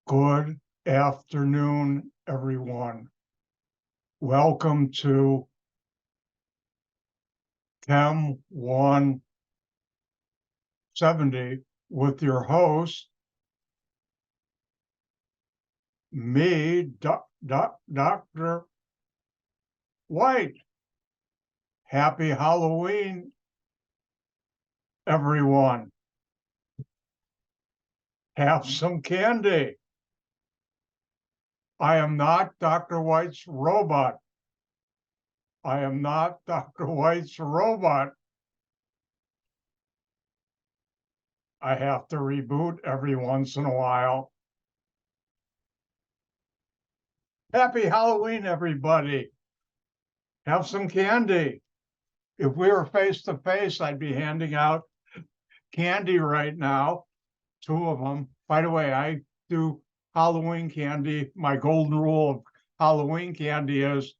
Good afternoon, everyone. Welcome to Chem 170 with your host, me, Dr. White. Happy Halloween, everyone. Have some candy. I am not Dr. White's robot. I am not Dr. White's robot. I have to reboot every once in a while. Happy Halloween, everybody. Have some candy. If we were face to face, I'd be handing out candy right now, 2 of them. By the way, I do Halloween candy. My golden rule of Halloween candy is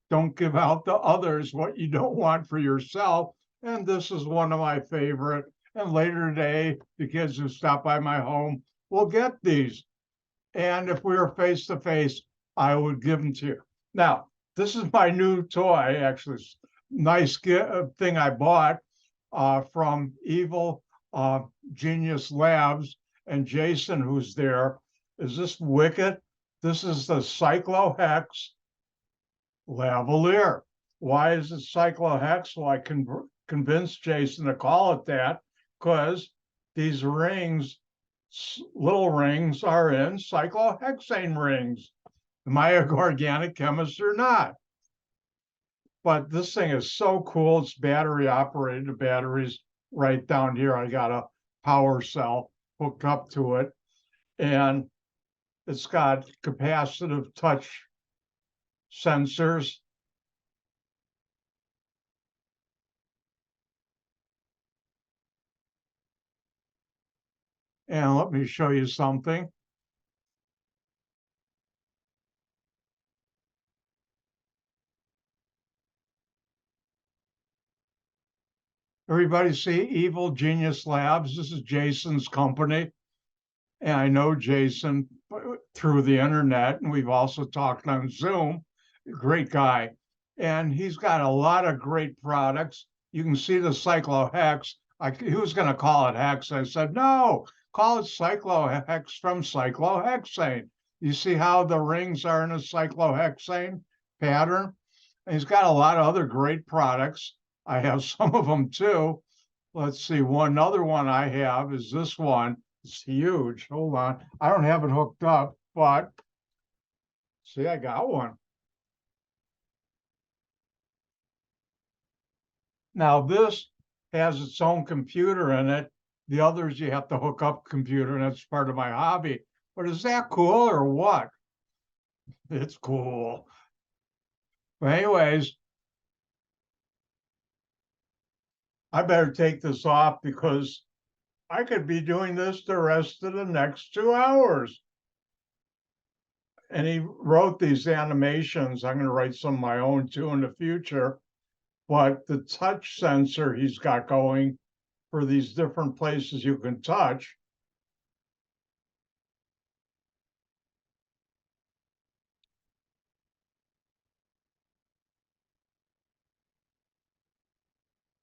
don't give out to others what you don't want for yourself. And this is one of my favorite. And later today, the kids who stop by my home will get these. And if we were face to face, I would give them to you. Now, this is my new toy, actually. Nice thing I bought from Evil Genius Labs and Jason, who's there. Is this wicked? This is the CycloHex Lavalier. Why is it CycloHex? Well, I convinced Jason to call it that because these rings, little rings, are in cyclohexane rings. Am I an organic chemist or not? But this thing is so cool. It's battery operated. The battery's right down here. I got a power cell hooked up to it. And it's got capacitive touch sensors. And let me show you something. Everybody see Evil Genius Labs? This is Jason's company. And I know Jason through the internet, and we've also talked on Zoom. Great guy. And he's got a lot of great products. You can see the CycloHex. He was going to call it hex. I said, no, call it CycloHex from cyclohexane. You see how the rings are in a cyclohexane pattern? And he's got a lot of other great products. I have some of them too. Let's see, one other one I have is this one. It's huge. Hold on. I don't have it hooked up, but see, I got one. Now this has its own computer in it. The others you have to hook up computer, and that's part of my hobby. But is that cool or what? It's cool. But anyways, I better take this off because I could be doing this the rest of the next 2 hours. And he wrote these animations. I'm going to write some of my own too in the future. But the touch sensor he's got going for these different places you can touch.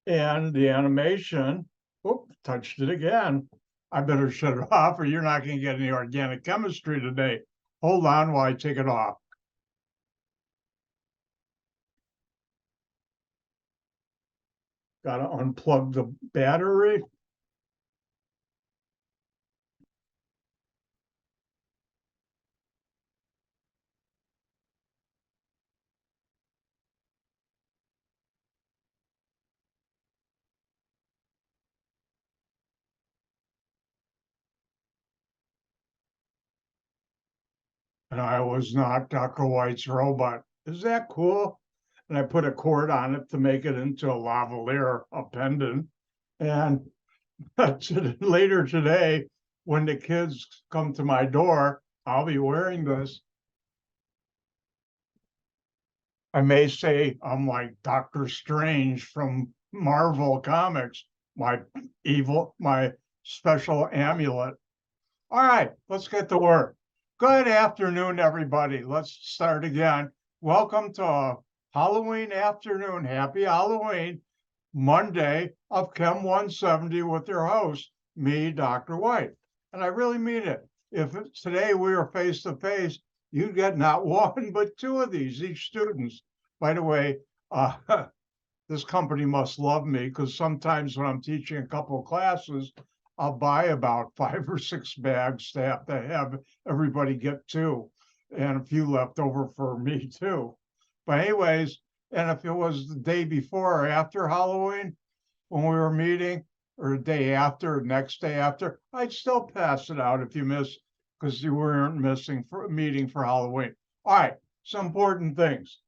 And the animation, whoop, touched it again. I better shut it off or you're not going to get any organic chemistry today. Hold on while I take it off. Got to unplug the battery. And I was not Dr. White's robot. Is that cool? And I put a cord on it to make it into a lavalier, a pendant. And later today, when the kids come to my door, I'll be wearing this. I may say I'm like Doctor Strange from Marvel Comics, my special amulet. All right, let's get to work. Good afternoon, everybody. Let's start again. Welcome to Halloween afternoon. Happy Halloween, Monday of Chem 170 with your host, me, Dr. White. And I really mean it. If today we were face to face, you'd get not one, but two of these, each students. By the way, this company must love me because sometimes when I'm teaching a couple of classes, I'll buy about 5 or 6 bags to have everybody get two, and a few left over for me too. But anyways, and if it was the day before or after Halloween when we were meeting, or the day after, next day after, I'd still pass it out if you miss, because you weren't missing for a meeting for Halloween. All right, some important things.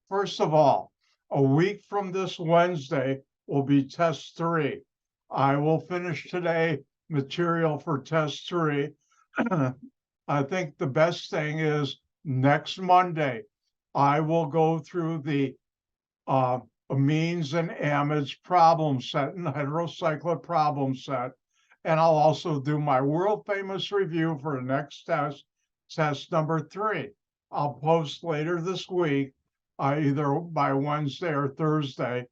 First of all, a week from this Wednesday will be test 3. I will finish today material for test 3. I think the best thing is next Monday, I will go through the amines and amides problem set and heterocyclic problem set. And I'll also do my world famous review for the next test, test number 3. I'll post later this week, either by Wednesday or Thursday.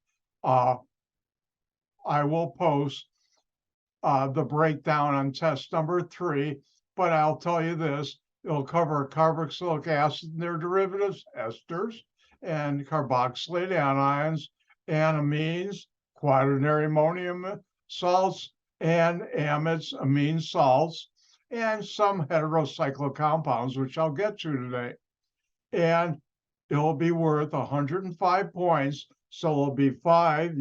I will post the breakdown on test number 3, but I'll tell you this, it'll cover carboxylic acid and their derivatives, esters, and carboxylate anions, and amines, quaternary ammonium salts, and amides, amine salts, and some heterocyclic compounds, which I'll get to today. And it'll be worth 105 points, so it'll be 5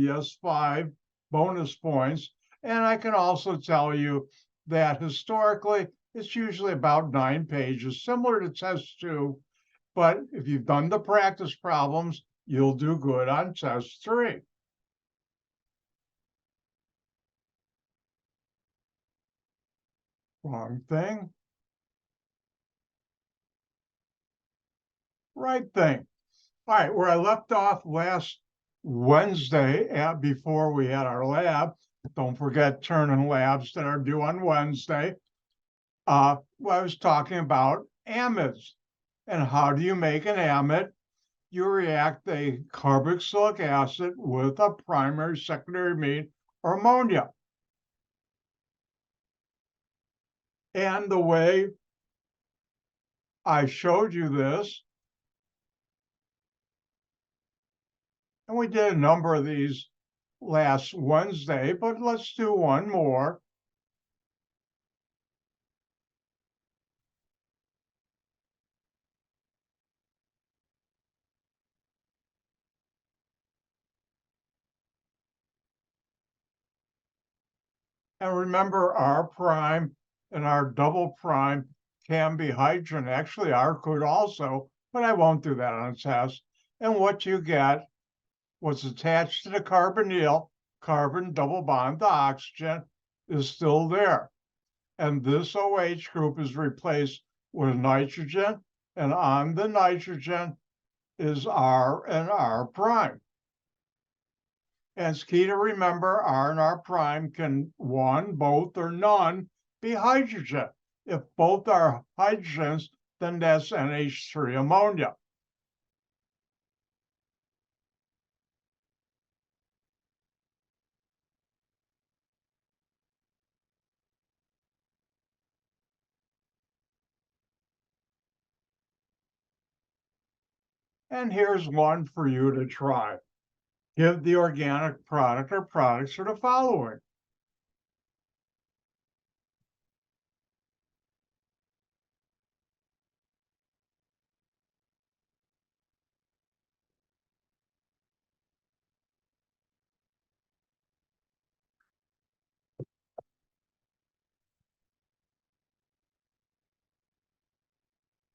bonus points. And I can also tell you that historically, it's usually about 9 pages, similar to test 2. But if you've done the practice problems, you'll do good on test 3. Wrong thing. Right thing. All right, where I left off last Wednesday before we had our lab, don't forget turning labs that are due on Wednesday. I was talking about amides. And how do you make an amide? You react a carboxylic acid with a primary, secondary amine, or ammonia. And the way I showed you this, and we did a number of these last Wednesday, but let's do one more. And remember, R prime and R double prime can be hydrogen. Actually, R could also, but I won't do that on a test. And what you get, what's attached to the carbonyl, carbon double bond to oxygen, is still there. And this OH group is replaced with nitrogen, and on the nitrogen is R and R prime. And it's key to remember R and R prime can one, both, or none be hydrogen. If both are hydrogens, then that's NH3 ammonia. And here's one for you to try. Give the organic product or products are the following.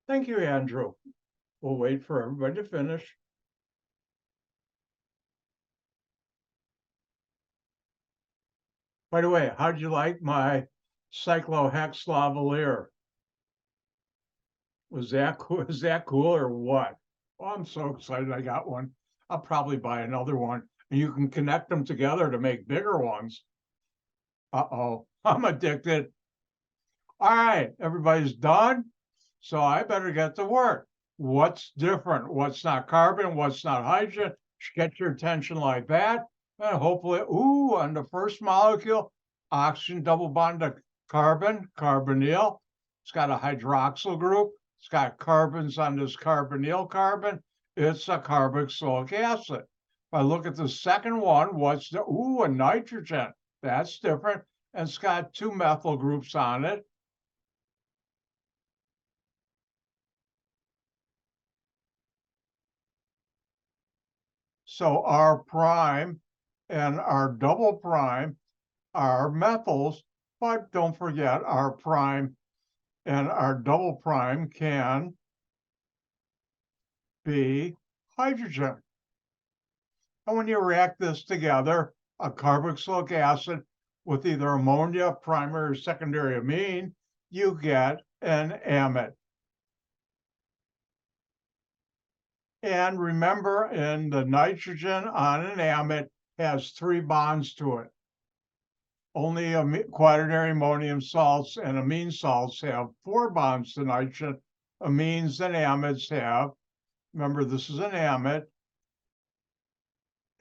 Thank you, Andrew. We'll wait for everybody to finish. By the way, how'd you like my CycloHex Lavalier? Was that cool? Is that cool or what? Oh, I'm so excited I got one. I'll probably buy another one. And you can connect them together to make bigger ones. Uh-oh, I'm addicted. All right, everybody's done. So I better get to work. What's different? What's not carbon? What's not hydrogen? Get your attention like that. And hopefully, ooh, on the first molecule, oxygen double bond to carbon, carbonyl. It's got a hydroxyl group. It's got carbons on this carbonyl carbon. It's a carboxylic acid. If I look at the second one, what's the, ooh, a nitrogen. That's different. And it's got two methyl groups on it. So our prime and our double prime are methyls, but don't forget our prime and our double prime can be hydrogen. And when you react this together, a carboxylic acid with either ammonia, primary or secondary amine, you get an amide. And remember, in the nitrogen on an amide has 3 bonds to it. Only quaternary ammonium salts and amine salts have 4 bonds to nitrogen. Amines and amides have, remember this is an amide,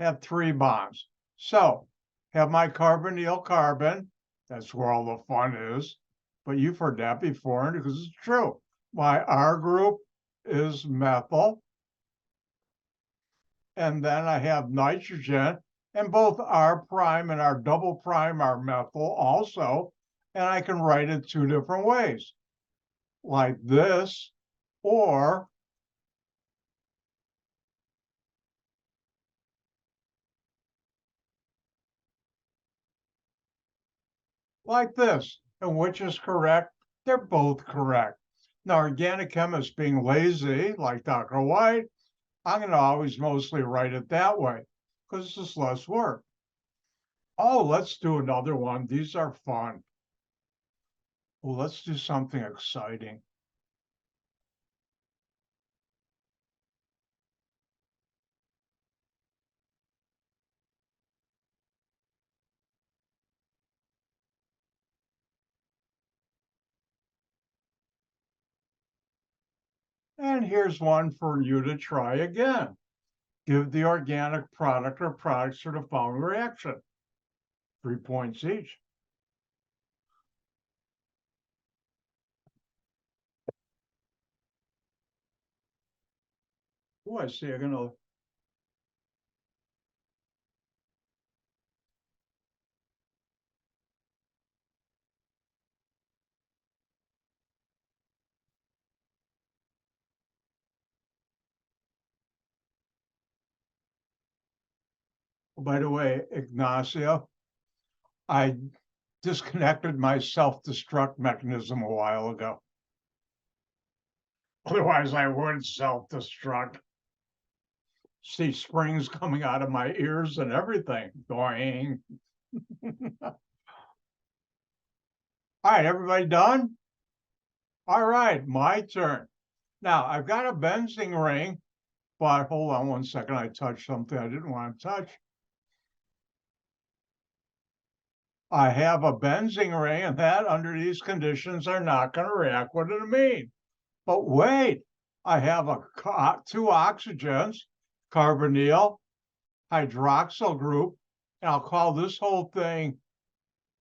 have 3 bonds. So have my carbonyl carbon, that's where all the fun is, but you've heard that before because it's true. My R group is methyl, and then I have nitrogen, and both R prime and R double prime are methyl also, and I can write it 2 different ways, like this, or like this. And which is correct? They're both correct. Now, organic chemists being lazy, like Dr. White, I'm going to always mostly write it that way because it's just less work. Oh, let's do another one. These are fun. Well, let's do something exciting. And here's one for you to try again. Give the organic product or products to the following reaction. 3 points each. Oh, I see. I'm going to. By the way, Ignacio, I disconnected my self-destruct mechanism a while ago. Otherwise, I would self-destruct. See springs coming out of my ears and everything. Doing. All right, everybody done? All right, my turn. Now, I've got a benzene ring, but hold on one second. I touched something I didn't want to touch. I have a benzene ring, and that under these conditions are not going to react with an amine. But wait, I have 2 oxygens, carbonyl, hydroxyl group, and I'll call this whole thing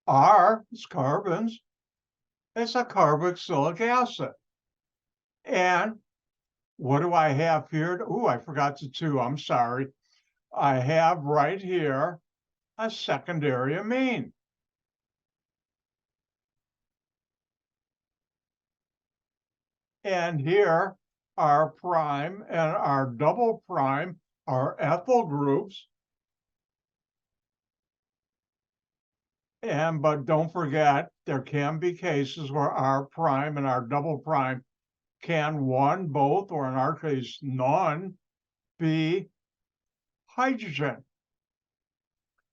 R, it's carbons. It's a carboxylic acid. And what do I have here? Oh, I forgot the 2, I'm sorry. I have right here a secondary amine. And here, our prime and our double prime are ethyl groups. But don't forget, there can be cases where our prime and our double prime can one, both, or in our case, none, be hydrogen.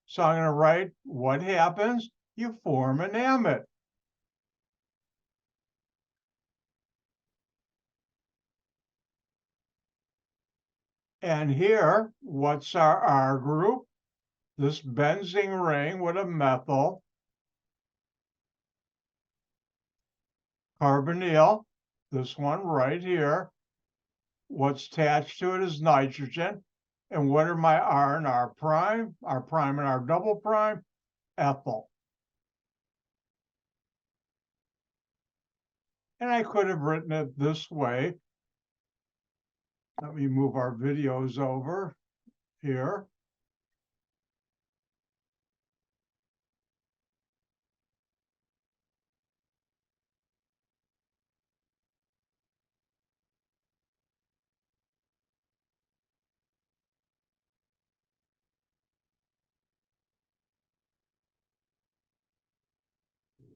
So I'm going to write what happens. You form an amide. And here, what's our R group? This benzene ring with a methyl, carbonyl, this one right here. What's attached to it is nitrogen. And what are my R and R prime? R prime and R double prime? Ethyl. And I could have written it this way. Let me move our videos over here.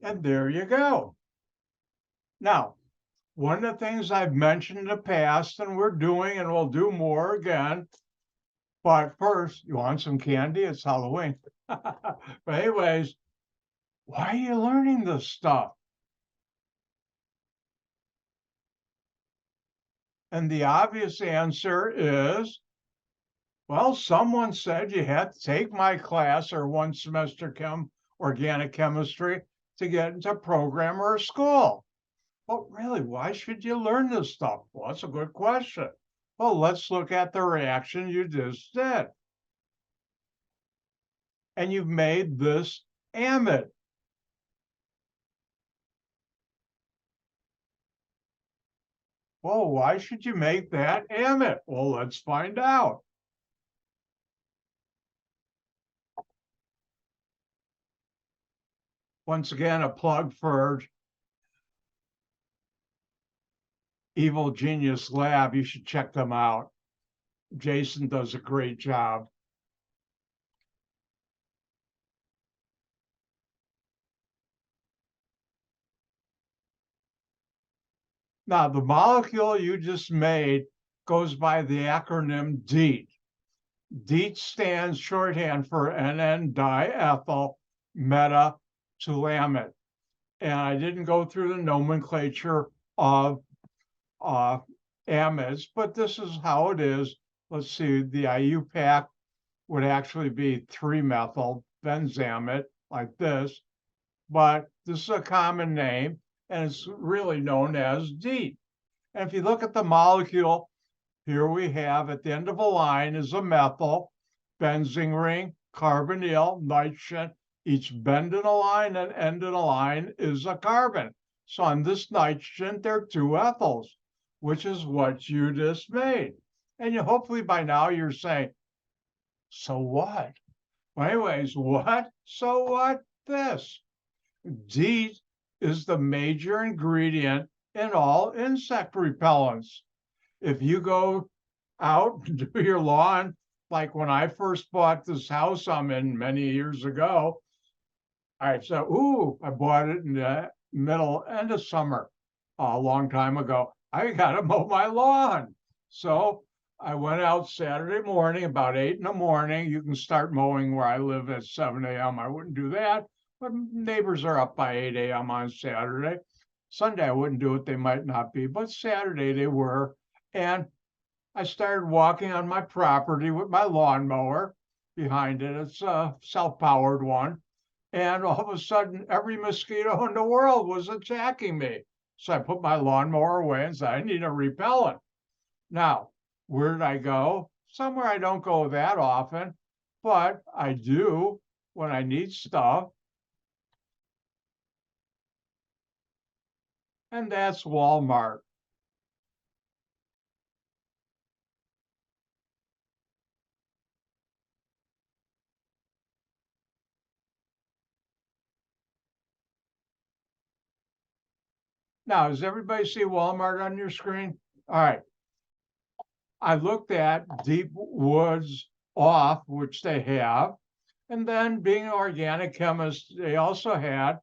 And there you go. Now, one of the things I've mentioned in the past, and we're doing, and we'll do more again. But first, you want some candy? It's Halloween. But anyways, why are you learning this stuff? And the obvious answer is, well, someone said you had to take my class or one semester organic chemistry to get into a program or a school. But really, why should you learn this stuff? Well, that's a good question. Well, let's look at the reaction you just did. And you've made this amide. Well, why should you make that amide? Well, let's find out. Once again, a plug for Evil Genius Lab. You should check them out. Jason does a great job. Now, the molecule you just made goes by the acronym DEET. DEET stands shorthand for NN-diethyl metatylamide. And I didn't go through the nomenclature of amides, but this is how it is. Let's see, the IUPAC would actually be 3-methyl benzamide, like this, but this is a common name, and it's really known as DEET. And if you look at the molecule, here we have at the end of a line is a methyl, benzene ring, carbonyl, nitrogen. Each bend in a line and end in a line is a carbon. So on this nitrogen, there are 2 ethyls, which is what you just made. And you hopefully by now you're saying, so what? Well, anyways, what? So what? This. DEET is the major ingredient in all insect repellents. If you go out to do your lawn, like when I first bought this house I'm in many years ago, I said, ooh, I bought it in the end of summer, a long time ago. I got to mow my lawn. So I went out Saturday morning, about 8 in the morning. You can start mowing where I live at 7 a.m. I wouldn't do that, but neighbors are up by 8 a.m. on Saturday. Sunday, I wouldn't do it. They might not be, but Saturday they were. And I started walking on my property with my lawnmower behind it. It's a self-powered one. And all of a sudden, every mosquito in the world was attacking me. So I put my lawnmower away and said, I need a repellent. Now, where did I go? Somewhere I don't go that often, but I do when I need stuff. And that's Walmart. Now, does everybody see Walmart on your screen? All right. I looked at Deep Woods Off, which they have. And then being an organic chemist, they also had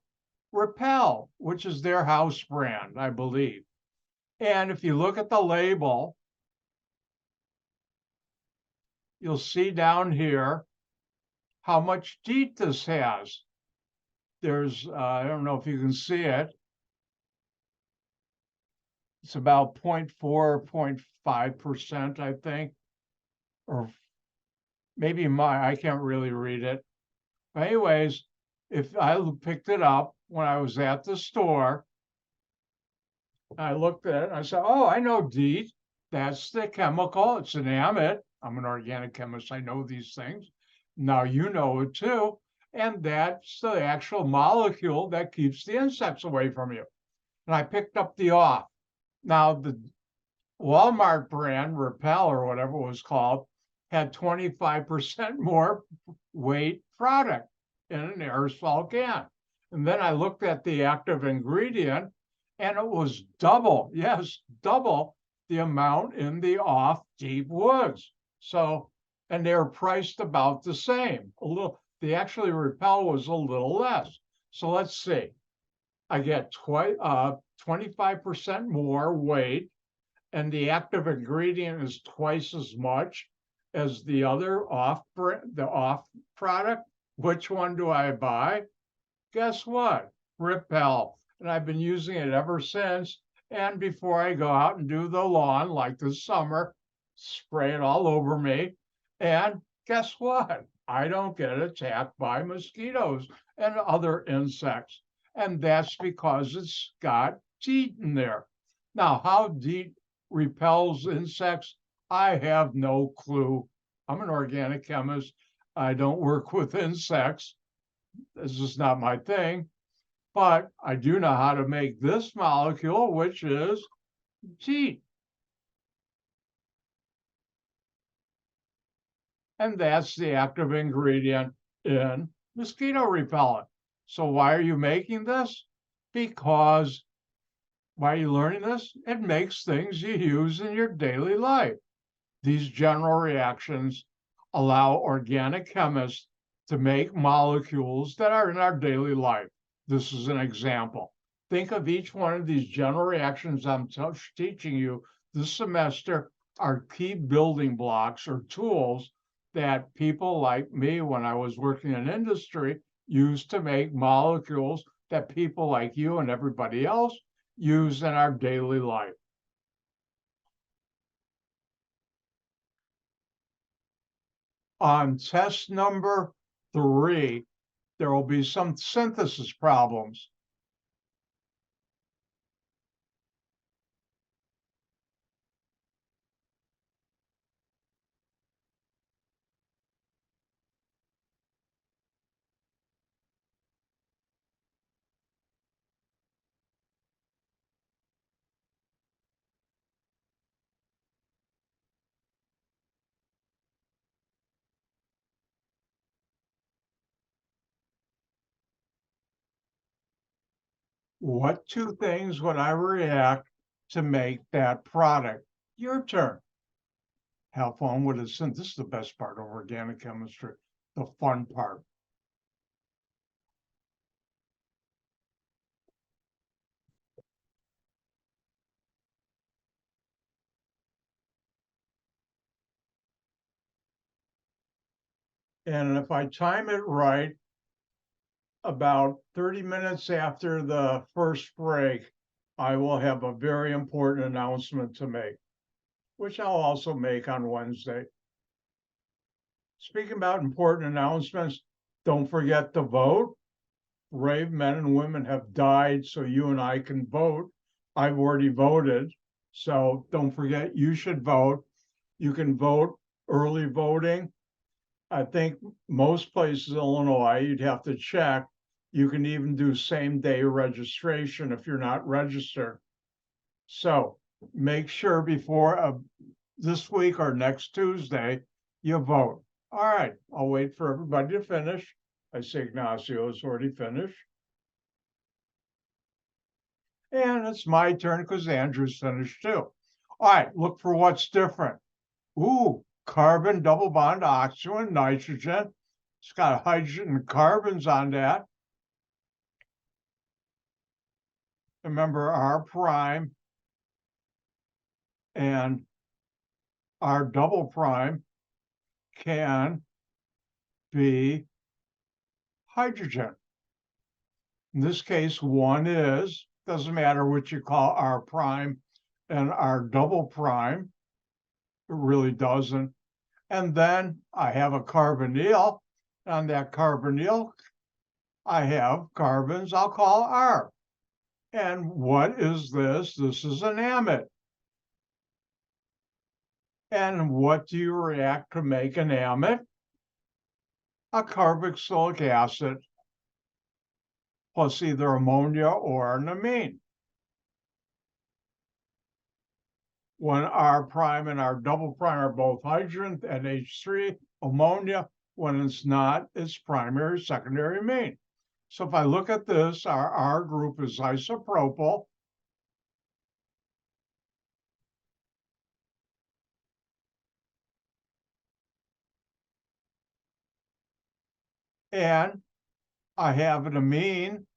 Repel, which is their house brand, I believe. And if you look at the label, you'll see down here how much DEET this has. There's, I don't know if you can see it. It's about 0.4, 0.5%, I think, or maybe I can't really read it. But anyways, if I picked it up when I was at the store, I looked at it and I said, oh, I know DEET. That's the chemical. It's an amide. I'm an organic chemist. I know these things. Now you know it too. And that's the actual molecule that keeps the insects away from you. And I picked up the off. Now the Walmart brand, Repel or whatever it was called, had 25% more weight product in an aerosol can. And then I looked at the active ingredient and it was double, yes, double the amount in the off deep woods. So, and they're priced about the same. A little, the actually Repel was a little less. So let's see. I get 25% more weight, and the active ingredient is twice as much as the other off product. Which one do I buy? Guess what? Repel. And I've been using it ever since. And before I go out and do the lawn, like this summer, spray it all over me. And guess what? I don't get attacked by mosquitoes and other insects. And that's because it's got DEET in there. Now, how DEET repels insects, I have no clue. I'm an organic chemist. I don't work with insects. This is not my thing, but I do know how to make this molecule, which is DEET. And that's the active ingredient in mosquito repellent. So why are you making this? Because why are you learning this? It makes things you use in your daily life. These general reactions allow organic chemists to make molecules that are in our daily life. This is an example. Think of each one of these general reactions I'm teaching you this semester are key building blocks or tools that people like me, when I was working in industry, used to make molecules that people like you and everybody else use in our daily life. On test number 3, there will be some synthesis problems. What 2 things would I react to make that product? Your turn. Have fun with it. This is the best part of organic chemistry, the fun part. And if I time it right, about 30 minutes after the first break, I will have a very important announcement to make, which I'll also make on Wednesday. Speaking about important announcements, don't forget to vote. Brave men and women have died so you and I can vote. I've already voted, so don't forget you should vote. You can vote early voting. I think most places in Illinois, you'd have to check. You can even do same day registration if you're not registered. So make sure before this week or next Tuesday, you vote. All right, I'll wait for everybody to finish. I see Ignacio has already finished. And it's my turn because Andrew's finished too. All right, look for what's different. Ooh, carbon, double bond, oxygen, nitrogen. It's got hydrogen and carbons on that. Remember, R prime and R double prime can be hydrogen. In this case, one is, doesn't matter what you call R prime and R double prime. It really doesn't. And then I have a carbonyl. On that carbonyl, I have carbons I'll call R. And what is this? This is an amide. And what do you react to make an amide? A carboxylic acid plus either ammonia or an amine. When R prime and R double prime are both hydrogen and H3, ammonia, when it's not, it's primary, secondary amine. So if I look at this, our R group is isopropyl. And I have an amine.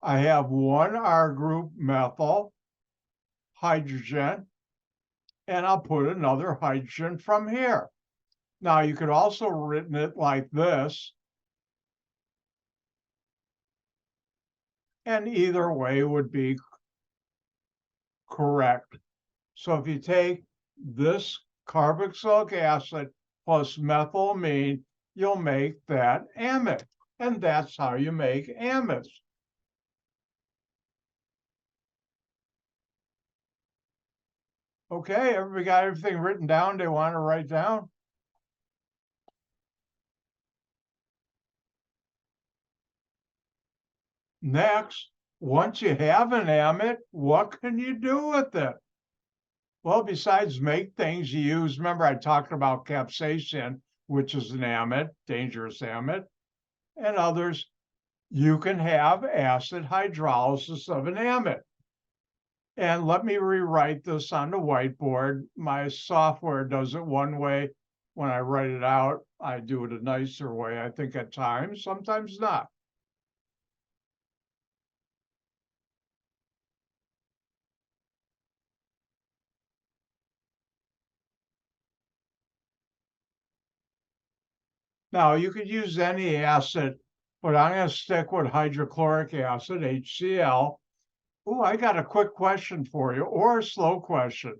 I have one R group methyl hydrogen, and I'll put another hydrogen from here. Now you could also written it like this, and either way would be correct. So if you take this carboxylic acid plus methylamine, you'll make that amide. And that's how you make amides. Okay, everybody got everything written down they want to write down? Next, once you have an amide, what can you do with it? Well, besides make things you use, remember I talked about capsaicin, which is an amide, dangerous amide, and others. You can have acid hydrolysis of an amide. And let me rewrite this on the whiteboard. My software does it one way. When I write it out, I do it a nicer way, I think at times, sometimes not. Now, you could use any acid, but I'm going to stick with hydrochloric acid, HCl. Oh, I got a quick question for you, or a slow question.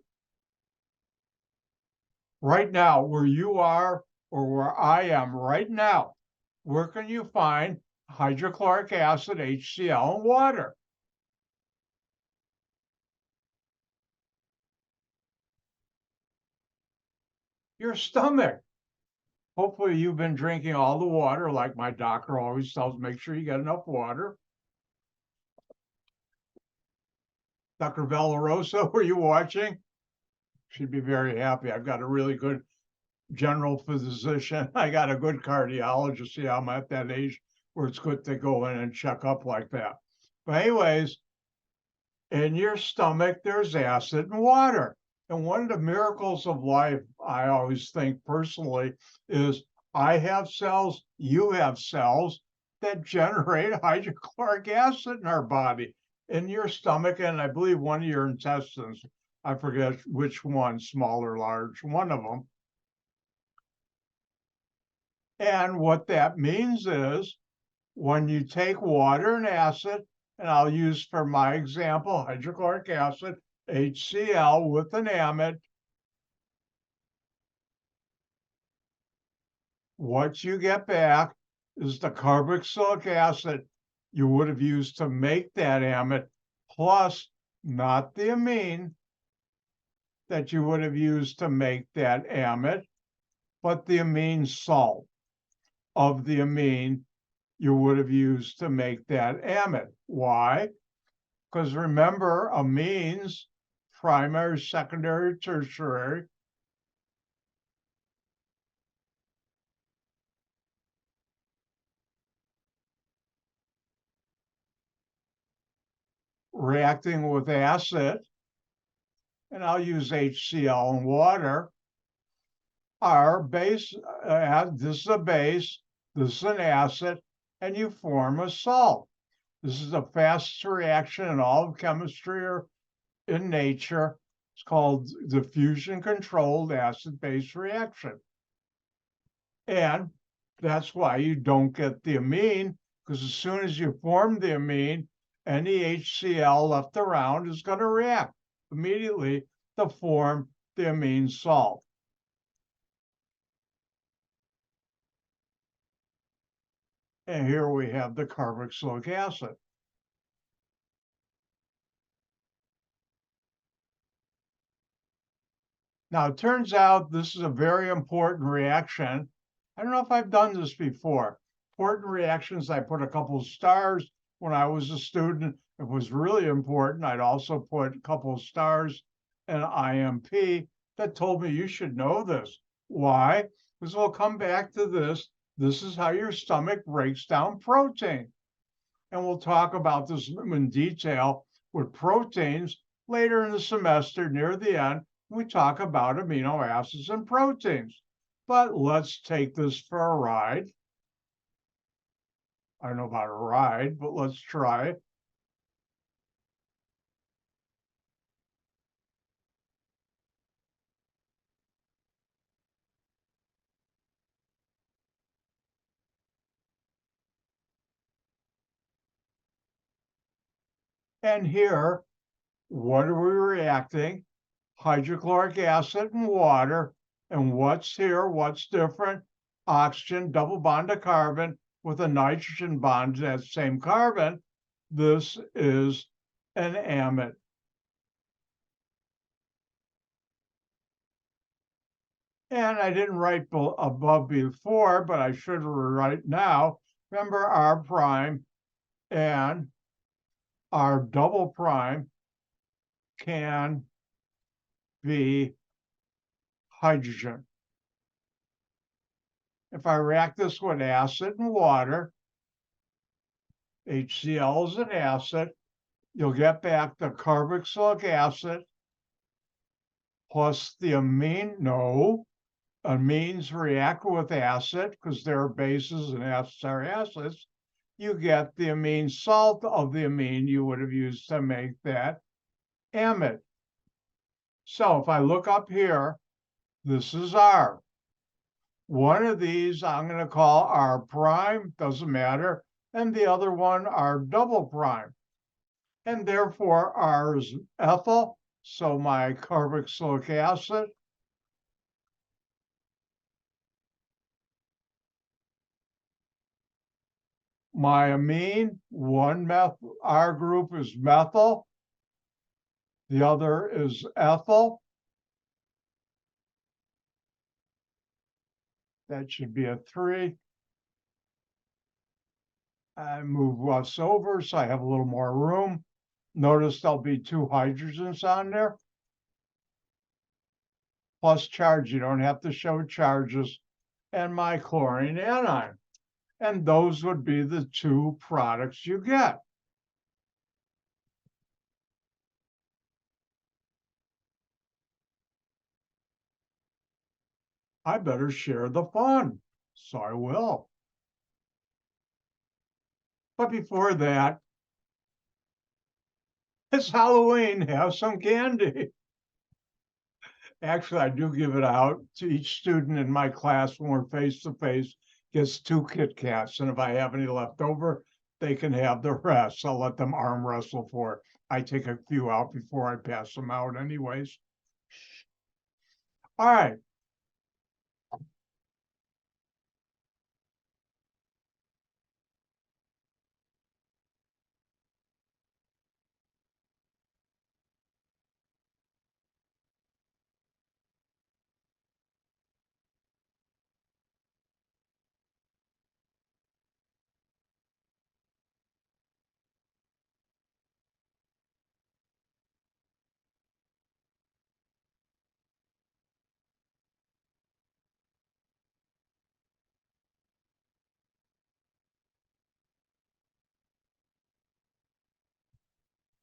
Right now, where you are or where I am right now, where can you find hydrochloric acid, HCl, and water? Your stomach. Hopefully, you've been drinking all the water, like my doctor always tells, make sure you get enough water. Dr. Valarosa, were you watching? She'd be very happy. I've got a really good general physician. I got a good cardiologist. Yeah, I'm at that age where it's good to go in and check up like that. But anyways, in your stomach, there's acid and water. And one of the miracles of life, I always think personally, is I have cells, you have cells that generate hydrochloric acid in our body, in your stomach, and I believe one of your intestines. I forget which one, small or large, one of them. And what that means is when you take water and acid, and I'll use for my example hydrochloric acid, HCl with an amide, what you get back is the carboxylic acid you would have used to make that amide, plus not the amine that you would have used to make that amide, but the amine salt of the amine you would have used to make that amide. Why? Because remember, amines, primary, secondary, tertiary, reacting with acid, and I'll use HCl and water, are base, this is a base, this is an acid, and you form a salt. This is the fastest reaction in all of chemistry or in nature. It's called the fusion-controlled acid-base reaction. And that's why you don't get the amine, because as soon as you form the amine, any HCl left around is going to react immediately to form the amine salt. And here we have the carboxylic acid. Now, it turns out this is a very important reaction. I don't know if I've done this before. Important reactions, I put a couple of stars when I was a student. If it was really important, I'd also put a couple of stars and IMP that told me you should know this. Why? Because we'll come back to this. This is how your stomach breaks down protein. And we'll talk about this in detail with proteins later in the semester near the end. We talk about amino acids and proteins. But let's take this for a ride. I don't know about a ride, but let's try it. And here, what are we reacting? Hydrochloric acid and water. And what's here? What's different? Oxygen, double bond to carbon with a nitrogen bond to that same carbon. This is an amide. And I didn't write above before, but I should write now. Remember R prime and R double prime can be hydrogen. If I react this with acid and water, HCl is an acid, you'll get back the carboxylic acid plus the amine. No, amines react with acid because they're bases and acids are acids. You get the amine salt of the amine you would have used to make that amide. So if I look up here, this is R. One of these I'm going to call R prime, doesn't matter, and the other one R double prime. And therefore R is ethyl, so my carboxylic acid my amine, one R group is methyl, the other is ethyl. That should be a 3. I move us over so I have a little more room. Notice there'll be 2 hydrogens on there. Plus charge, you don't have to show charges. And my chlorine anion. And those would be the 2 products you get. I better share the fun. So I will. But before that, it's Halloween. Have some candy. Actually, I do give it out to each student in my class when we're face to face, gets 2 Kit Kats. And if I have any left over, they can have the rest. I'll let them arm wrestle for it. I take a few out before I pass them out anyways. All right.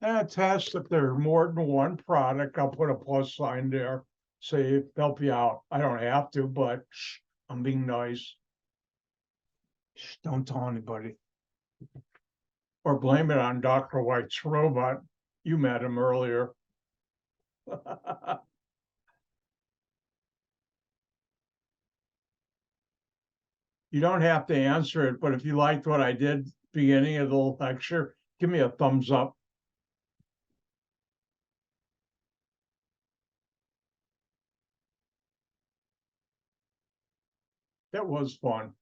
And a test, if there's more than one product, I'll put a plus sign there. Say, help you out. I don't have to, but I'm being nice. Don't tell anybody. Or blame it on Dr. White's robot. You met him earlier. You don't have to answer it, but if you liked what I did beginning of the lecture, give me a thumbs up. That was fun.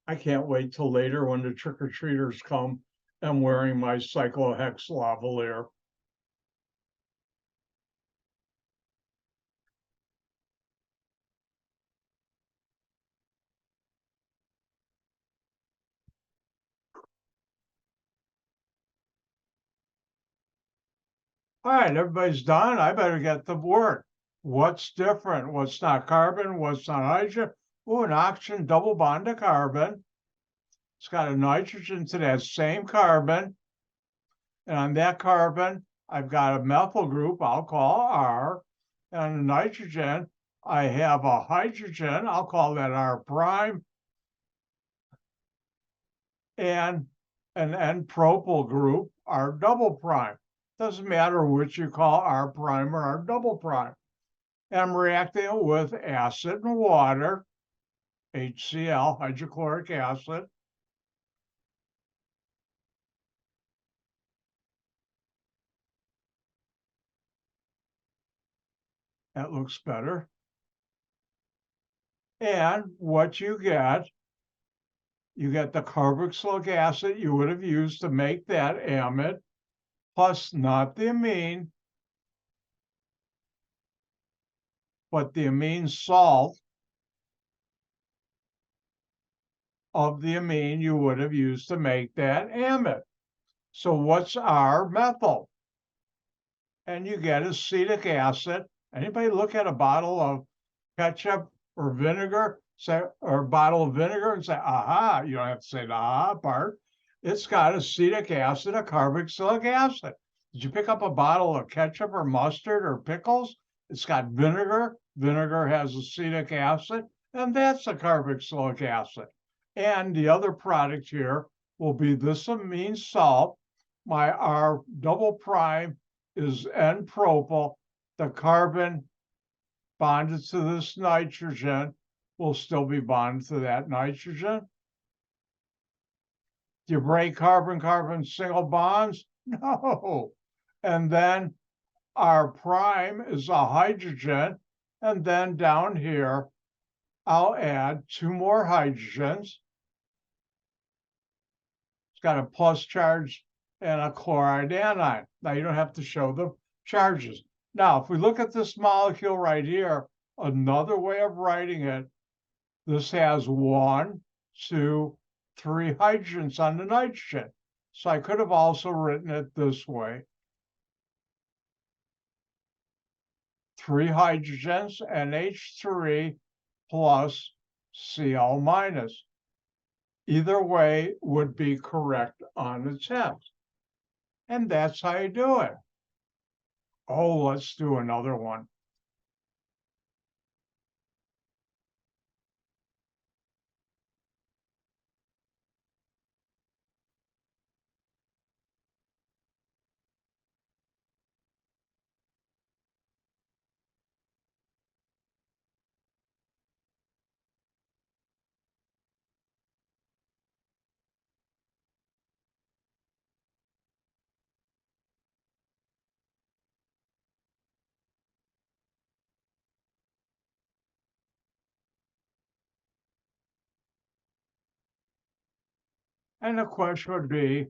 I can't wait till later when the trick-or-treaters come. I'm wearing my CycloHex Lavalier. All right, everybody's done. I better get to work. What's different? What's not carbon? What's not hydrogen? Oh, an oxygen double bond to carbon. It's got a nitrogen to that same carbon. And on that carbon, I've got a methyl group I'll call R. And on the nitrogen, I have a hydrogen. I'll call that R prime. And an N-propyl group, R double prime. Doesn't matter which you call R prime or R double prime. And I'm reacting it with acid and water, HCl, hydrochloric acid. That looks better. And what you get the carboxylic acid you would have used to make that amide, plus not the amine, but the amine salt of the amine you would have used to make that amide. So what's our methyl? And you get acetic acid. Anybody look at a bottle of ketchup or vinegar, say, or a bottle of vinegar and say, aha, you don't have to say the aha part. It's got acetic acid, a carboxylic acid. Did you pick up a bottle of ketchup or mustard or pickles? It's got vinegar. Vinegar has acetic acid, and that's a carboxylic acid. And the other product here will be this amine salt. My R double prime is N-propyl. The carbon bonded to this nitrogen will still be bonded to that nitrogen. Do you break carbon-carbon single bonds? No. And then R prime is a hydrogen. And then down here, I'll add 2 more hydrogens. It's got a plus charge and a chloride anion. Now you don't have to show the charges. Now, if we look at this molecule right here, another way of writing it, this has 1, 2, 3 hydrogens on the nitrogen. So I could have also written it this way. 3 hydrogens, NH3 plus Cl minus. Either way would be correct on the test. And that's how you do it. Oh, let's do another one. And the question would be,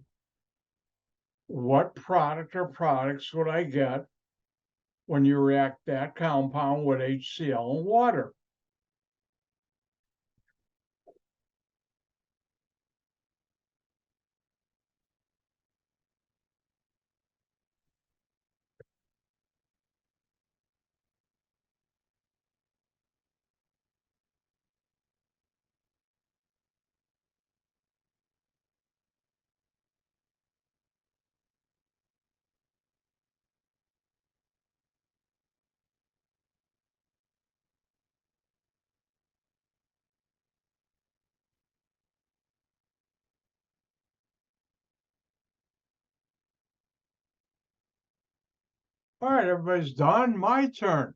what product or products would I get when you react that compound with HCl and water? All right, everybody's done. My turn.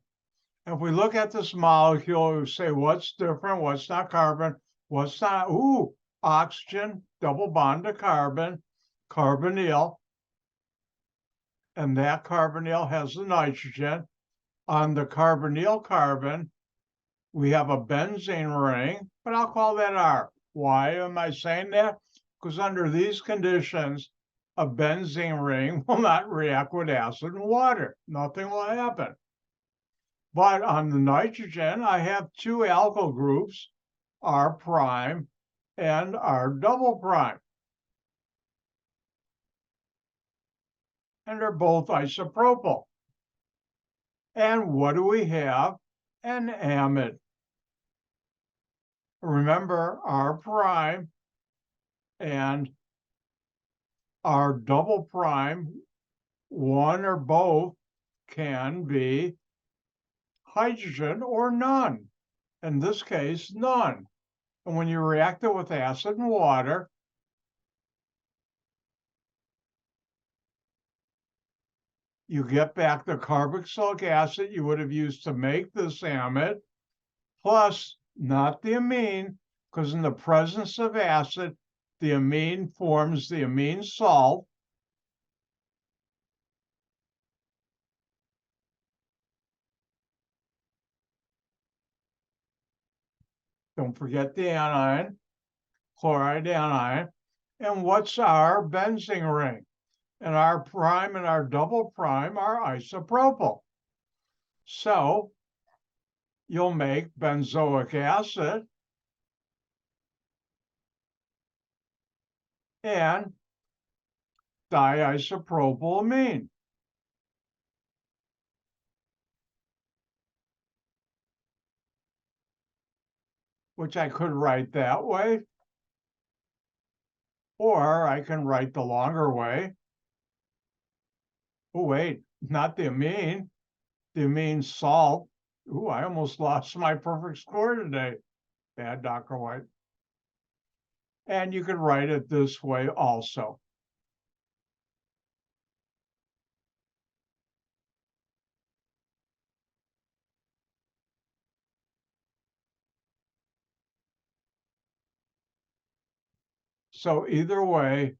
If we look at this molecule, we say what's different, what's not carbon, what's not, oxygen, double bond to carbon, carbonyl, and that carbonyl has the nitrogen. On the carbonyl carbon, we have a benzene ring, but I'll call that R. Why am I saying that? Because under these conditions, a benzene ring will not react with acid and water. Nothing will happen. But on the nitrogen, I have 2 alkyl groups, R prime and R double prime. and they're both isopropyl. And what do we have? An amide. Remember, R prime and R double prime, one or both, can be hydrogen or none. In this case, none. And when you react it with acid and water, you get back the carboxylic acid you would have used to make this amide, plus not the amine, because in the presence of acid, the amine forms the amine salt. Don't forget the anion, chloride anion. And what's our benzene ring? And our prime and our double prime are isopropyl. So you'll make benzoic acid and diisopropylamine. Which I could write that way, or I can write the longer way. Oh, wait, not the amine, the amine salt. Ooh, I almost lost my perfect score today. Bad, Dr. White. And you could write it this way also. So either way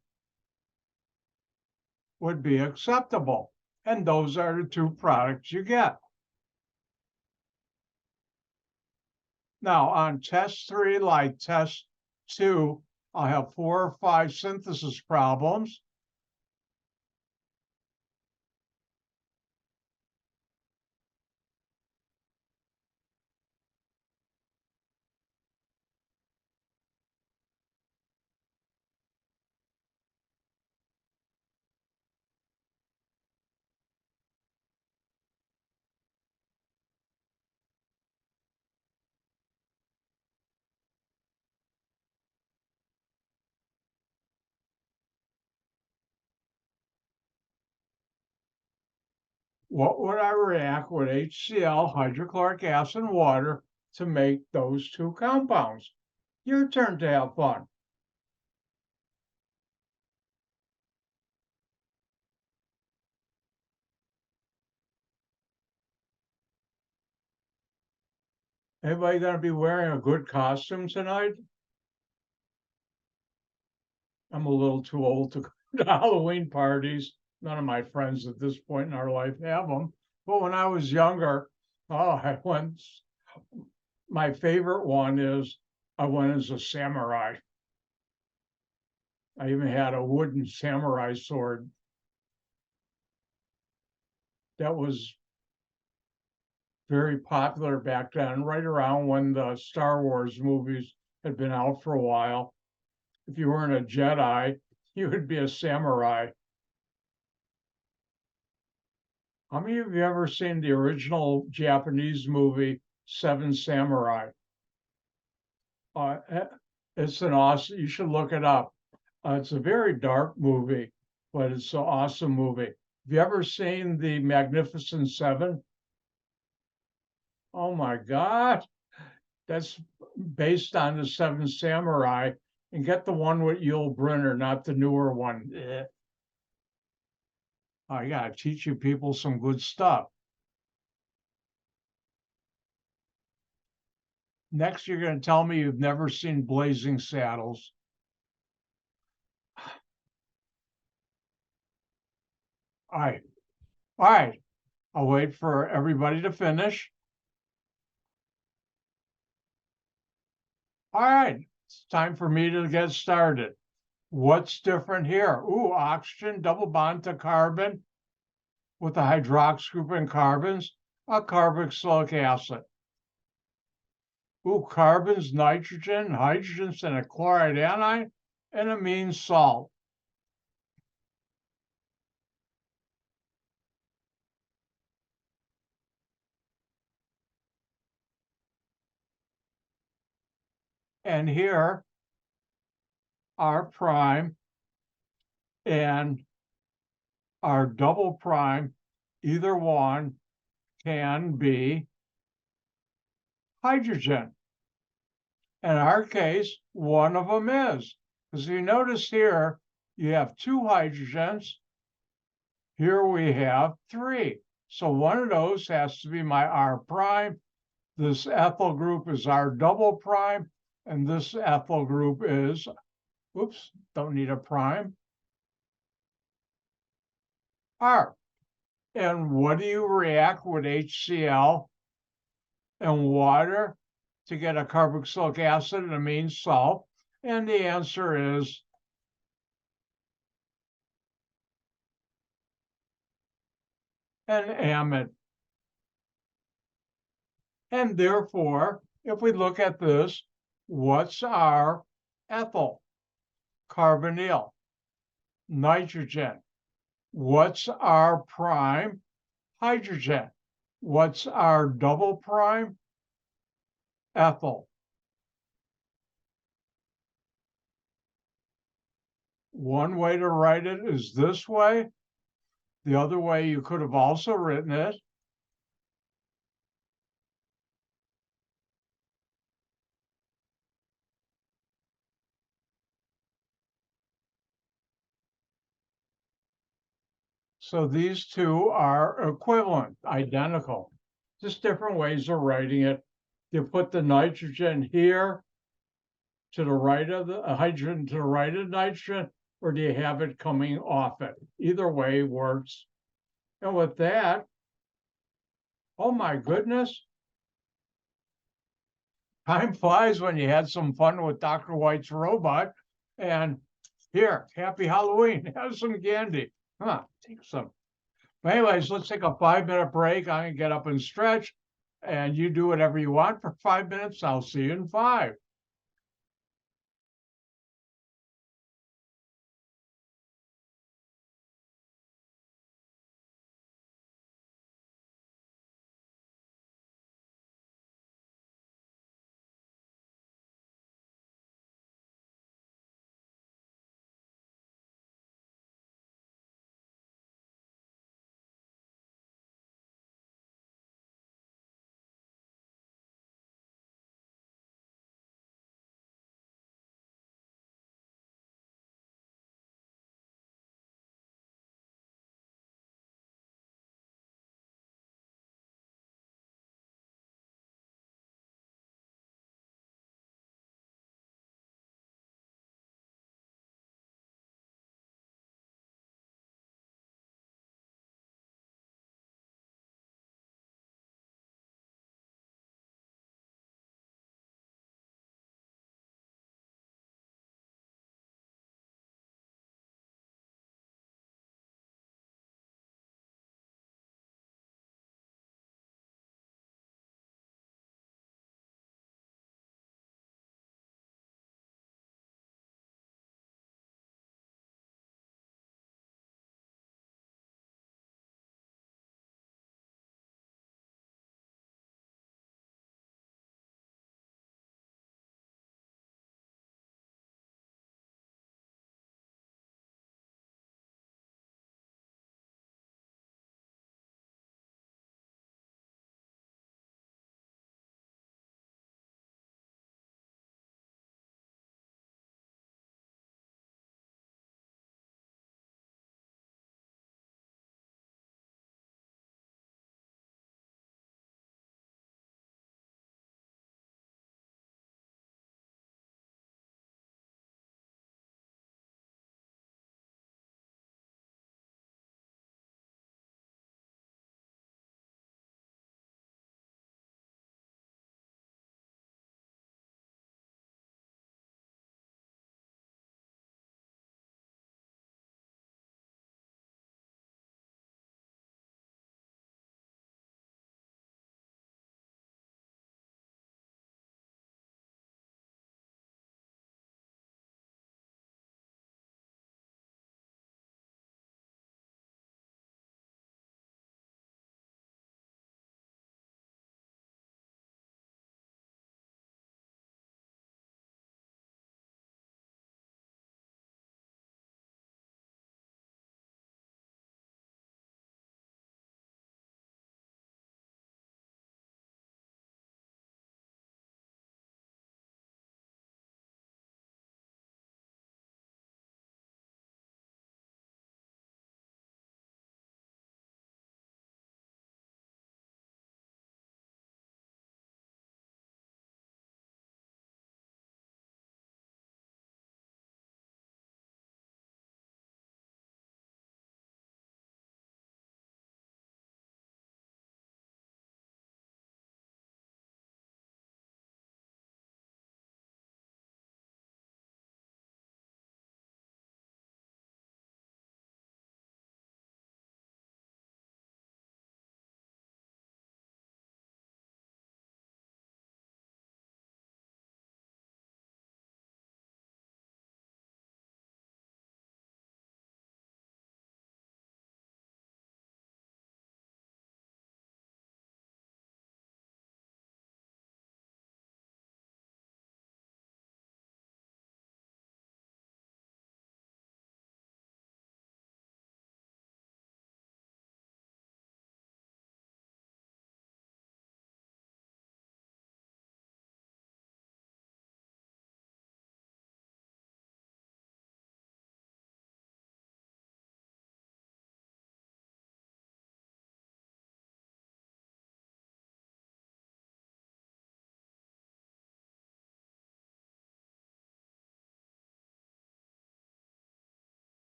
would be acceptable. And those are the two products you get. Now on test 3, like test 2, I'll have 4 or 5 synthesis problems. What would I react with HCl, hydrochloric acid, and water to make those two compounds? Your turn to have fun. Anybody going to be wearing a good costume tonight? I'm a little too old to go to Halloween parties. None of my friends at this point in our life have them. But when I was younger, I went. My favorite one is I went as a samurai. I even had a wooden samurai sword. That was very popular back then, right around when the Star Wars movies had been out for a while. If you weren't a Jedi, you would be a samurai. How many of you ever seen the original Japanese movie, Seven Samurai? It's an awesome, you should look it up. It's a very dark movie, but it's an awesome movie. Have you ever seen The Magnificent Seven? Oh my God. That's based on the Seven Samurai, and get the one with Yul Brynner, not the newer one. I gotta teach you people some good stuff. Next, you're gonna tell me you've never seen Blazing Saddles. All right, all right. I'll wait for everybody to finish. All right, it's time for me to get started. What's different here? Ooh, oxygen, double bond to carbon with the hydroxy group in carbons, a carboxylic acid. Ooh, carbons, nitrogen, hydrogens, and a chloride anion, and amine salt. And here, R prime and R double prime, either one can be hydrogen. In our case, one of them is. As you notice here, you have two hydrogens. Here we have three. So one of those has to be my R prime. This ethyl group is R double prime, and this ethyl group is, oops, don't need a prime, R. And what do you react with HCl and water to get a carboxylic acid and amine salt? And the answer is an amide. And therefore, if we look at this, what's our ethyl? Carbonyl. Nitrogen. What's our prime? Hydrogen. What's our double prime? Ethyl. One way to write it is this way. The other way you could have also written it so these two are equivalent, identical. Just different ways of writing it. You put the nitrogen here to the right of the hydrogen to the right of nitrogen, or do you have it coming off it? Either way works. And with that, oh my goodness, time flies when you had some fun with Dr. White's robot. And here, happy Halloween. Have some candy. Huh, take some. But anyways, let's take a 5-minute break. I'm going to get up and stretch, and you do whatever you want for 5 minutes. I'll see you in 5.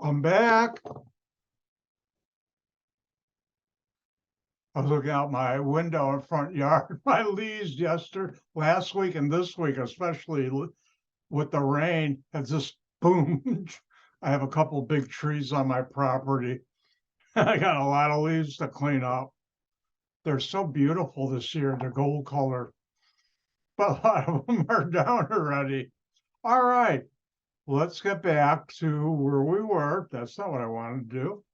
I'm back. I was looking out my window in front yard. My leaves last week and this week, especially with the rain, have just boomed. I have a couple big trees on my property. I got a lot of leaves to clean up. They're so beautiful this year, the gold color, but a lot of them are down already. All right, let's get back to where we were. That's not what I wanted to do.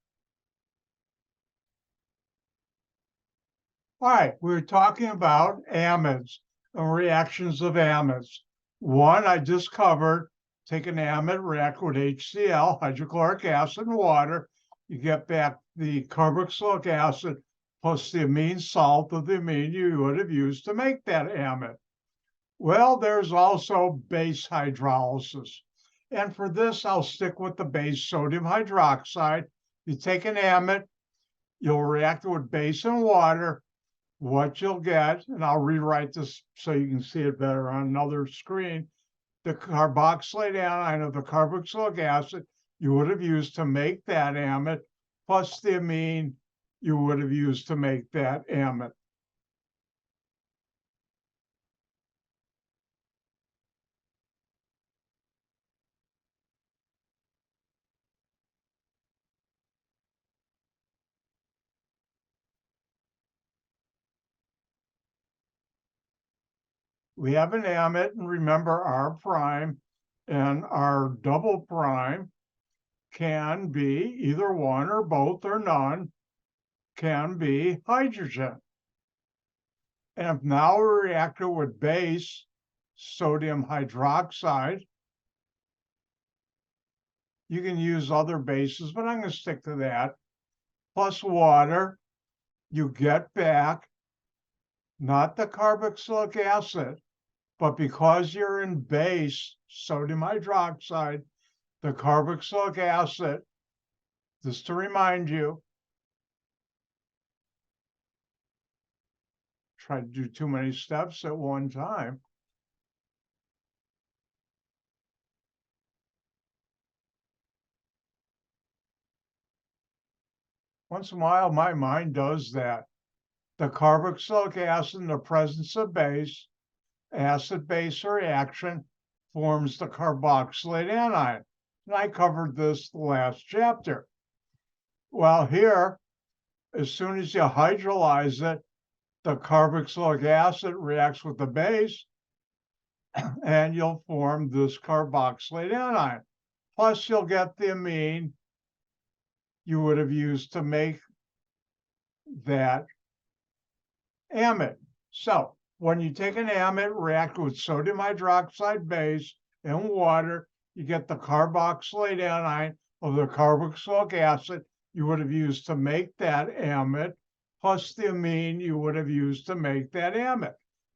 All right, we were talking about amides and reactions of amides. One I just covered, take an amide, react with HCl, hydrochloric acid, and water. You get back the carboxylic acid plus the amine salt of the amine you would have used to make that amide. Well, there's also base hydrolysis. And for this, I'll stick with the base sodium hydroxide. You take an amide, you'll react it with base and water. What you'll get, and I'll rewrite this so you can see it better on another screen, the carboxylate anion of the carboxylic acid you would have used to make that amide, plus the amine you would have used to make that amide. We have an amide, and remember R prime and R double prime can be either one or both or none, can be hydrogen. And if now we react it with base sodium hydroxide, you can use other bases, but I'm going to stick to that, plus water, you get back not the carboxylic acid, but because you're in base sodium hydroxide, the carboxylic acid, just to remind you, try to do too many steps at one time. Once in a while, my mind does that. The carboxylic acid in the presence of base, acid-base reaction, forms the carboxylate anion. And I covered this the last chapter. Well, here, as soon as you hydrolyze it, the carboxylic acid reacts with the base, and you'll form this carboxylate anion. Plus, you'll get the amine you would have used to make that amide. So when you take an amide, react with sodium hydroxide base and water, you get the carboxylate anion of the carboxylic acid you would have used to make that amide, plus the amine you would have used to make that amide.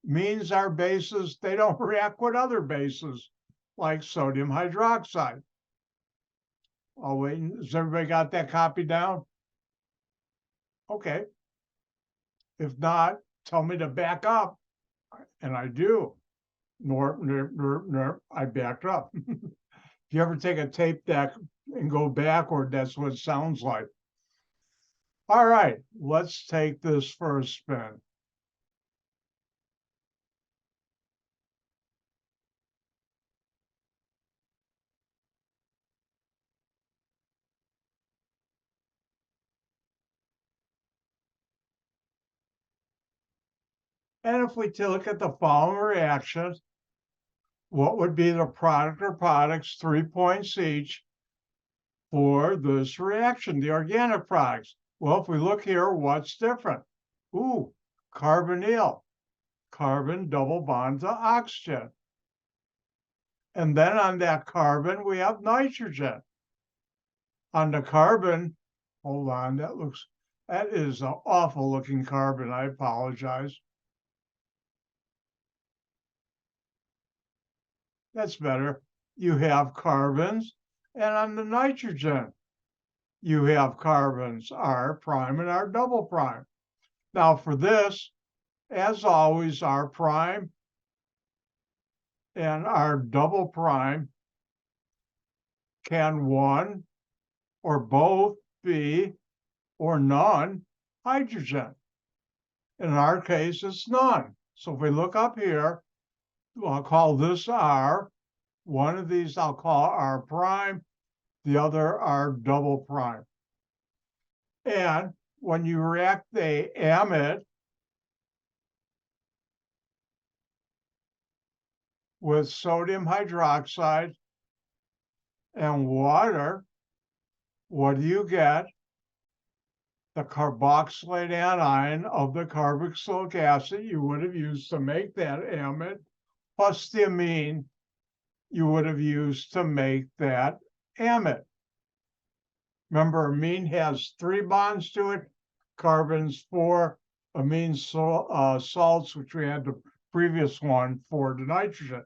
Amines are bases, they don't react with other bases like sodium hydroxide. Oh, wait, has everybody got that copy down? Okay. If not, tell me to back up, and I do. I backed up. If you ever take a tape deck and go backward, that's what it sounds like. All right, let's take this for a spin. And if we look at the following reactions, what would be the product or products, 3 points each, for this reaction, the organic products? Well, if we look here, what's different? Ooh, carbonyl, carbon double bond to oxygen. And then on that carbon, we have nitrogen. On the carbon, hold on, that is an awful looking carbon. I apologize. That's better. You have carbons, and on the nitrogen, you have carbons, R prime and R double prime. Now for this, as always, R prime and R double prime can, one, or both B or none hydrogen. In our case, it's none. So if we look up here, I'll call this R. One of these I'll call R prime, the other R double prime. And when you react the amide with sodium hydroxide and water, what do you get? The carboxylate anion of the carboxylic acid you would have used to make that amide, plus the amine you would have used to make that amide. Remember, amine has 3 bonds to it, carbons 4, amine salts, which we had the previous one for the nitrogen.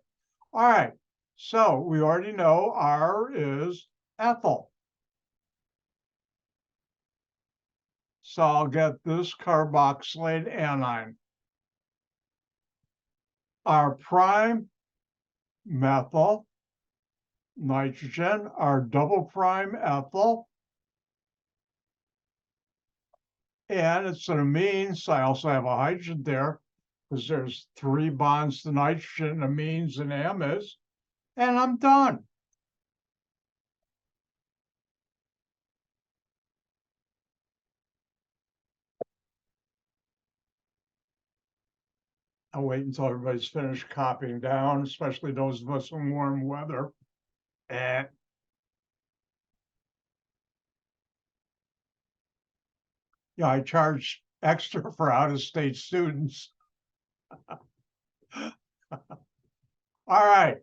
All right, so we already know R is ethyl. So I'll get this carboxylate anion. R prime, methyl, nitrogen, R double prime, ethyl. And it's an amine, so I also have a hydrogen there because there's 3 bonds to nitrogen, amines, and amides. And I'm done. I'll wait until everybody's finished copying down, especially those of us in warm weather. And yeah, I charge extra for out-of-state students. All right,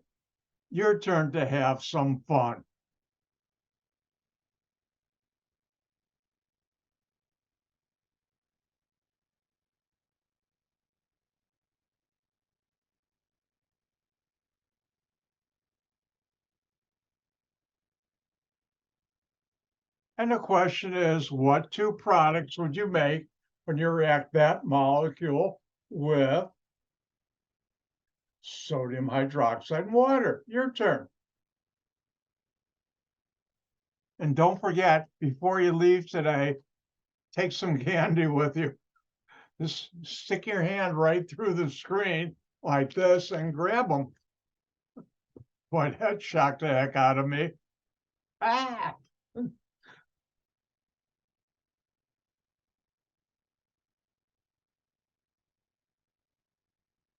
your turn to have some fun. And the question is, what 2 products would you make when you react that molecule with sodium hydroxide and water? Your turn. And don't forget, before you leave today, take some candy with you. Just stick your hand right through the screen like this and grab them. Boy, that shocked the heck out of me. Ah!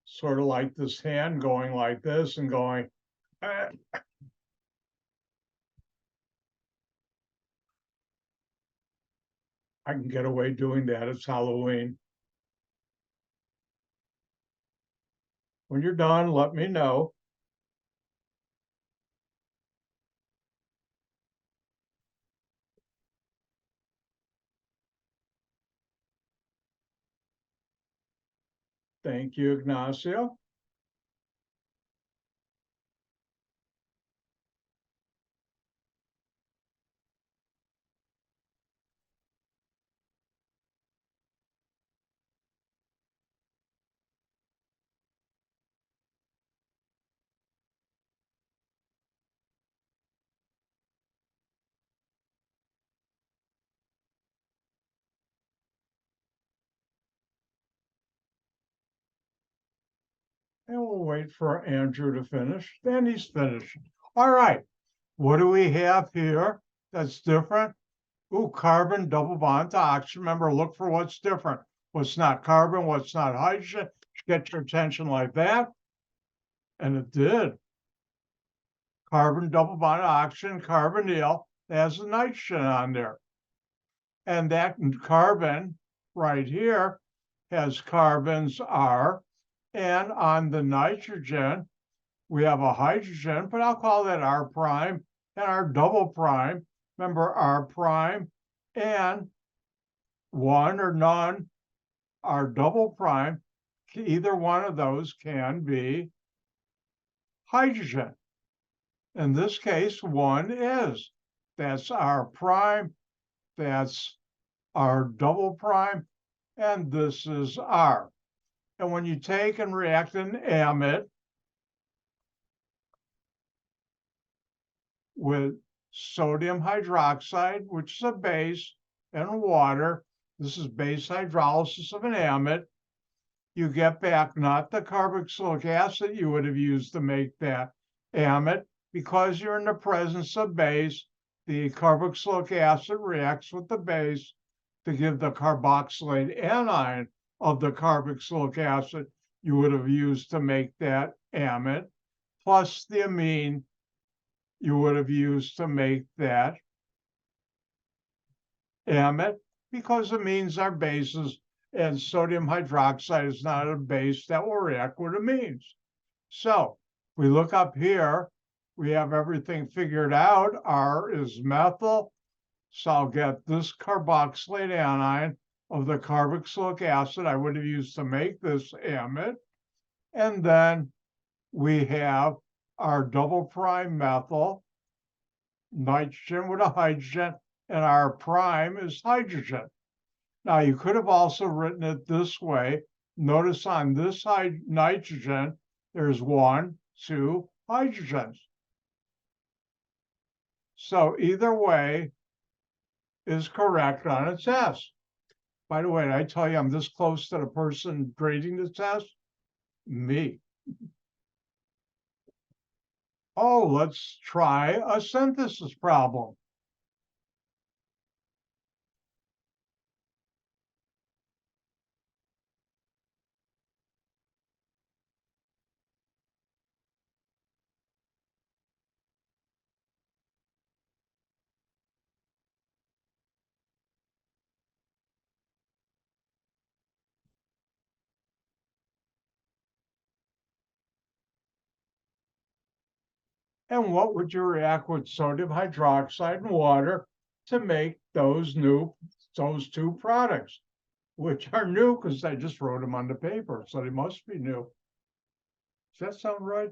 Sort of like this hand going like this and going, ah. I can get away doing that. It's Halloween. When you're done, let me know. Thank you, Ignacio. And we'll wait for Andrew to finish. Then he's finished. All right. What do we have here that's different? Ooh, carbon double bond to oxygen. Remember, look for what's different. What's not carbon, what's not hydrogen. Get your attention like that. And it did. Carbon double bond to oxygen, carbonyl, has a nitrogen on there. And that carbon right here has carbons R. And on the nitrogen, we have a hydrogen, but I'll call that R prime and R double prime. Remember, R prime and 1 or none R double prime. Either one of those can be hydrogen. In this case, 1 is. That's R prime, that's R double prime, and this is R. And when you take and react an amide with sodium hydroxide, which is a base, and water. This is base hydrolysis of an amide. You get back not the carboxylic acid you would have used to make that amide, because you're in the presence of base. The carboxylic acid reacts with the base to give the carboxylate anion of the carboxylic acid you would have used to make that amide, plus the amine you would have used to make that amide, because amines are bases and sodium hydroxide is not a base that will react with amines. So we look up here, we have everything figured out. R is methyl, so I'll get this carboxylate anion of the carboxylic acid I would have used to make this amide. And then we have our double prime methyl, nitrogen with a hydrogen, and our prime is hydrogen. Now, you could have also written it this way. Notice on this nitrogen, there's 1, 2 hydrogens. So either way is correct on its test. By the way, did I tell you I'm this close to the person grading the test? Me. Oh, let's try a synthesis problem. And what would you react with sodium hydroxide and water to make those two products, which are new because I just wrote them on the paper, so they must be new. Does that sound right?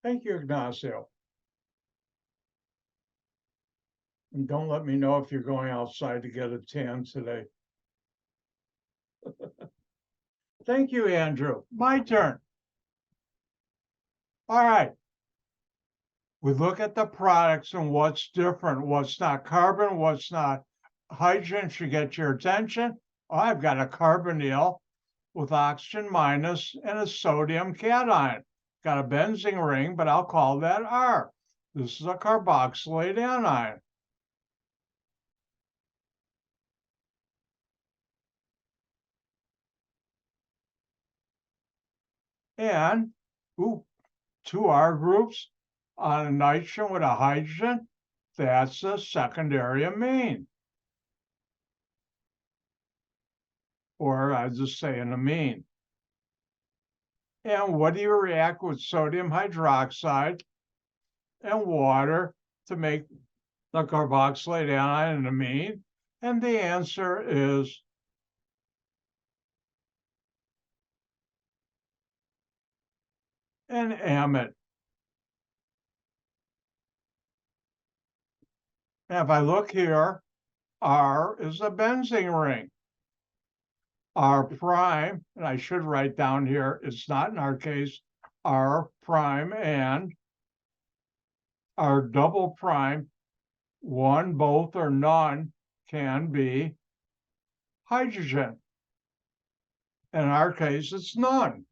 Thank you, Ignacio. And don't let me know if you're going outside to get a tan today. Thank you, Andrew. My turn. All right. We look at the products and what's different, what's not carbon, what's not hydrogen should get your attention. Oh, I've got a carbonyl with oxygen minus and a sodium cation. Got a benzene ring, but I'll call that R. This is a carboxylate anion. And, two R groups on a nitrogen with a hydrogen. That's a secondary amine. Or I just say an amine. And what do you react with sodium hydroxide and water to make the carboxylate anion and amine? And the answer is an amide. And if I look here, R is a benzene ring. R prime, and I should write down here, it's not in our case, R prime and R double prime, one, both, or none can be hydrogen. In our case, it's none.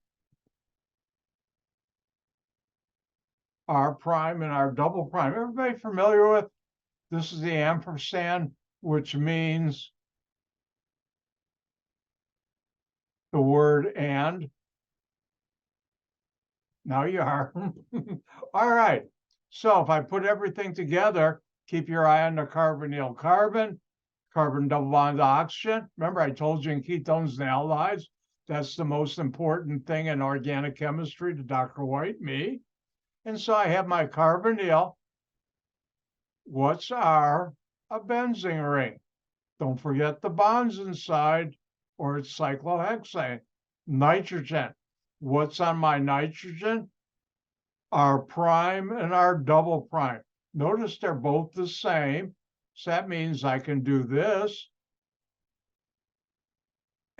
R prime and R double prime. Everybody familiar with? This is the ampersand, which means the word and. Now you are. All right. So if I put everything together, keep your eye on the carbonyl carbon, carbon double bond oxygen. Remember, I told you in ketones and aldehydes, that's the most important thing in organic chemistry to Dr. White, me. And so I have my carbonyl. What's R? A benzene ring. Don't forget the bonds inside, or it's cyclohexane. Nitrogen. What's on my nitrogen? R prime and R double prime. Notice they're both the same. So that means I can do this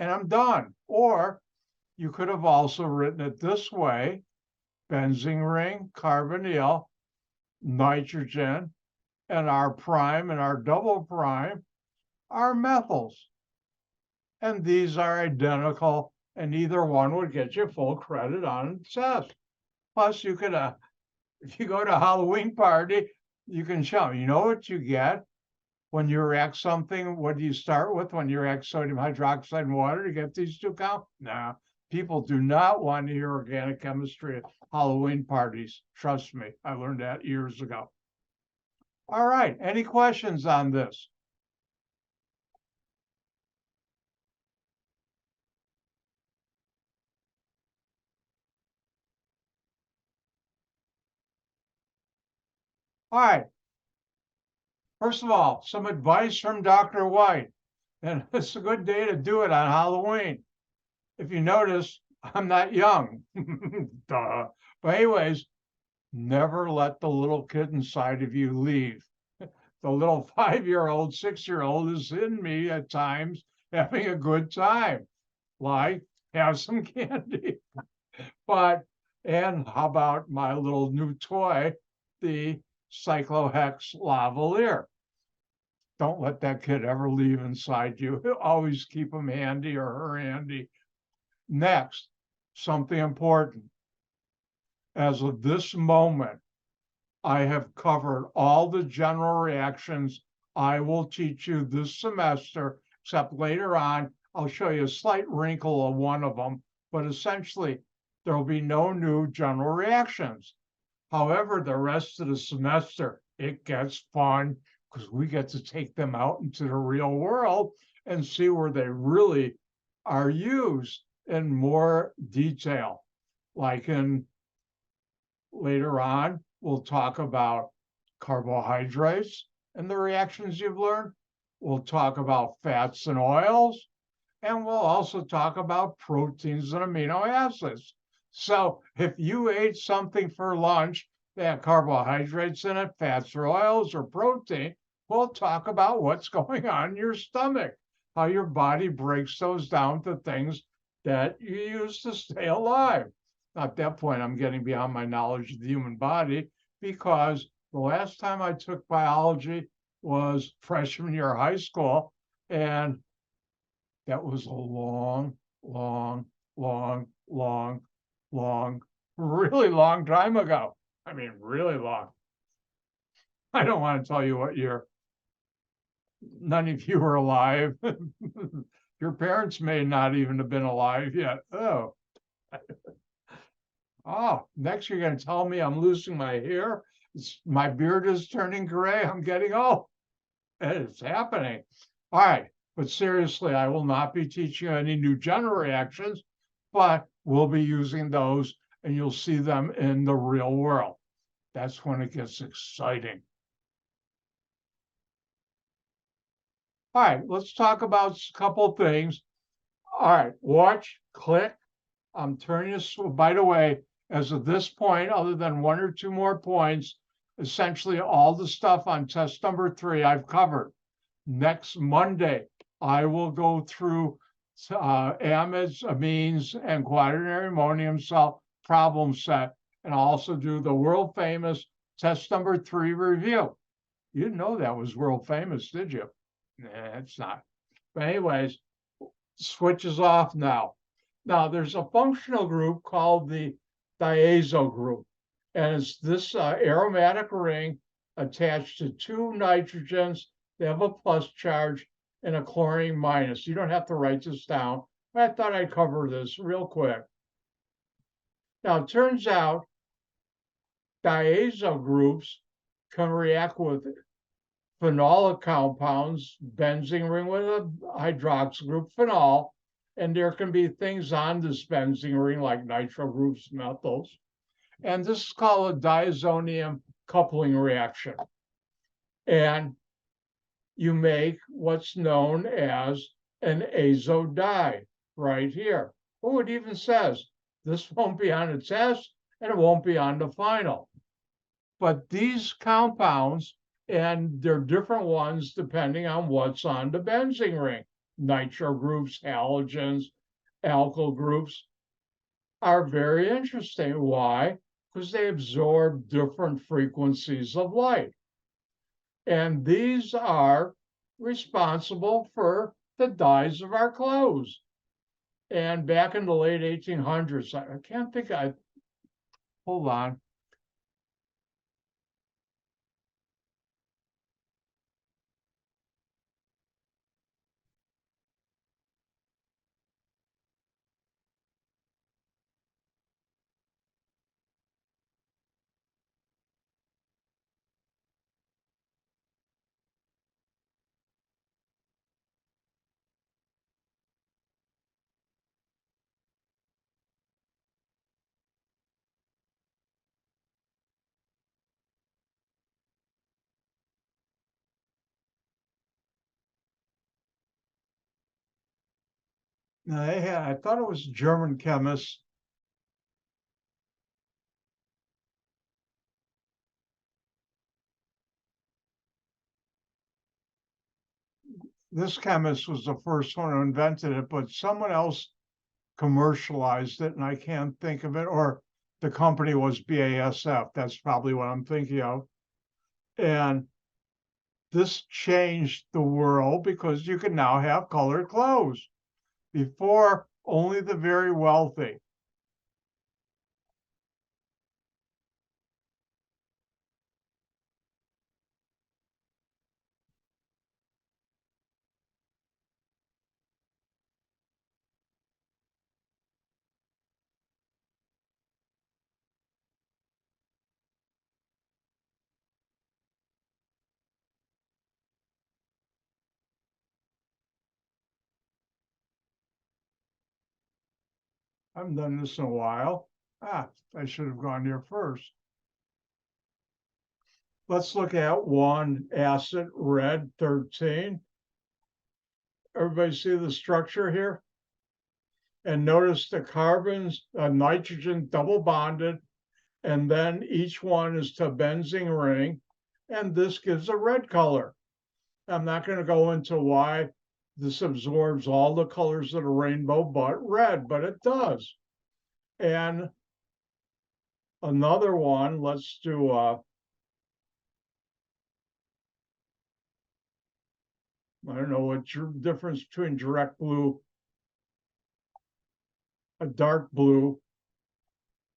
and I'm done. Or you could have also written it this way: benzene ring, carbonyl, nitrogen, and R prime and R double prime are methyls. And these are identical, and either one would get you full credit on the test. Plus, you could, if you go to a Halloween party, you can show them. You know what you get when you react something? What do you start with when you react sodium hydroxide and water to get these two count? No, people do not want to hear organic chemistry at Halloween parties. Trust me, I learned that years ago. All right, any questions on this? All right. First of all, some advice from Dr. White, and it's a good day to do it on Halloween. If you notice, I'm not young. Duh. But anyways, never let the little kid inside of you leave. The little 5-year-old, 6-year-old is in me at times having a good time. Like, have some candy. And how about my little new toy, the CycloHex Lavalier? Don't let that kid ever leave inside you. Always keep him handy or her handy. Next, something important. As of this moment, I have covered all the general reactions I will teach you this semester, except later on, I'll show you a slight wrinkle of one of them, but essentially, there will be no new general reactions. However, the rest of the semester, it gets fun because we get to take them out into the real world and see where they really are used in more detail. Like later on, we'll talk about carbohydrates and the reactions you've learned. We'll talk about fats and oils, and we'll also talk about proteins and amino acids. So if you ate something for lunch that had carbohydrates in it, fats or oils or protein, we'll talk about what's going on in your stomach, how your body breaks those down to things that you use to stay alive. At that point, I'm getting beyond my knowledge of the human body, because the last time I took biology was freshman year of high school, and that was a long, really long time ago. I mean, really long. I don't want to tell you what year. None of you are alive. Your parents may not even have been alive yet. Oh. Oh, next you're going to tell me I'm losing my hair. My beard is turning gray. I'm getting old. It's happening. All right. But seriously, I will not be teaching you any new general reactions, but we'll be using those, and you'll see them in the real world. That's when it gets exciting. All right, let's talk about a couple of things. All right, watch, click. I'm turning this, by the way, as of this point, other than 1 or 2 more points, essentially all the stuff on test number 3 I've covered. Next Monday, I will go through amides, amines, and quaternary ammonium salt problem set, and I'll also do the world famous test number 3 review. You didn't know that was world famous, did you? Nah, it's not. But anyways, switches off now. Now, there's a functional group called the diazo group, and it's this aromatic ring attached to 2 nitrogens. They have a plus charge and a chlorine minus. You don't have to write this down, but I thought I'd cover this real quick. Now, it turns out diazo groups can react with phenolic compounds, benzene ring with a hydroxyl group, phenol, and there can be things on this benzene ring like nitro groups, methyls. And this is called a diazonium coupling reaction. And you make what's known as an azo dye right here. Oh, it even says this won't be on the test and it won't be on the final. But these compounds, and they're different ones depending on what's on the benzene ring, nitro groups, halogens, alkyl groups, are very interesting. Why? Because they absorb different frequencies of light. And these are responsible for the dyes of our clothes. And back in the late 1800s, I can't think, hold on. I thought it was German chemists. This chemist was the first one who invented it, but someone else commercialized it, and I can't think of it. Or the company was BASF. That's probably what I'm thinking of. And this changed the world because you can now have colored clothes. Before, only the very wealthy. I haven't done this in a while. I should have gone here first. Let's look at one acid, red 13. Everybody see the structure here? And notice the carbons, nitrogen double bonded, and then each one is to a benzene ring, and this gives a red color. I'm not going to go into why this absorbs all the colors of the rainbow but red, but it does. And another one, let's do I don't know what difference between direct blue, a dark blue,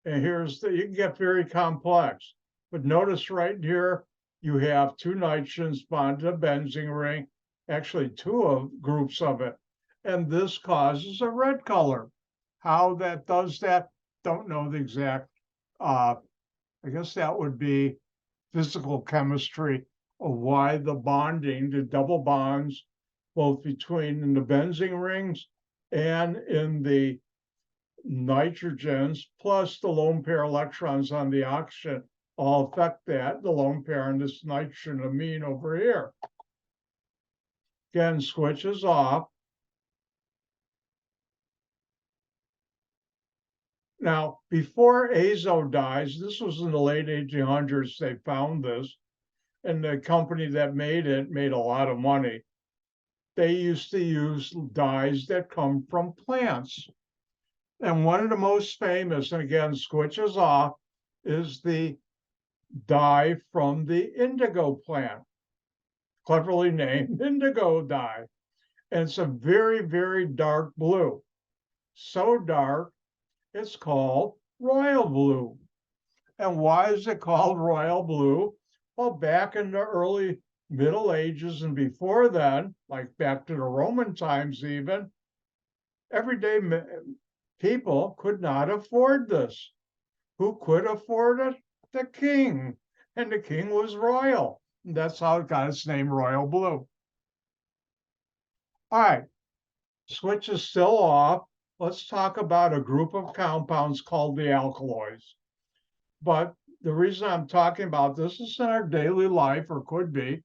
and here's you can get very complex. But notice right here, you have two nitrogens bonded to a benzene ring, actually two groups of it, and this causes a red color. How that does that, don't know the exact, I guess that would be physical chemistry of why the bonding, the double bonds, both between in the benzene rings and in the nitrogens, plus the lone pair electrons on the oxygen, all affect that, the lone pair on this nitrogen amine over here. Again, switches off. Now, before azo dyes, this was in the late 1800s, they found this, and the company that made it made a lot of money. They used to use dyes that come from plants. And one of the most famous, and again, switches off, is the dye from the indigo plant, cleverly named indigo dye. And it's a very, very dark blue. So dark, it's called royal blue. And why is it called royal blue? Well, back in the early Middle Ages and before then, like back to the Roman times even, everyday people could not afford this. Who could afford it? the king, and the king was royal. And that's how it got its name, royal blue. All right, switch is still off. Let's talk about a group of compounds called the alkaloids. But the reason I'm talking about this is in our daily life, or could be.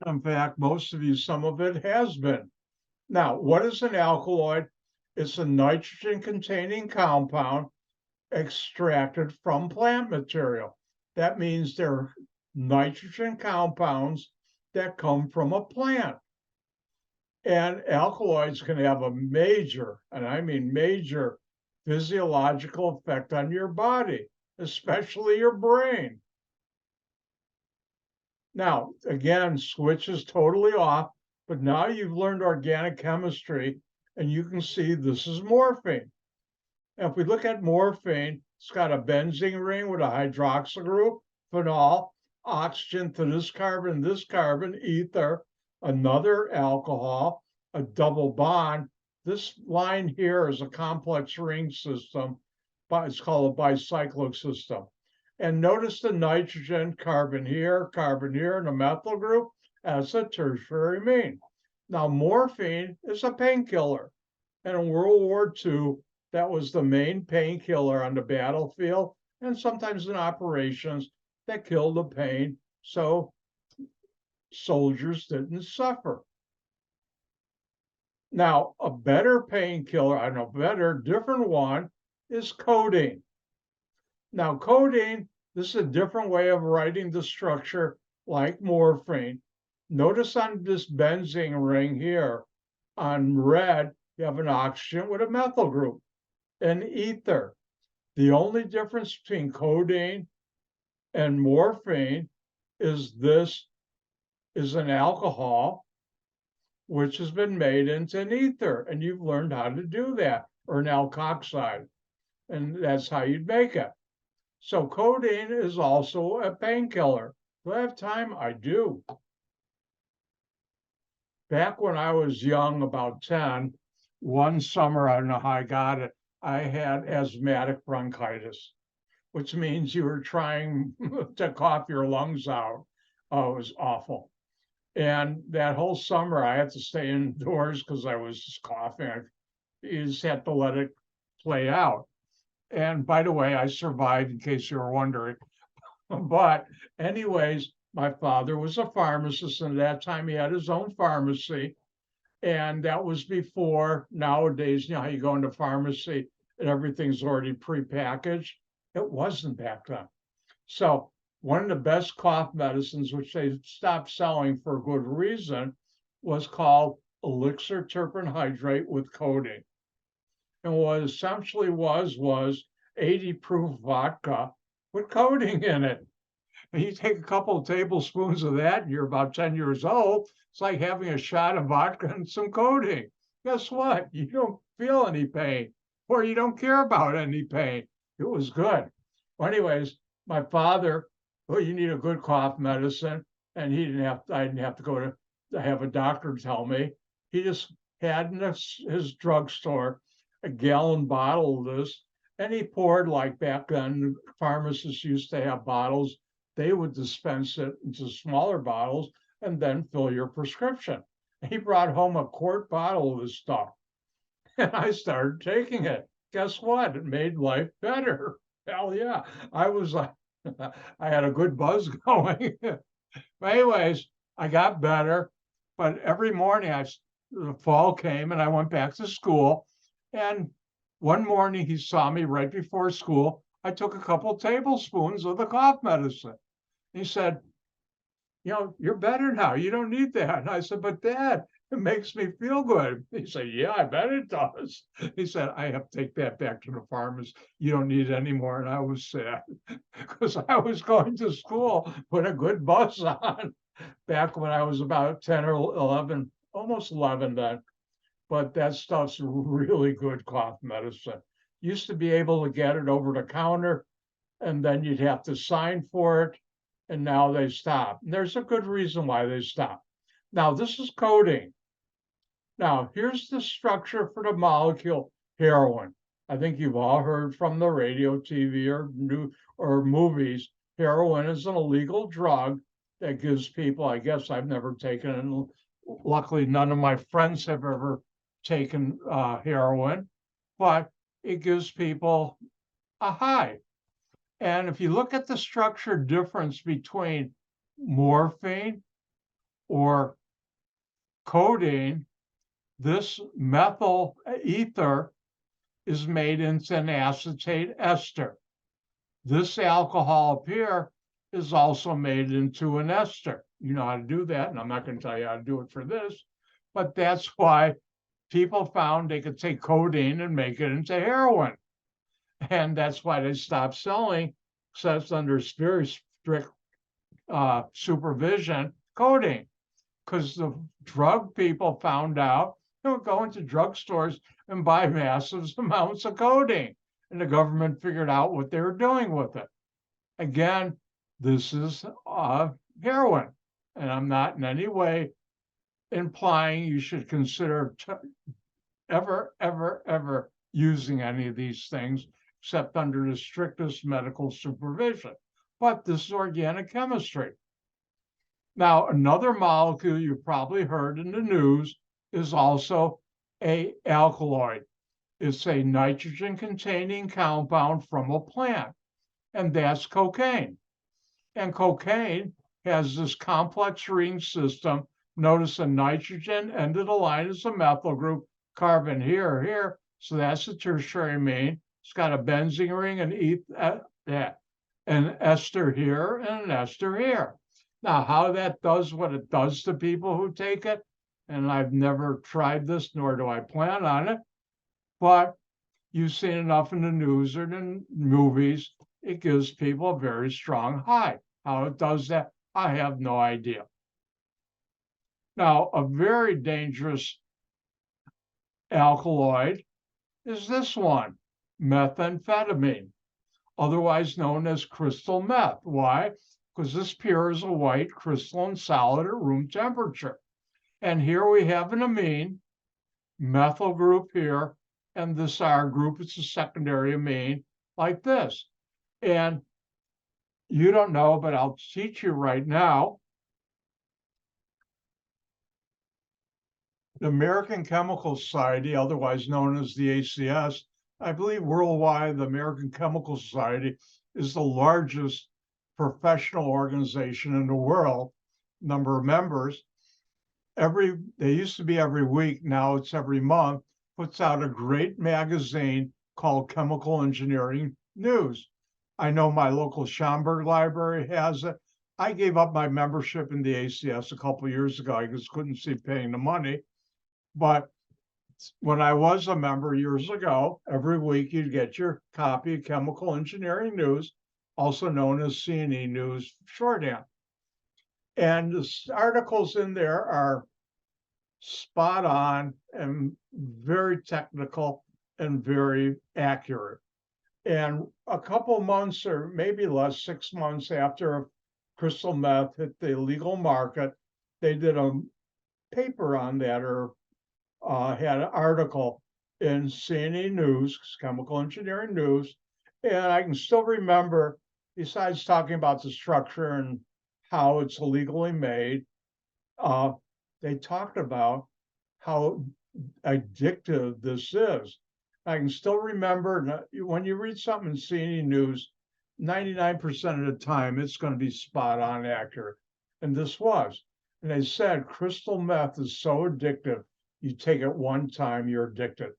In fact, most of you, some of it has been. Now, what is an alkaloid? It's a nitrogen-containing compound extracted from plant material. That means they're nitrogen compounds that come from a plant. And alkaloids can have a major, and I mean major, physiological effect on your body, especially your brain. Now, again, switch is totally off, but now you've learned organic chemistry, and you can see this is morphine. And if we look at morphine, it's got a benzene ring with a hydroxyl group, phenol, oxygen to this carbon, ether, another alcohol, a double bond. This line here is a complex ring system, but it's called a bicyclic system. And notice the nitrogen, carbon here, and a methyl group, as a tertiary amine. Now, morphine is a painkiller. And in World War II, that was the main painkiller on the battlefield and sometimes in operations that killed the pain so soldiers didn't suffer. Now, a better painkiller, different one is codeine. Now, codeine, this is a different way of writing the structure like morphine. Notice on this benzene ring here, on red, you have an oxygen with a methyl group, and ether. The only difference between codeine and morphine is this is an alcohol, which has been made into an ether, and you've learned how to do that, or an alkoxide, and that's how you'd make it. So codeine is also a painkiller. Do I have time? I do. Back when I was young, about 10, one summer, I don't know how I got it, I had asthmatic bronchitis, which means you were trying to cough your lungs out. Oh, it was awful. And that whole summer, I had to stay indoors because I was just coughing. You just had to let it play out. And by the way, I survived, in case you were wondering. But anyways, my father was a pharmacist, and at that time he had his own pharmacy. And that was before nowadays, you know how you go into pharmacy and everything's already prepackaged. It wasn't back then. So one of the best cough medicines, which they stopped selling for a good reason, was called elixir terpenhydrate with codeine. And what it essentially was 80 proof vodka with codeine in it. And you take a couple of tablespoons of that, and you're about 10 years old. It's like having a shot of vodka and some codeine. Guess what? You don't feel any pain, or you don't care about any pain. It was good. Well, anyways, my father, well, you need a good cough medicine, and I didn't have to go to have a doctor tell me. He just had in his drugstore a gallon bottle of this, and he poured, like back then, pharmacists used to have bottles. They would dispense it into smaller bottles and then fill your prescription. He brought home a quart bottle of this stuff, and I started taking it. Guess what? It made life better. Hell yeah. I was like, I had a good buzz going. But anyways, I got better. But every morning, the fall came and I went back to school. And one morning he saw me right before school. I took a couple tablespoons of the cough medicine. He said, you know, you're better now. You don't need that. And I said, but Dad, it makes me feel good. He said, yeah, I bet it does. He said, I have to take that back to the pharmacist. You don't need it anymore. And I was sad because I was going to school with a good buzz on back when I was about 10 or 11, almost 11 then. But that stuff's really good cough medicine. Used to be able to get it over the counter, and then you'd have to sign for it, and now they stop. And there's a good reason why they stop. Now, this is codeine. Now, here's the structure for the molecule heroin. I think you've all heard from the radio, TV, or movies. Heroin is an illegal drug that gives people, I guess I've never taken it, and luckily none of my friends have ever taken heroin, but it gives people a high. And if you look at the structure difference between morphine or codeine, this methyl ether is made into an acetate ester. This alcohol up here is also made into an ester. You know how to do that, and I'm not going to tell you how to do it for this, but that's why people found they could take codeine and make it into heroin. And that's why they stopped selling, except under very strict supervision, codeine. Because the drug people found out they would go into drugstores and buy massive amounts of codeine. And the government figured out what they were doing with it. Again, this is heroin. And I'm not in any way implying you should consider ever using any of these things except under the strictest medical supervision. But this is organic chemistry. Now, another molecule you've probably heard in the news is also an alkaloid. It's a nitrogen-containing compound from a plant, and that's cocaine. And cocaine has this complex ring system. Notice a nitrogen end of the line is a methyl group, carbon here, so that's a tertiary amine. It's got a benzene ring and an ester here and an ester here. Now, how that does what it does to people who take it, and I've never tried this, nor do I plan on it, but you've seen enough in the news or in movies, it gives people a very strong high. How it does that, I have no idea. Now, a very dangerous alkaloid is this one, methamphetamine, otherwise known as crystal meth. Why? Because this pure is a white crystalline solid at room temperature. And here we have an amine, methyl group here, and this R group, it's a secondary amine like this. And you don't know, but I'll teach you right now. The American Chemical Society, otherwise known as the ACS, I believe worldwide, the American Chemical Society is the largest professional organization in the world, number of members. They used to be every week, now it's every month, puts out a great magazine called Chemical Engineering News. I know my local Schaumburg library has it. I gave up my membership in the ACS a couple of years ago. I just couldn't see paying the money. But when I was a member years ago, every week you'd get your copy of Chemical Engineering News, also known as C&E News shorthand. And the articles in there are spot on and very technical and very accurate. And a couple months or maybe less, 6 months after crystal meth hit the legal market, they did a paper on that, or had an article in C&E News, Chemical Engineering News. And I can still remember, besides talking about the structure and how it's illegally made, they talked about how addictive this is. I can still remember when you read something in C&E News, 99% of the time it's going to be spot on accurate. And this was. And they said crystal meth is so addictive, you take it one time, you're addicted.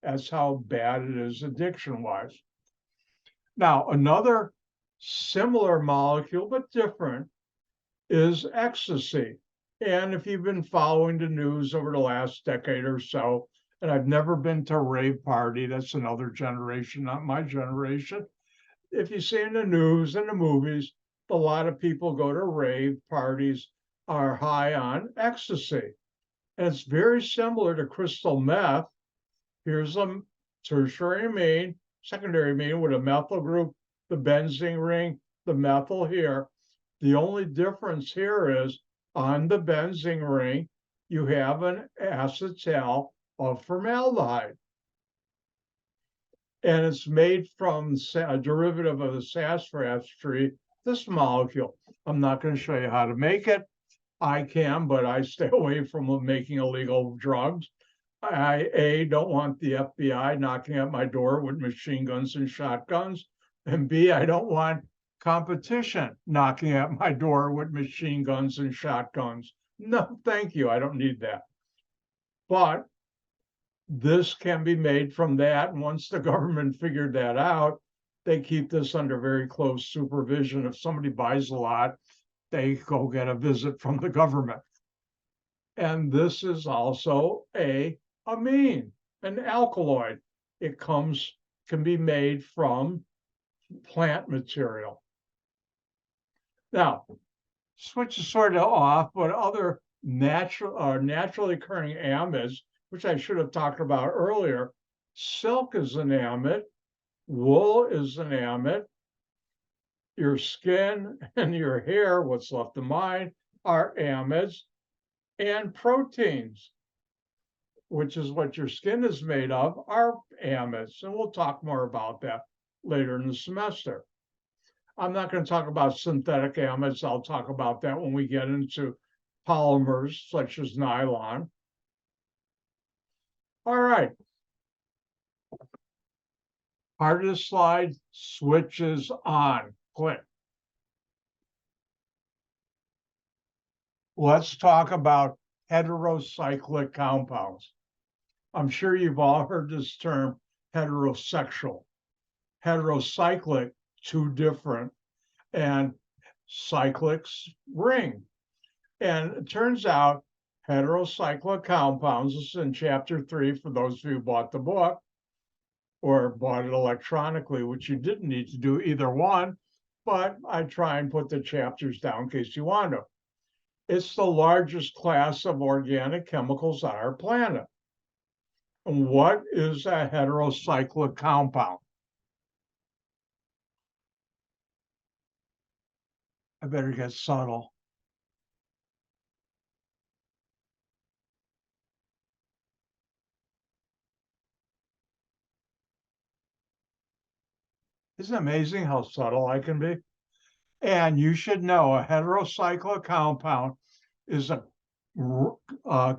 That's how bad it is addiction-wise. Now, another similar molecule, but different, is ecstasy. And if you've been following the news over the last decade or so, and I've never been to a rave party, that's another generation, not my generation. If you see in the news and the movies, a lot of people go to rave parties, are high on ecstasy. And it's very similar to crystal meth. Here's a tertiary amine, secondary amine with a methyl group, the benzene ring, the methyl here. The only difference here is on the benzene ring, you have an acetal of formaldehyde. and it's made from a derivative of the sassafras tree, this molecule. I'm not going to show you how to make it. I can, but I stay away from making illegal drugs. I don't want the FBI knocking at my door with machine guns and shotguns. And B, I don't want competition knocking at my door with machine guns and shotguns. No, thank you. I don't need that. But this can be made from that. And once the government figured that out, they keep this under very close supervision. If somebody buys a lot, they go get a visit from the government. And this is also a amine, an alkaloid. It can be made from plant material. Now, switch is sort of off, but other naturally occurring amides, which I should have talked about earlier. Silk is an amide, wool is an amide, your skin and your hair, what's left of mine, are amides, and proteins, which is what your skin is made of, are amides. And we'll talk more about that later in the semester. I'm not going to talk about synthetic amides. I'll talk about that when we get into polymers such as nylon. All right. Part of the slide switches on. Click. Let's talk about heterocyclic compounds. I'm sure you've all heard this term, heterosexual. Heterocyclic, two different, and cyclics ring. And it turns out heterocyclic compounds, this is in chapter 3 for those of you who bought the book or bought it electronically, which you didn't need to do either one, but I try and put the chapters down in case you want to. It's the largest class of organic chemicals on our planet. And what is a heterocyclic compound? I better get subtle. Isn't it amazing how subtle I can be? And you should know a heterocyclic compound is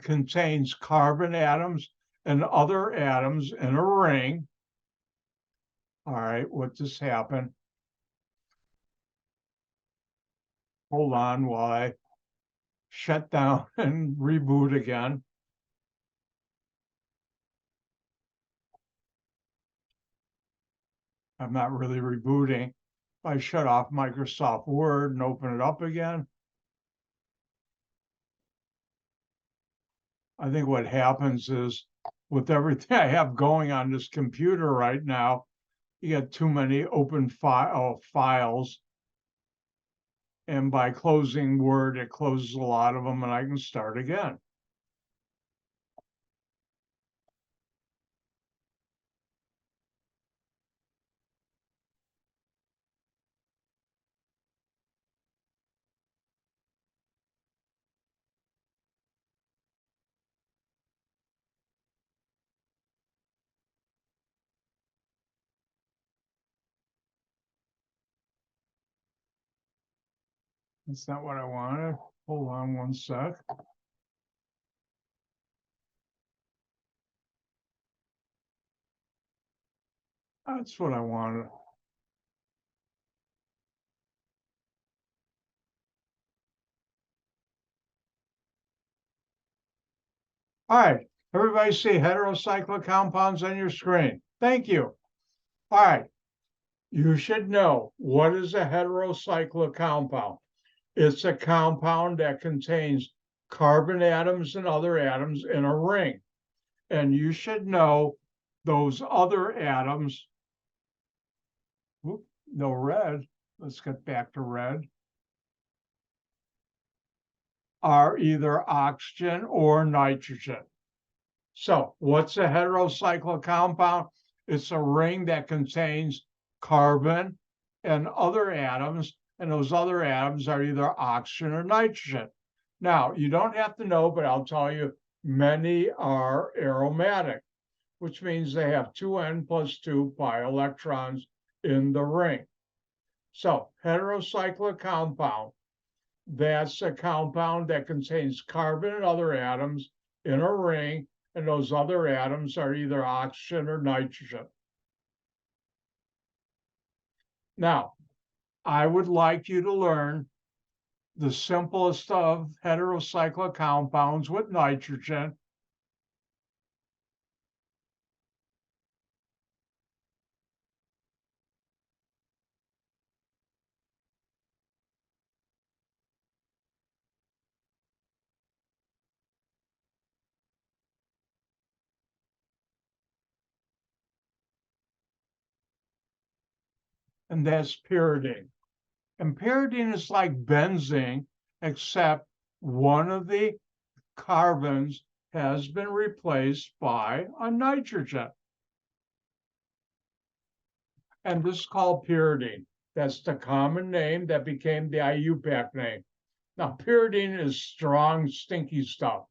contains carbon atoms and other atoms in a ring. All right, what just happened? Hold on while I shut down and reboot again. I'm not really rebooting. If I shut off Microsoft Word and open it up again, I think what happens is with everything I have going on this computer right now, you get too many open files. And by closing Word, it closes a lot of them and I can start again. That's not what I wanted. Hold on one sec. That's what I wanted. All right, everybody see heterocyclic compounds on your screen. Thank you. All right, you should know what is a heterocyclic compound. It's a compound that contains carbon atoms and other atoms in a ring. And you should know those other atoms, no red, let's get back to red, are either oxygen or nitrogen. So what's a heterocyclic compound? It's a ring that contains carbon and other atoms, and those other atoms are either oxygen or nitrogen. Now, you don't have to know, but I'll tell you, many are aromatic. which means they have 2n plus 2 pi electrons in the ring. So heterocyclic compound, that's a compound that contains carbon and other atoms in a ring, and those other atoms are either oxygen or nitrogen. Now, I would like you to learn the simplest of heterocyclic compounds with nitrogen. And that's pyridine. And pyridine is like benzene, except one of the carbons has been replaced by a nitrogen. And this is called pyridine. That's the common name that became the IUPAC name. Now, pyridine is strong, stinky stuff.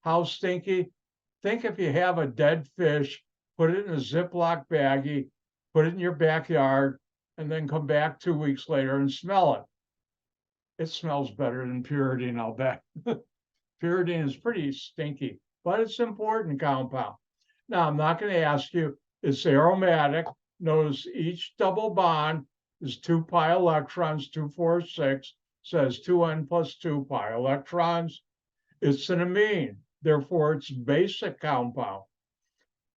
How stinky? Think if you have a dead fish, put it in a Ziploc baggie, put it in your backyard, and then come back 2 weeks later and smell it. It smells better than pyridine, I'll bet. Pyridine is pretty stinky, but it's an important compound. Now, I'm not going to ask you, it's aromatic. Notice each double bond is 2 pi electrons, 2, 4, 6, says 2n plus 2 pi electrons. It's an amine, therefore it's a basic compound.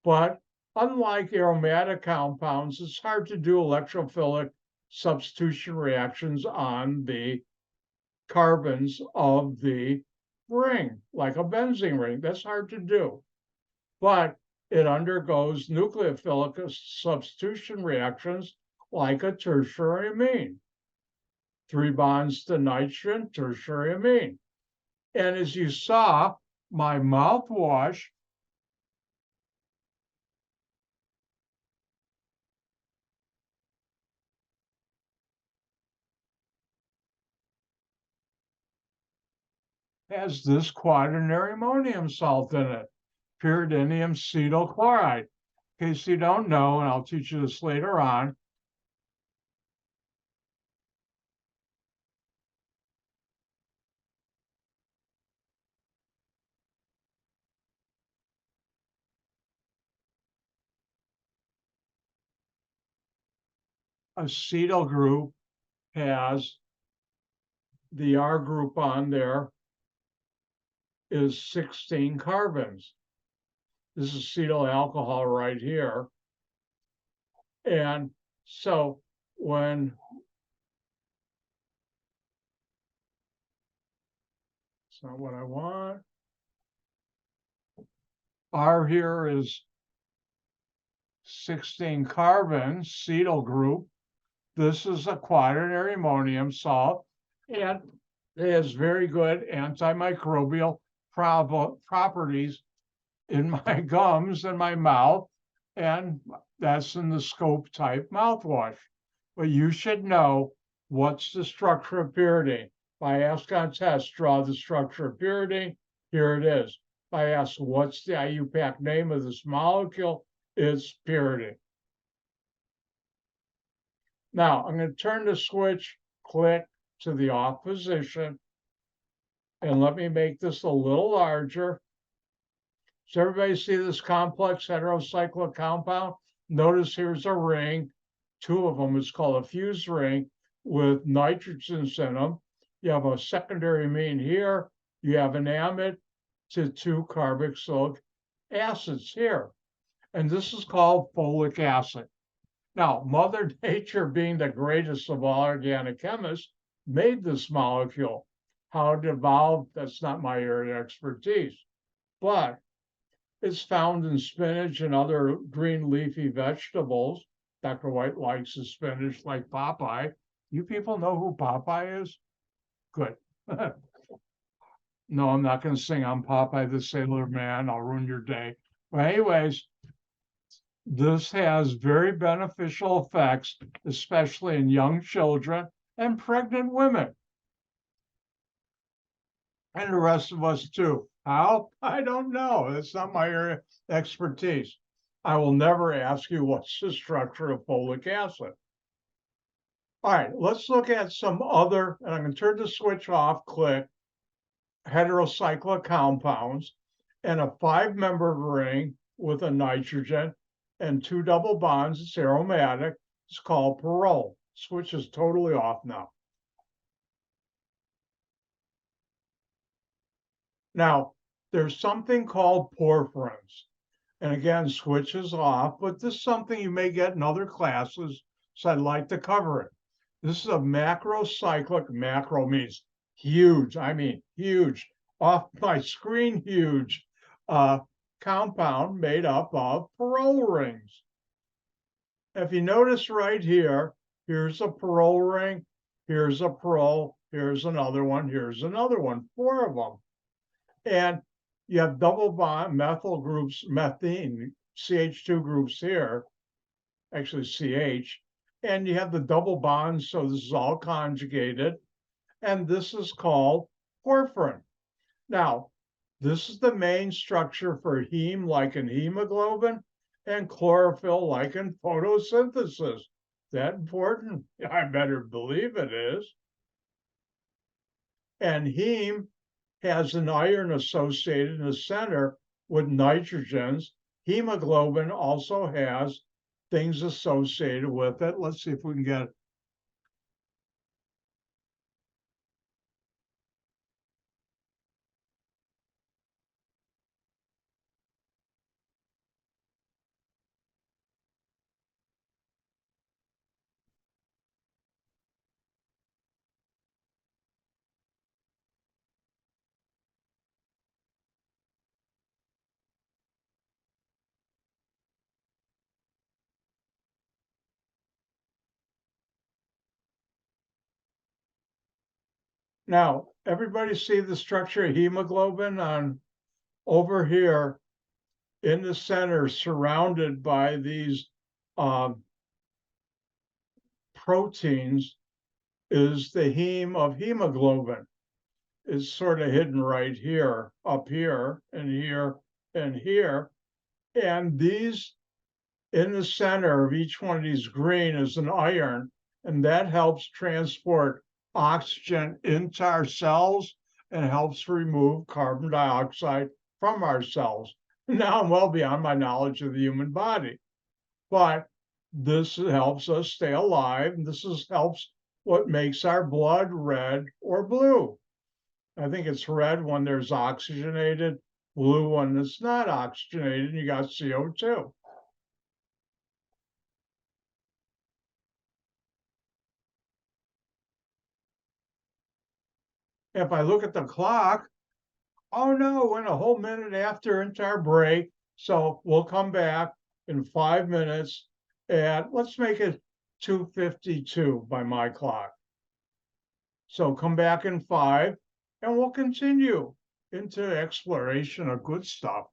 But unlike aromatic compounds, it's hard to do electrophilic substitution reactions on the carbons of the ring, like a benzene ring. That's hard to do. But it undergoes nucleophilic substitution reactions like a tertiary amine. 3 bonds to nitrogen, tertiary amine. And as you saw, my mouthwash has this quaternary ammonium salt in it, pyridinium acetyl chloride. In case you don't know, and I'll teach you this later on, acetyl group has the R group on there is 16 carbons. This is acetyl alcohol right here. And so when it's not what I want, R here is 16 carbons, acetyl group. This is a quaternary ammonium salt, and it has very good antimicrobial properties in my gums and my mouth, and that's in the scope type mouthwash. But you should know what's the structure of pyridine. If I ask on test, draw the structure of pyridine, here it is. If I ask what's the IUPAC name of this molecule, it's pyridine. Now, I'm going to turn the switch, click to the off position, and let me make this a little larger. Does everybody see this complex heterocyclic compound? Notice here's a ring. 2 of them is called a fused ring with nitrogens in them. You have a secondary amine here. You have an amide to 2 carboxylic acids here. And this is called folic acid. Now, Mother Nature, being the greatest of all organic chemists, made this molecule. How it evolved, that's not my area of expertise. But it's found in spinach and other green leafy vegetables. Dr. White likes his spinach like Popeye. You people know who Popeye is? Good. No, I'm not going to sing I'm Popeye the Sailor Man. I'll ruin your day. But anyways, this has very beneficial effects, especially in young children and pregnant women. And the rest of us too. How? I don't know. It's not my area of expertise. I will never ask you what's the structure of folic acid. All right, let's look at some other, and I'm going to turn the switch off, click, heterocyclic compounds, and a 5-membered ring with a nitrogen and 2 double bonds. It's aromatic. It's called pyrrole. Switch is totally off now. Now, there's something called porphyrins. And again, switch is off, but this is something you may get in other classes, so I'd like to cover it. This is a macrocyclic, macro means huge, I mean huge, off my screen huge, compound made up of pyrrole rings. If you notice right here, here's a pyrrole ring, here's a pyrrole, here's another one, 4 of them. And you have double bond methyl groups, methene, CH2 groups here, actually CH, and you have the double bonds, so this is all conjugated, and this is called porphyrin. Now, this is the main structure for heme, like in hemoglobin, and chlorophyll, like in photosynthesis. Is that important? I better believe it is. And heme has an iron associated in the center with nitrogens. Hemoglobin also has things associated with it. Let's see if we can get it. Now, everybody see the structure of hemoglobin on over here in the center, surrounded by these proteins, is the heme of hemoglobin. Is sort of hidden right here, up here, and here, and here. And these, in the center of each one of these green is an iron, and that helps transport oxygen into our cells and helps remove carbon dioxide from our cells. Now I'm well beyond my knowledge of the human body, but this helps us stay alive, and helps what makes our blood red or blue. I think it's red when there's oxygenated, blue when it's not oxygenated, and you got CO2. If I look at the clock, oh no, we're a whole minute after into our break. So we'll come back in 5 minutes at, let's make it 2:52 by my clock. So come back in 5 and we'll continue into exploration of good stuff.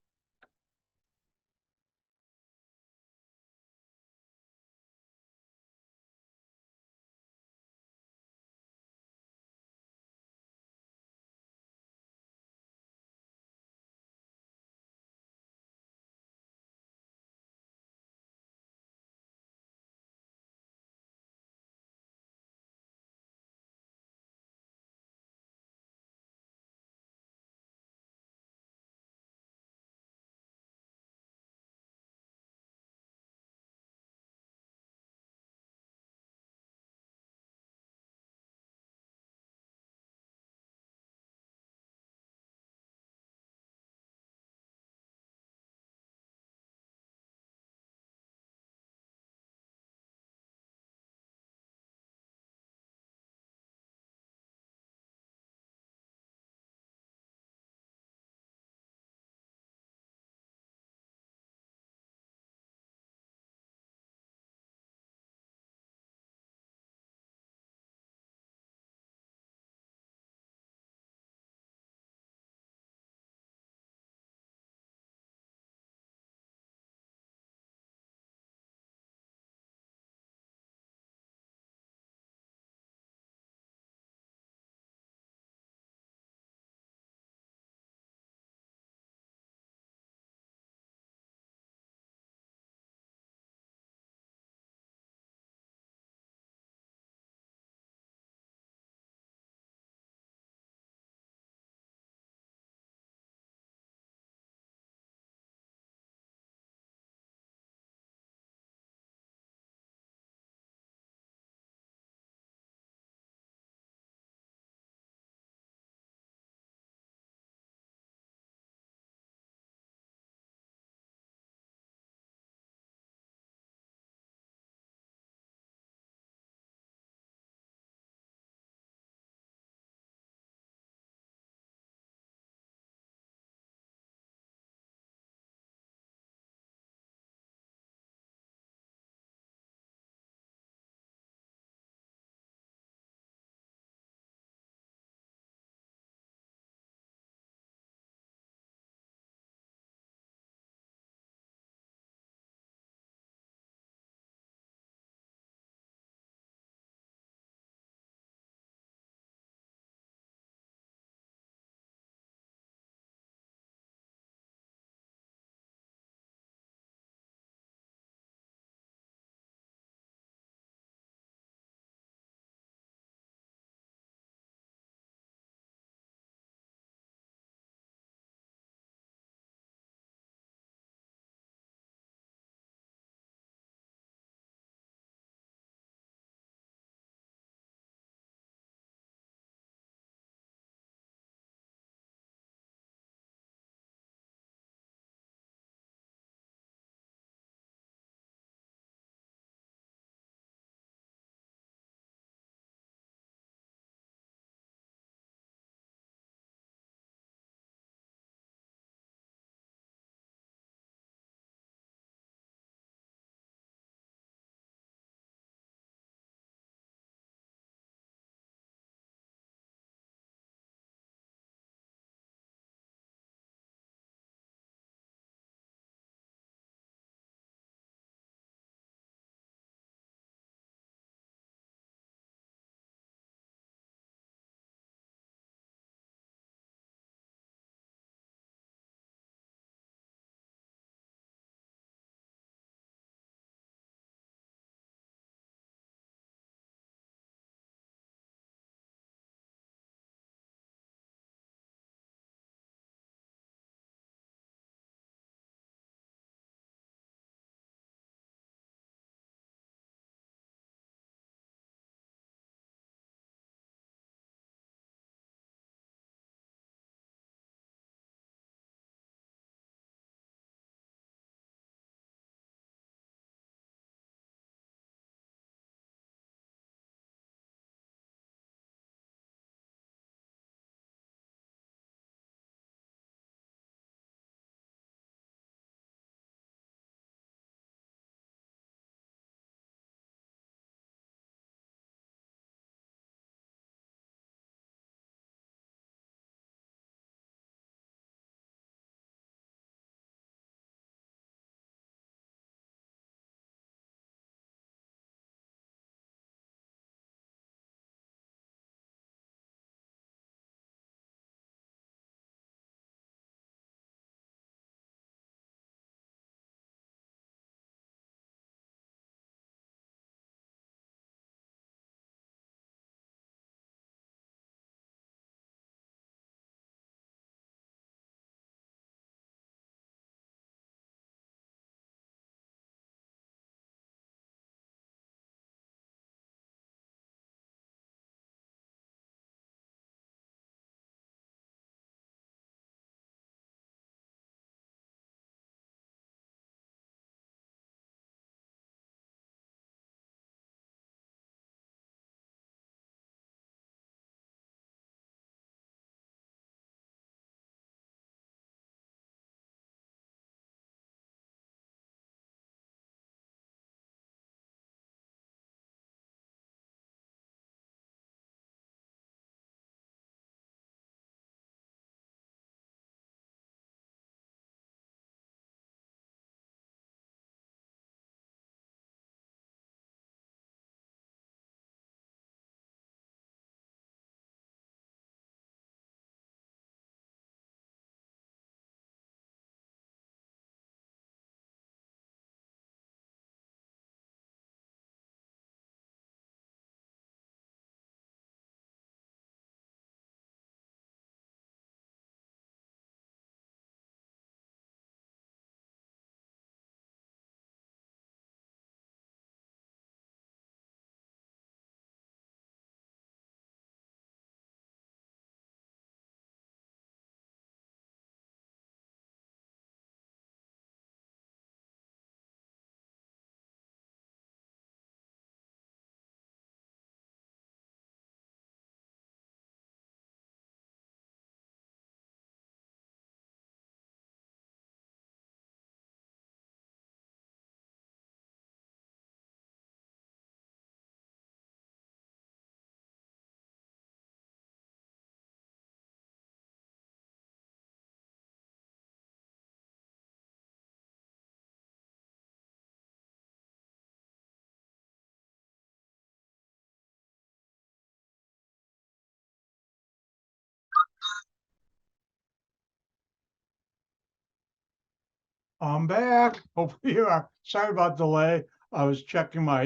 I'm back. Hopefully you are. Sorry about delay. I was checking my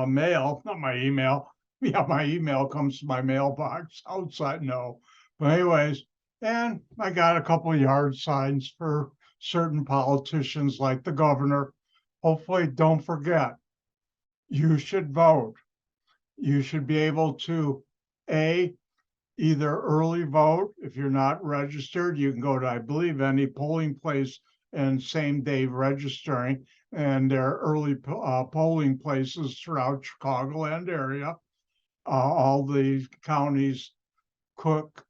mail, not my email. Yeah, my email comes to my mailbox outside. No, but anyways, and I got a couple of yard signs for certain politicians like the governor. Hopefully, don't forget, you should vote. You should be able to either early vote. If you're not registered, you can go to, I believe, any polling place and same day registering. And there are early polling places throughout Chicagoland area. All the counties, Cook,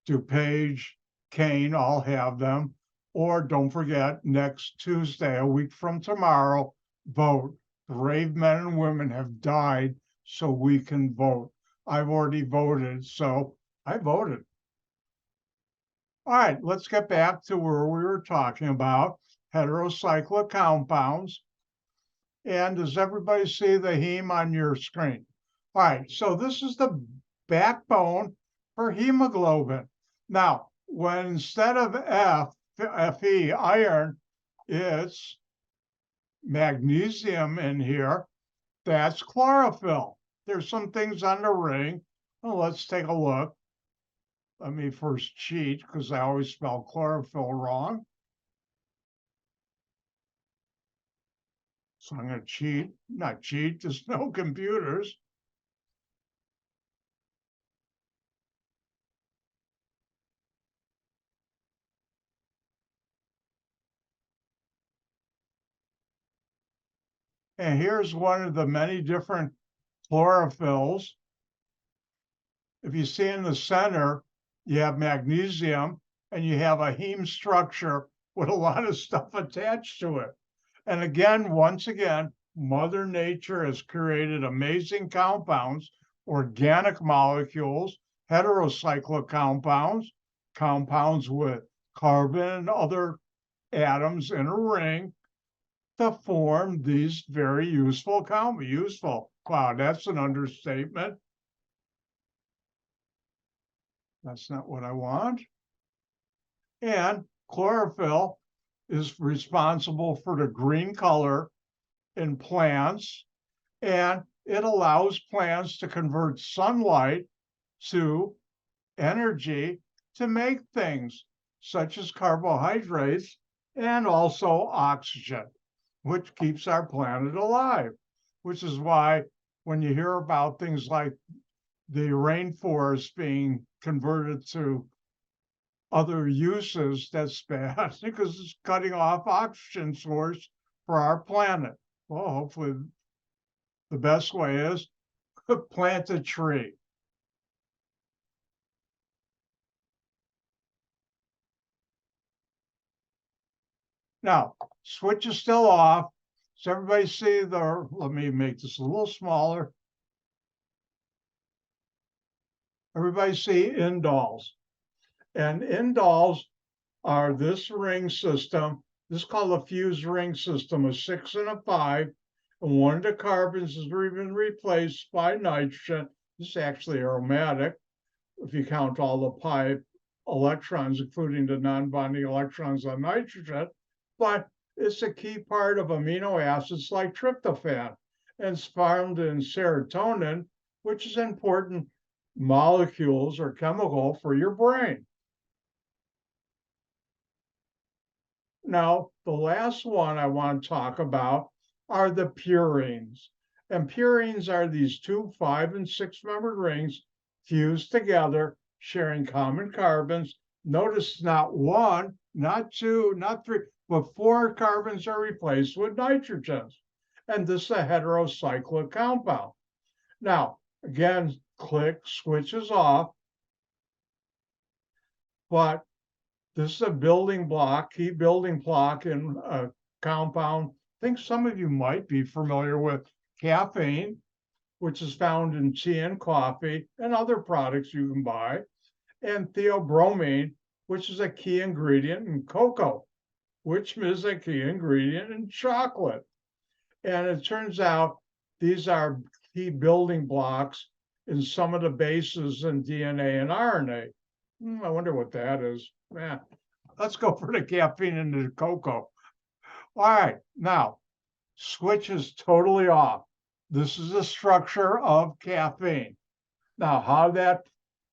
DuPage, Kane, all have them. Or don't forget, next Tuesday, a week from tomorrow, vote. Brave men and women have died so we can vote. I've already voted, so I voted. All right, let's get back to where we were talking about heterocyclic compounds. And does everybody see the heme on your screen? All right, so this is the backbone for hemoglobin. Now, when instead of Fe, iron, it's magnesium in here, that's chlorophyll. There's some things on the ring. Well, let's take a look. Let me first cheat because I always spell chlorophyll wrong. So I'm going to cheat, not cheat, there's no computers. And here's one of the many different chlorophylls. If you see in the center, you have magnesium and you have a heme structure with a lot of stuff attached to it. And again, once again, Mother Nature has created amazing compounds, organic molecules, heterocyclic compounds, compounds with carbon and other atoms in a ring to form these very useful compounds. Useful. Wow, that's an understatement. That's not what I want. And chlorophyll is responsible for the green color in plants, and it allows plants to convert sunlight to energy to make things such as carbohydrates and also oxygen, which keeps our planet alive, which is why when you hear about things like the rainforest being converted to other uses, that's bad because it's cutting off oxygen source for our planet. Well, hopefully the best way is plant a tree. Now, switch is still off. Does everybody see the, let me make this a little smaller. Everybody see indols. And indols are this ring system. This is called a fused ring system, a 6 and a 5. And one of the carbons has been replaced by nitrogen. This is actually aromatic if you count all the pi electrons, including the non-bonding electrons on nitrogen. But it's a key part of amino acids like tryptophan, and it's found in serotonin, which is important molecules or chemical for your brain. Now, the last one I want to talk about are the purines. And purines are these 2, 5, and 6-membered rings fused together, sharing common carbons. Notice not 1, not 2, not 3, but 4 carbons are replaced with nitrogens. And this is a heterocyclic compound. Now, again, click, switches off, but this is a building block, key building block in a compound. I think some of you might be familiar with caffeine, which is found in tea and coffee and other products you can buy, and theobromine, which is a key ingredient in cocoa, which is a key ingredient in chocolate. And it turns out these are key building blocks in some of the bases in DNA and RNA. I wonder what that is. Let's go for the caffeine and the cocoa. All right, now switch is totally off. This is the structure of caffeine. Now, how that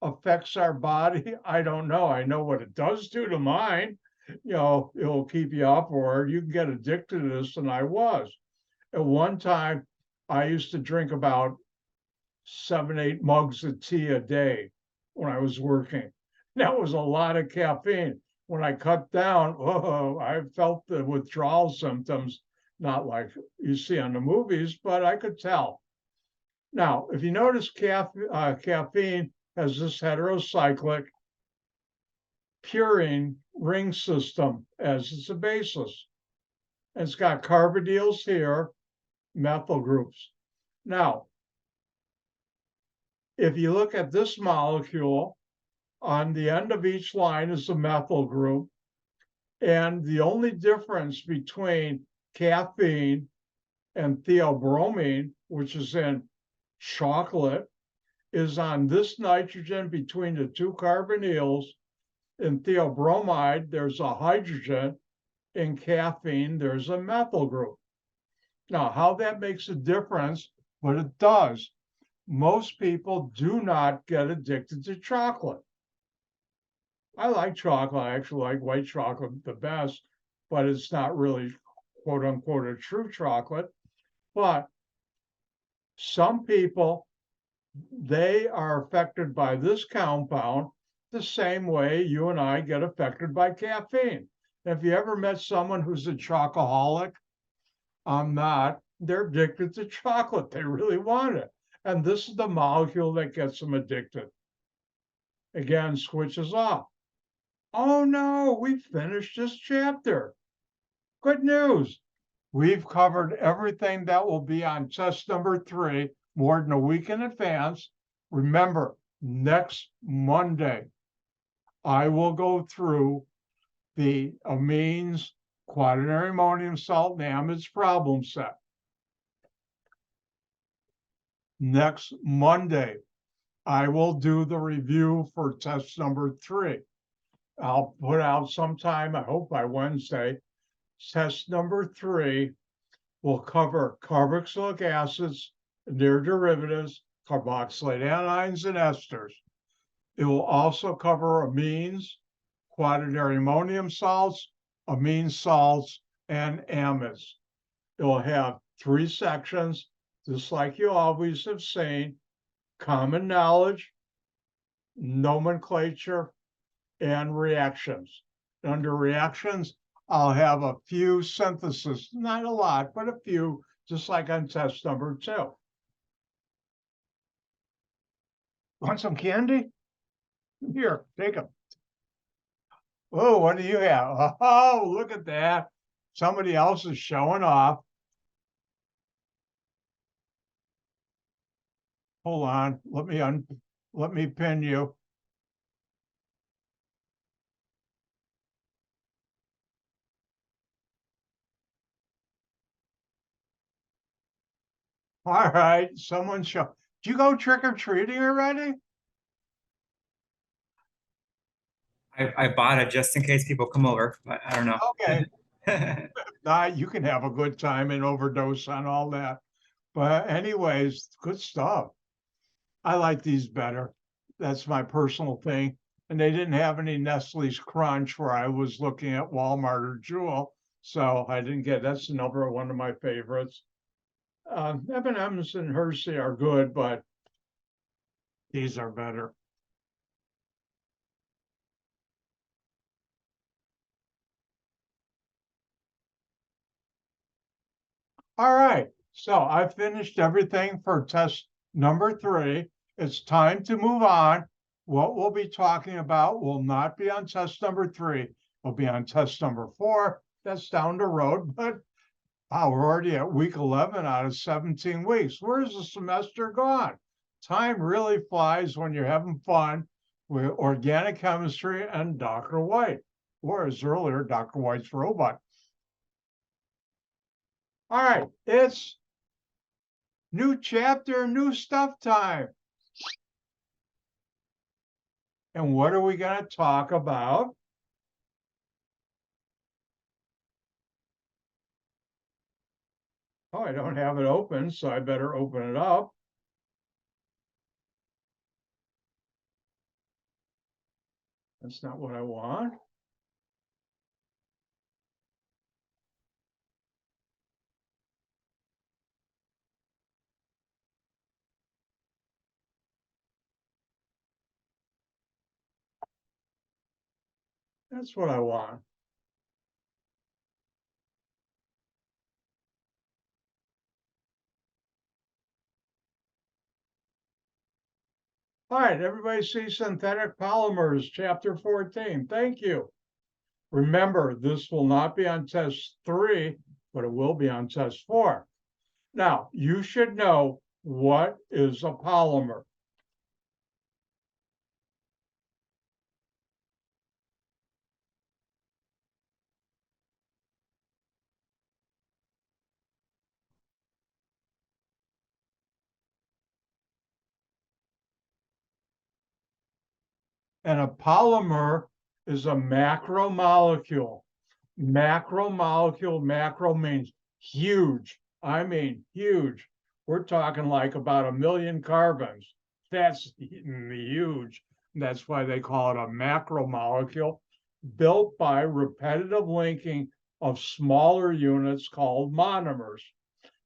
affects our body, I don't know. I know what it does to mine. It'll keep you up, or you can get addicted to this, and I was. At one time, I used to drink about 7, 8 mugs of tea a day when I was working. That was a lot of caffeine. When I cut down, I felt the withdrawal symptoms, not like you see on the movies, but I could tell. Now, if you notice, caffeine has this heterocyclic purine ring system as its a basis. And it's got carbonyls here, methyl groups. Now, if you look at this molecule, on the end of each line is a methyl group. And the only difference between caffeine and theobromine, which is in chocolate, is on this nitrogen between the two carbonyls. In theobromide, there's a hydrogen. In caffeine, there's a methyl group. Now, how that makes a difference, but it does. Most people do not get addicted to chocolate. I like chocolate. I actually like white chocolate the best, but it's not really, quote unquote, a true chocolate. But some people, they are affected by this compound the same way you and I get affected by caffeine. Have you ever met someone who's a chocoholic? I'm not. They're addicted to chocolate. They really want it. And this is the molecule that gets them addicted. Again, switches off. Oh no, we finished this chapter. Good news. We've covered everything that will be on test number 3 more than a week in advance. Remember, next Monday, I will go through the amines, quaternary ammonium salt, and amides problem set. Next Monday, I will do the review for test number 3. I'll put out sometime, I hope by Wednesday. Test number 3 will cover carboxylic acids, their derivatives, carboxylate anions, and esters. It will also cover amines, quaternary ammonium salts, amine salts, and amides. It will have 3 sections, just like you always have seen: common knowledge, nomenclature, and reactions. Under reactions, I'll have a few synthesis, not a lot, but a few, just like on test number 2. Want some candy? Here, take them. Oh, what do you have? Oh, look at that. Somebody else is showing off. Hold on, let me pin you. All right, someone show. Did you go trick-or-treating already? I bought it just in case people come over, but I don't know. Okay. You can have a good time and overdose on all that. But anyways, good stuff. I like these better. That's my personal thing. And they didn't have any Nestle's Crunch where I was looking at Walmart or Jewel. So I didn't get, that's another one of my favorites. M&M's and Hershey are good, but these are better. All right, so I finished everything for test number 3. It's time to move on. What we'll be talking about will not be on test number 3. It'll be on test number 4. That's down the road, but wow, we're already at week 11 out of 17 weeks. Where's the semester gone? Time really flies when you're having fun with organic chemistry and Dr. White, or as earlier, Dr. White's robot. All right, it's new chapter, new stuff time. And what are we going to talk about? Oh, I don't have it open, so I better open it up. That's not what I want. That's what I want. All right, everybody see synthetic polymers, chapter 14. Thank you. Remember, this will not be on test 3, but it will be on test 4. Now, you should know what is a polymer. And a polymer is a macromolecule. Macromolecule, macro means huge. I mean, huge. We're talking like about 1,000,000 carbons. That's huge. That's why they call it a macromolecule, built by repetitive linking of smaller units called monomers.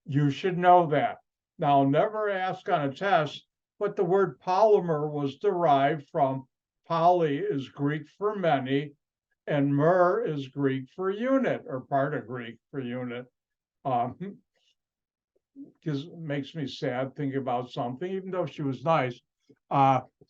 You should know that. Now, I'll never ask on a test, but the word polymer was derived from poly is Greek for many, and mer is Greek for unit, or part of Greek for unit. Because it makes me sad thinking about something, even though she was nice.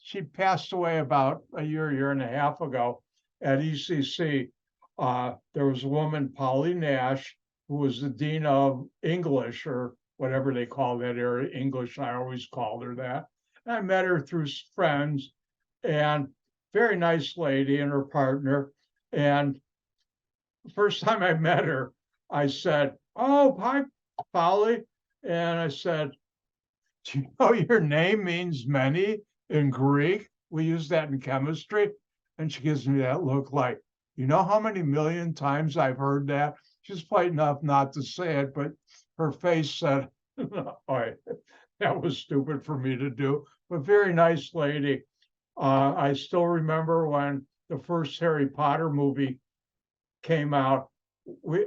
She passed away about a year and a half ago at ECC. There was a woman, Polly Nash, who was the dean of English, or whatever they call that area, English. I always called her that. And I met her through friends, and very nice lady and her partner. And the first time I met her, I said, "Oh, hi, Polly." And I said, "Do you know your name means many in Greek? We use that in chemistry." And she gives me that look like, "You know how many million times I've heard that?" She's polite enough not to say it, but her face said, "Oh, that was stupid for me to do." But very nice lady. I still remember when the first Harry Potter movie came out.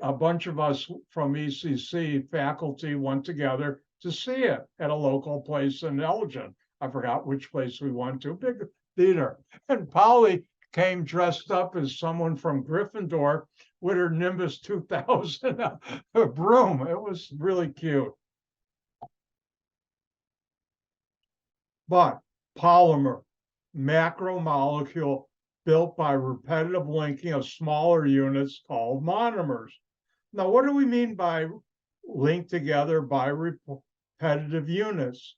A bunch of us from ECC faculty went together to see it at a local place in Elgin. I forgot which place we went to, big theater. And Polly came dressed up as someone from Gryffindor with her Nimbus 2000 a broom. It was really cute. But polymer, macromolecule built by repetitive linking of smaller units called monomers. Now, what do we mean by linked together by repetitive units?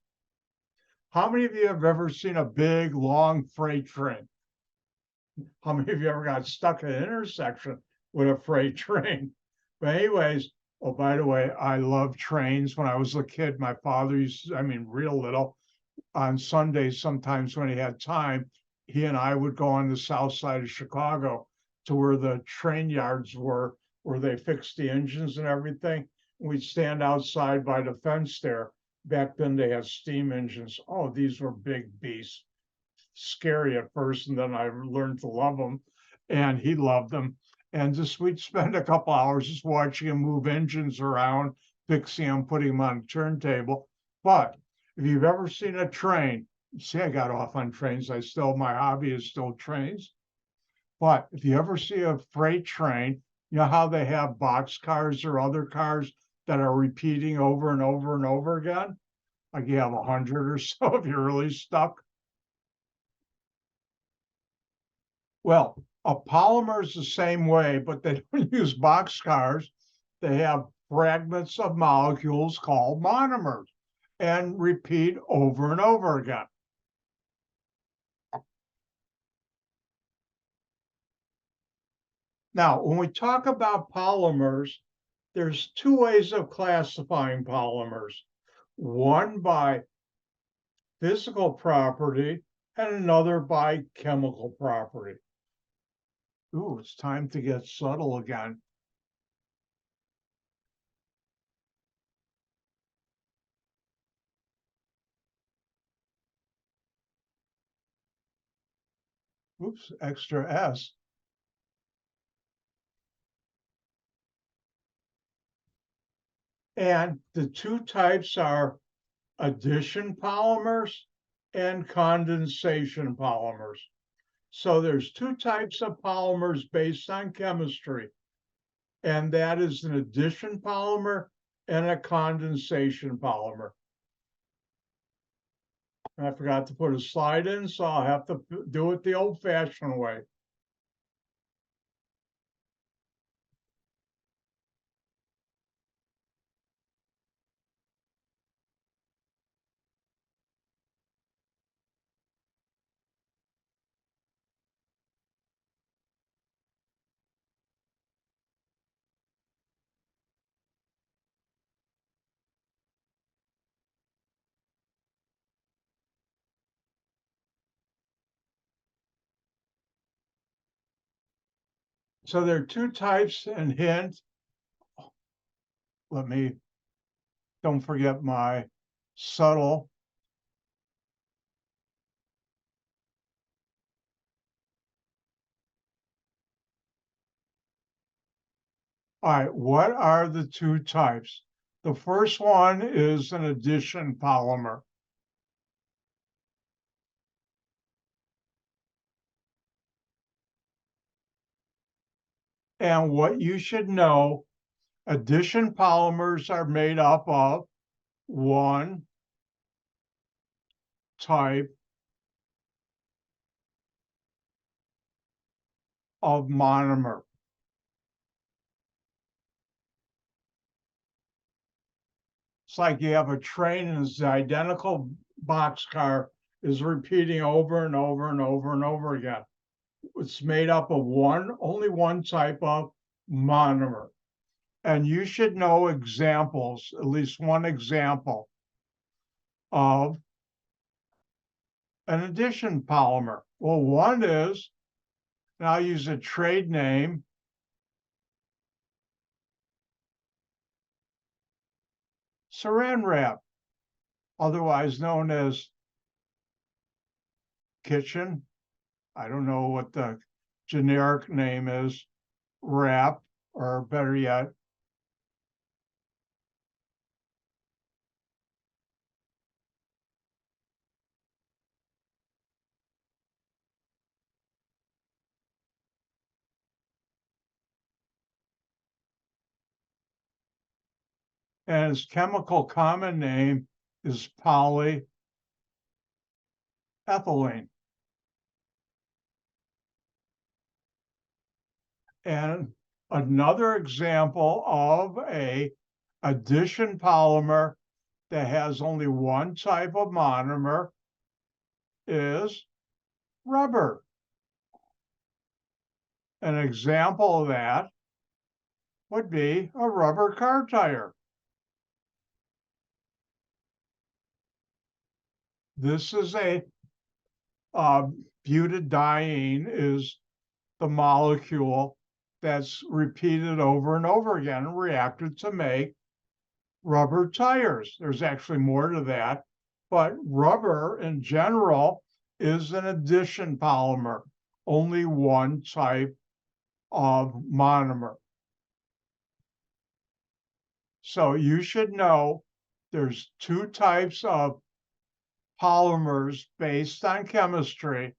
How many of you have ever seen a big, long freight train? How many of you ever got stuck at an intersection with a freight train? But anyways, oh, by the way, I love trains. When I was a kid, my father used to, I mean, real little, on Sundays, sometimes when he had time, he and I would go on the south side of Chicago to where the train yards were, where they fixed the engines and everything. We'd stand outside by the fence there. Back then they had steam engines. Oh, these were big beasts. Scary at first, and then I learned to love them, and he loved them. And just we'd spend a couple hours just watching him move engines around, fixing them, putting them on a turntable. But if you've ever seen a train, see, I got off on trains. My hobby is still trains. But if you ever see a freight train, you know how they have box cars or other cars that are repeating over and over and over again? Like you have 100 or so if you're really stuck. Well, a polymer is the same way, but they don't use box cars. They have fragments of molecules called monomers and repeat over and over again. Now, when we talk about polymers, there's two ways of classifying polymers. One by physical property and another by chemical property. Ooh, it's time to get subtle again. oops, extra S. And the two types are addition polymers and condensation polymers. So there's two types of polymers based on chemistry, and that is an addition polymer and a condensation polymer. I forgot to put a slide in, so I'll have to do it the old-fashioned way. So there are two types, and hint, don't forget my subtle. All right, what are the two types? The first one is an addition polymer. And what you should know, addition polymers are made up of one type of monomer. It's like you have a train and it's the identical boxcar is repeating over and over and over and over again. It's made up of only one type of monomer. And you should know examples, at least one example of an addition polymer. Well, one is, and I'll use a trade name, Saran wrap, otherwise known as kitchen. I don't know what the generic name is, wrap, or better yet, and its chemical common name is polyethylene. And another example of a addition polymer that has only one type of monomer is rubber. An example of that would be a rubber car tire. This is butadiene is the molecule that's repeated over and over again and reacted to make rubber tires. There's actually more to that, but rubber in general is an addition polymer, only one type of monomer. So you should know there's two types of polymers based on chemistry.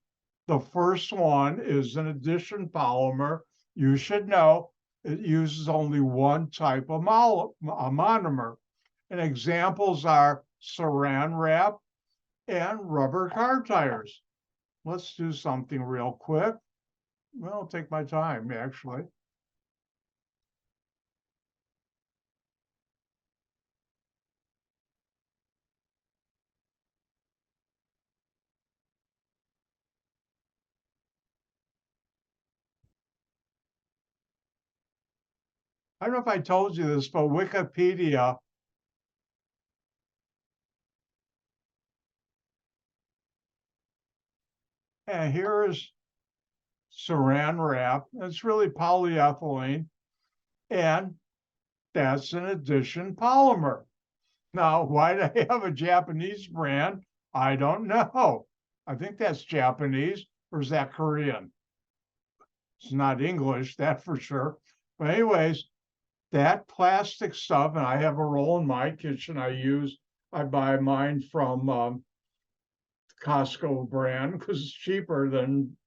The first one is an addition polymer. You should know it uses only one type of monomer. And examples are Saran wrap and rubber car tires. Let's do something real quick. Well, I'll take my time, actually. I don't know if I told you this, but Wikipedia and here is Saran wrap. It's really polyethylene, and that's an addition polymer. Now, why do I have a Japanese brand? I don't know. I think that's Japanese. or is that Korean? It's not English, that for sure. But anyways, that plastic stuff, and I have a roll in my kitchen. I buy mine from Costco brand because it's cheaper than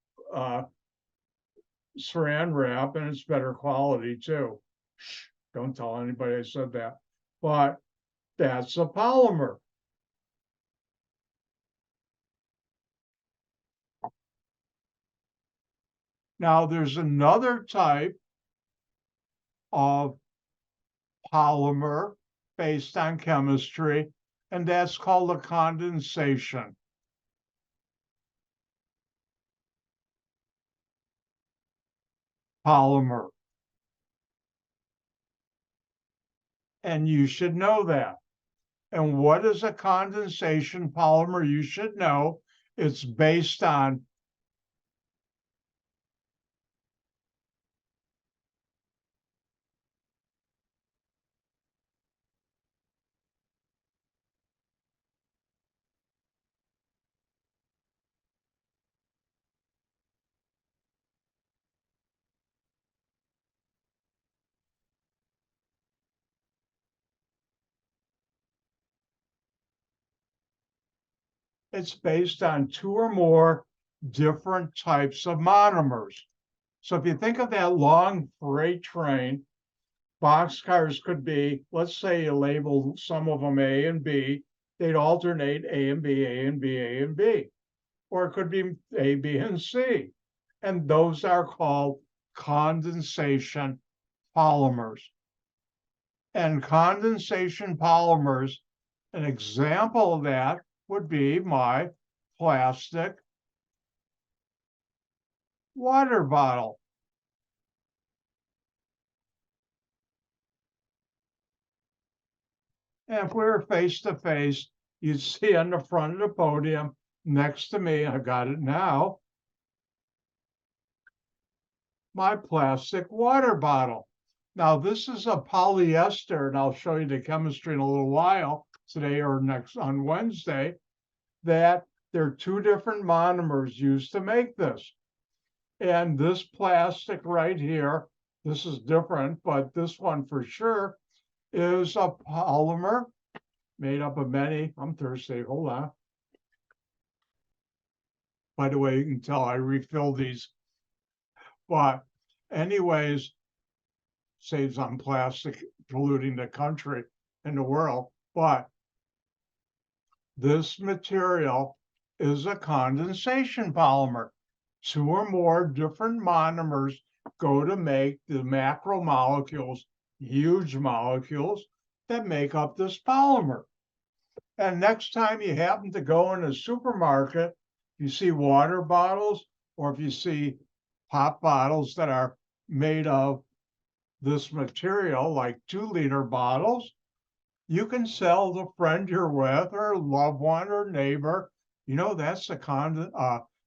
saran wrap and it's better quality too. Shh, don't tell anybody I said that. But that's a polymer. Now there's another type of polymer based on chemistry, and that's called a condensation. Polymer. And you should know that. And what is a condensation polymer? You should know it's based on it's based on two or more different types of monomers. So if you think of that long freight train, boxcars could be, let's say you label some of them A and B, they'd alternate A and B, A and B, A and B. Or it could be A, B, and C. And those are called condensation polymers. And condensation polymers, an example of that would be my plastic water bottle. And if we were face to face, you'd see on the front of the podium next to me, I've got it now, my plastic water bottle. Now, this is a polyester, and I'll show you the chemistry in a little while, today or next on Wednesday, that there are two different monomers used to make this. And this plastic right here, this is different, but this one for sure is a polymer made up of many, I'm thirsty, hold on. By the way, you can tell I refill these. But anyways, saves on plastic polluting the country and the world. But this material is a condensation polymer. Two or more different monomers go to make the macromolecules, huge molecules that make up this polymer. And next time you happen to go in a supermarket, you see water bottles, or if you see pop bottles that are made of this material, like 2-liter bottles, you can sell the friend you're with or loved one or neighbor, you know, that's a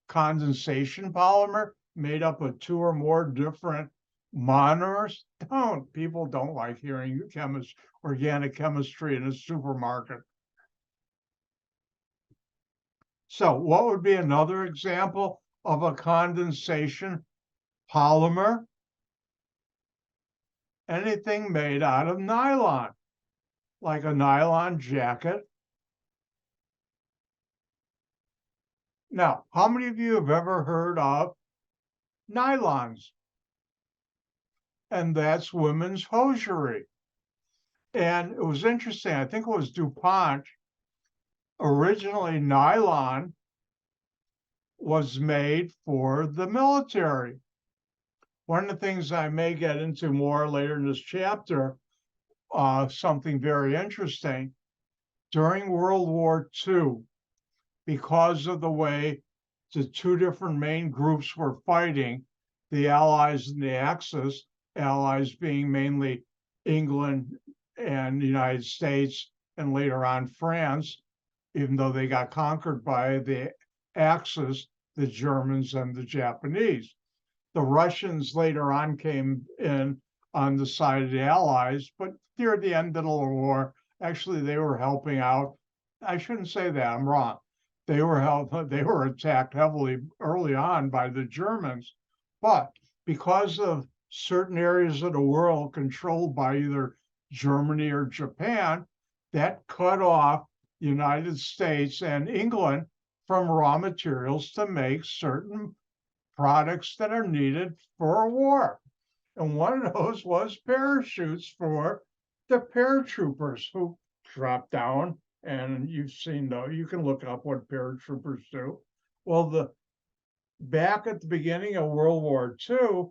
condensation polymer made up of two or more different monomers. People don't like hearing organic chemistry in a supermarket. So what would be another example of a condensation polymer? Anything made out of nylon, like a nylon jacket. Now, how many of you have ever heard of nylons? And that's women's hosiery. And it was interesting, I think it was DuPont. Originally, nylon was made for the military. One of the things I may get into more later in this chapter, something very interesting, during World War II, because of the way the two different main groups were fighting, the Allies and the Axis, Allies being mainly England and the United States, and later on France, even though they got conquered by the Axis, the Germans and the Japanese. The Russians later on came in on the side of the Allies, but near the end of the war, actually they were helping out. I shouldn't say that, I'm wrong. they were attacked heavily early on by the Germans, but because of certain areas of the world controlled by either Germany or Japan, that cut off the United States and England from raw materials to make certain products that are needed for a war. And one of those was parachutes for the paratroopers who dropped down. And you've seen, though, you can look up what paratroopers do. Well, back at the beginning of World War II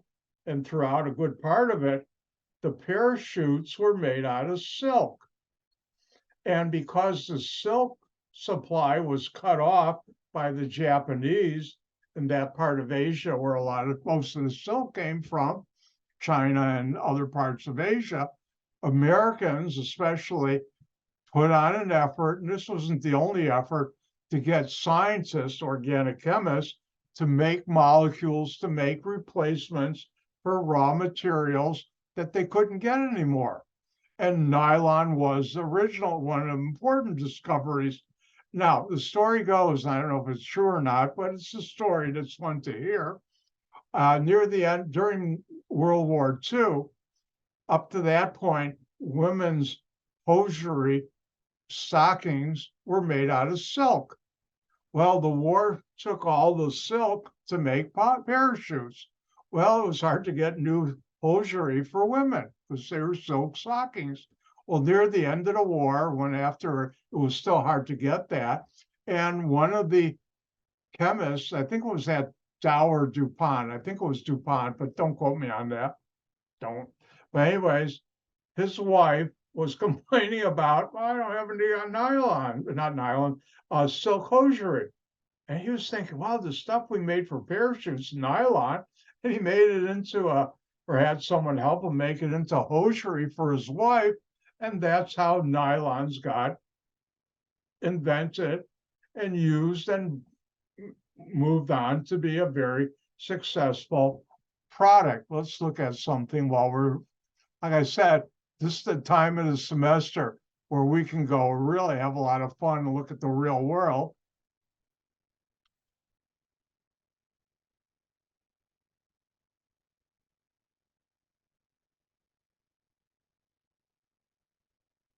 and throughout a good part of it, the parachutes were made out of silk. And because the silk supply was cut off by the Japanese in that part of Asia where most of the silk came from, China and other parts of Asia, Americans especially put on an effort, and this wasn't the only effort, to get scientists, organic chemists, to make molecules, to make replacements for raw materials that they couldn't get anymore. And nylon was the original, one of the important discoveries. Now, the story goes, I don't know if it's true or not, but it's a story that's fun to hear. Near the end, during World War II, up to that point, women's hosiery stockings were made out of silk. Well, the war took all the silk to make parachutes. Well, it was hard to get new hosiery for women because they were silk stockings. Well, near the end of the war, it was still hard to get that. And one of the chemists, I think it was at Dow or DuPont, I think it was DuPont, but don't quote me on that. Don't. But anyways, his wife was complaining about, I don't have any silk hosiery. And he was thinking, wow, the stuff we made for parachutes, nylon, and he made it into or had someone help him make it into hosiery for his wife. And that's how nylons got invented and used and moved on to be a very successful product. Let's look at something while like I said, this is the time of the semester where we can go really have a lot of fun and look at the real world.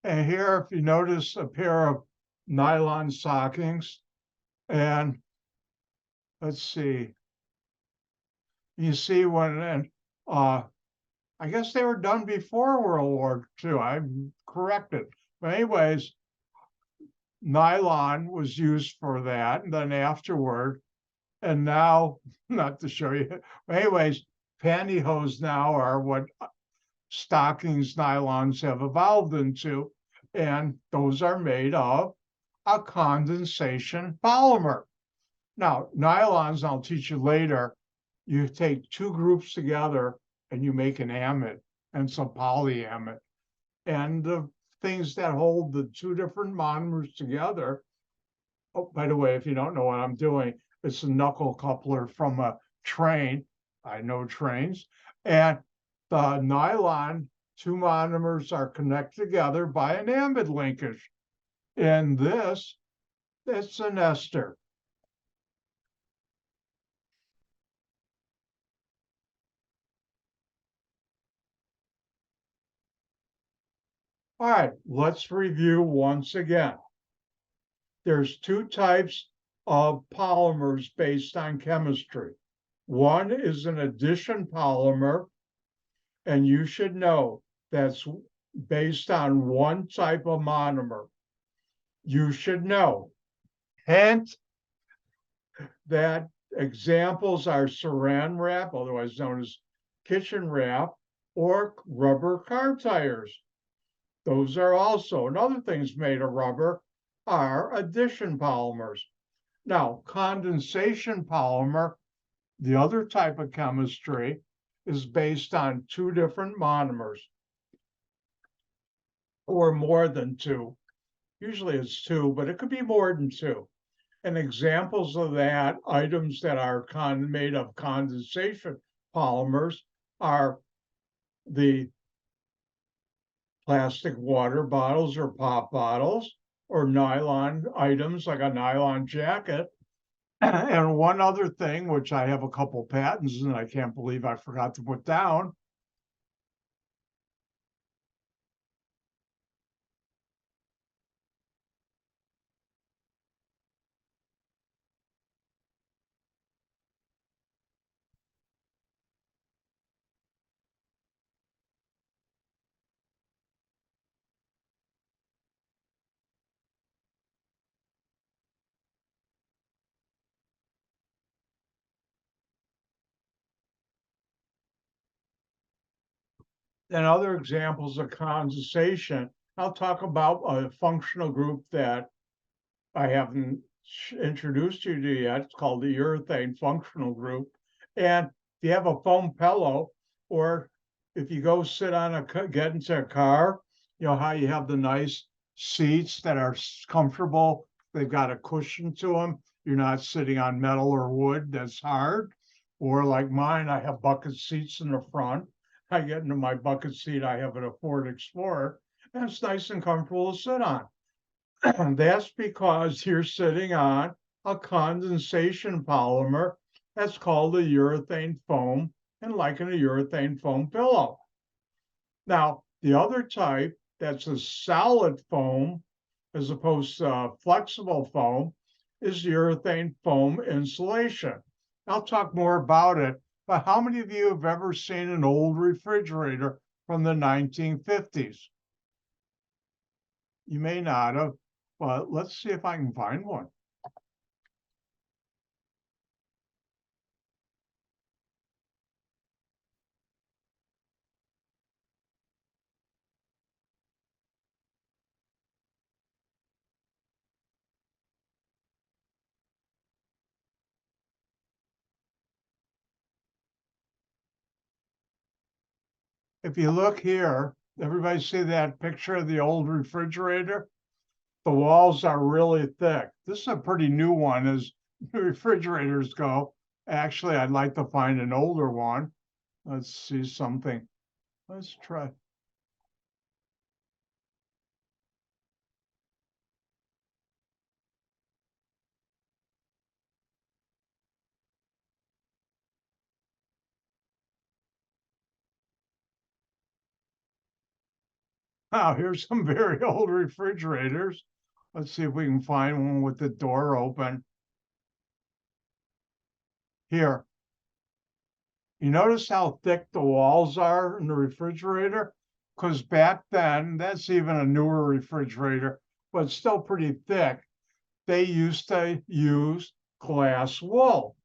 And here, if you notice, a pair of nylon stockings, and let's see, you see I guess they were done before World War II. I'm corrected. But anyways, nylon was used for that, and then afterward, and now, not to show you, but anyways, pantyhose now are what stockings, nylons have evolved into, and those are made of a condensation polymer. Now, nylons, I'll teach you later, you take two groups together and you make an amide, and it's a polyamide. And the things that hold the two different monomers together, oh, by the way, if you don't know what I'm doing, it's a knuckle coupler from a train. I know trains. And the nylon, two monomers are connected together by an amide linkage. And it's an ester. All right, let's review once again. There's two types of polymers based on chemistry. One is an addition polymer, and you should know that's based on one type of monomer. You should know. Hint that examples are saran wrap, otherwise known as kitchen wrap, or rubber car tires. Those are also, and other things made of rubber are addition polymers. Now, condensation polymer, the other type of chemistry, is based on two different monomers, or more than two. Usually it's two, but it could be more than two. And examples of that, items that are made of condensation polymers, are the plastic water bottles or pop bottles, or nylon items like a nylon jacket. And one other thing, which I have a couple patents and I can't believe I forgot to put down. And other examples of condensation, I'll talk about a functional group that I haven't introduced you to yet. It's called the urethane functional group. And if you have a foam pillow, or if you go sit on get into a car, you know how you have the nice seats that are comfortable. They've got a cushion to them. You're not sitting on metal or wood that's hard. Or like mine, I have bucket seats in the front. I get into my bucket seat, I have a Ford Explorer, and it's nice and comfortable to sit on. That's because you're sitting on a condensation polymer that's called a urethane foam, and like in a urethane foam pillow. Now, the other type that's a solid foam as opposed to flexible foam is urethane foam insulation. I'll talk more about it, but how many of you have ever seen an old refrigerator from the 1950s? You may not have, but let's see if I can find one. If you look here, everybody see that picture of the old refrigerator? The walls are really thick. This is a pretty new one as refrigerators go. Actually, I'd like to find an older one. Let's see something. Let's try. Oh, here's some very old refrigerators. Let's see if we can find one with the door open. Here. You notice how thick the walls are in the refrigerator? Because back then, that's even a newer refrigerator, but still pretty thick. They used to use glass wool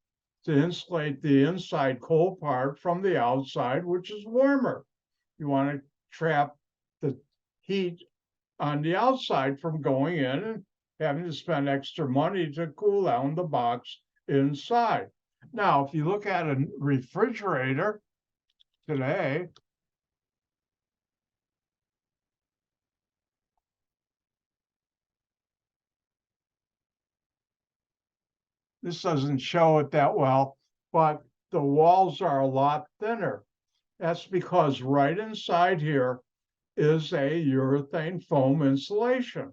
to insulate the inside cold part from the outside, which is warmer. You want to trap the heat on the outside from going in and having to spend extra money to cool down the box inside. Now, if you look at a refrigerator today, this doesn't show it that well, but the walls are a lot thinner. That's because right inside here is a urethane foam insulation.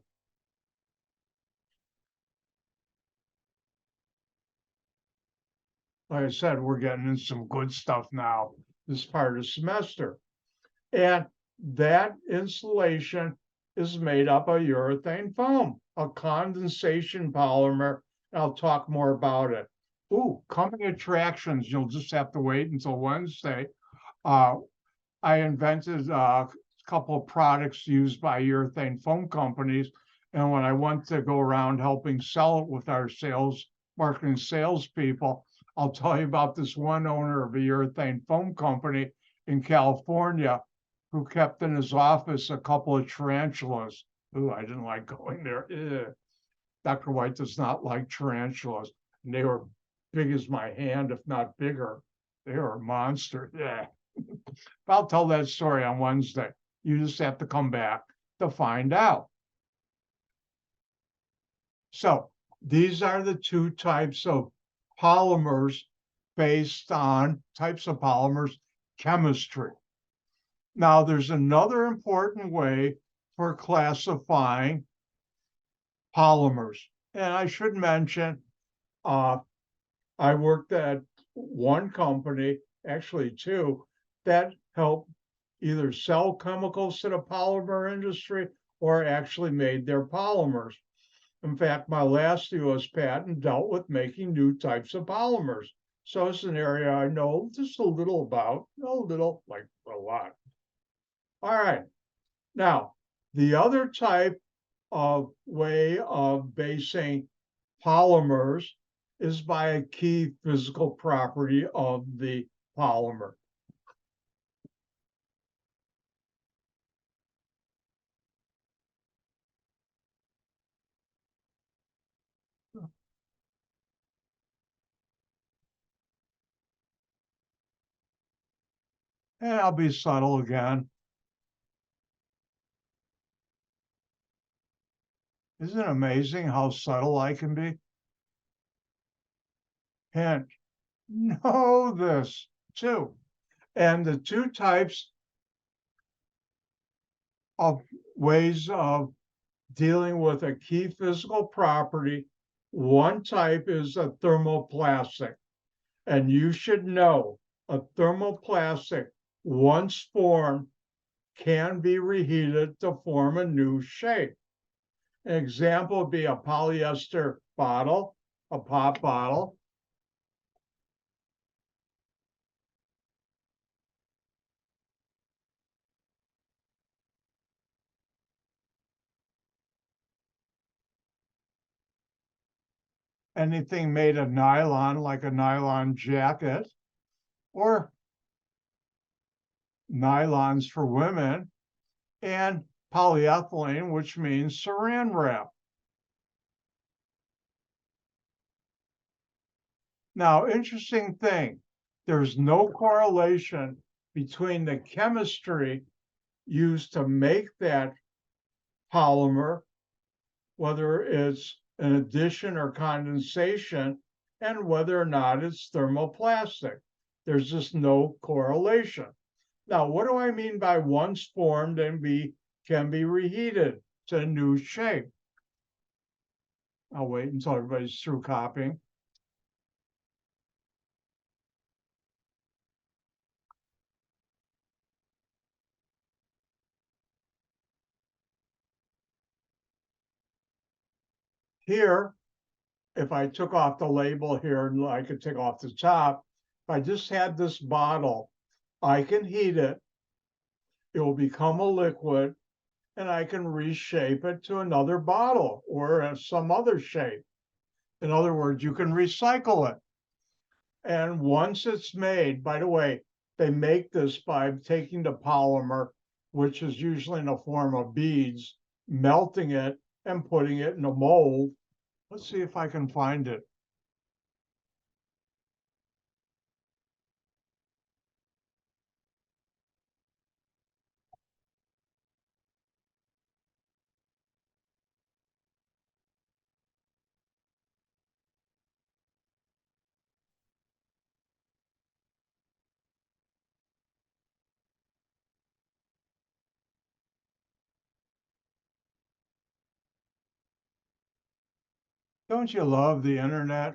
Like I said, we're getting in some good stuff now this part of the semester. And that insulation is made up of urethane foam, a condensation polymer. I'll talk more about it. Ooh, coming attractions, you'll just have to wait until Wednesday. I invented a couple of products used by urethane foam companies. And when I went to go around helping sell it with our marketing salespeople, I'll tell you about this one owner of a urethane foam company in California who kept in his office a couple of tarantulas. Ooh, I didn't like going there. Ew. Dr. White does not like tarantulas. And they were big as my hand, if not bigger. They were a monster. Yeah. I'll tell that story on Wednesday. You just have to come back to find out. So these are the two types of polymers based on types of polymers chemistry. Now, there's another important way for classifying polymers. And I should mention, I worked at one company, actually two, that helped either sell chemicals to the polymer industry or actually made their polymers. In fact, my last US patent dealt with making new types of polymers. So it's an area I know just a little about, a little, like a lot. All right. Now, the other type of way of basing polymers is by a key physical property of the polymer. And I'll be subtle again. Isn't it amazing how subtle I can be? And know this too. And the two types of ways of dealing with a key physical property, one type is a thermoplastic. And you should know a thermoplastic, once formed, can be reheated to form a new shape. An example would be a polyester bottle, a pop bottle. Anything made of nylon, like a nylon jacket, or nylons for women, and polyethylene, which means saran wrap. Now, interesting thing, there's no correlation between the chemistry used to make that polymer, whether it's an addition or condensation, and whether or not it's thermoplastic. There's just no correlation. Now, what do I mean by once formed and can be reheated to a new shape? I'll wait until everybody's through copying. Here, if I took off the label here, and I could take off the top, if I just had this bottle, I can heat it, it will become a liquid, and I can reshape it to another bottle or some other shape. In other words, you can recycle it. And once it's made, by the way, they make this by taking the polymer, which is usually in the form of beads, melting it and putting it in a mold. Let's see if I can find it. Don't you love the internet?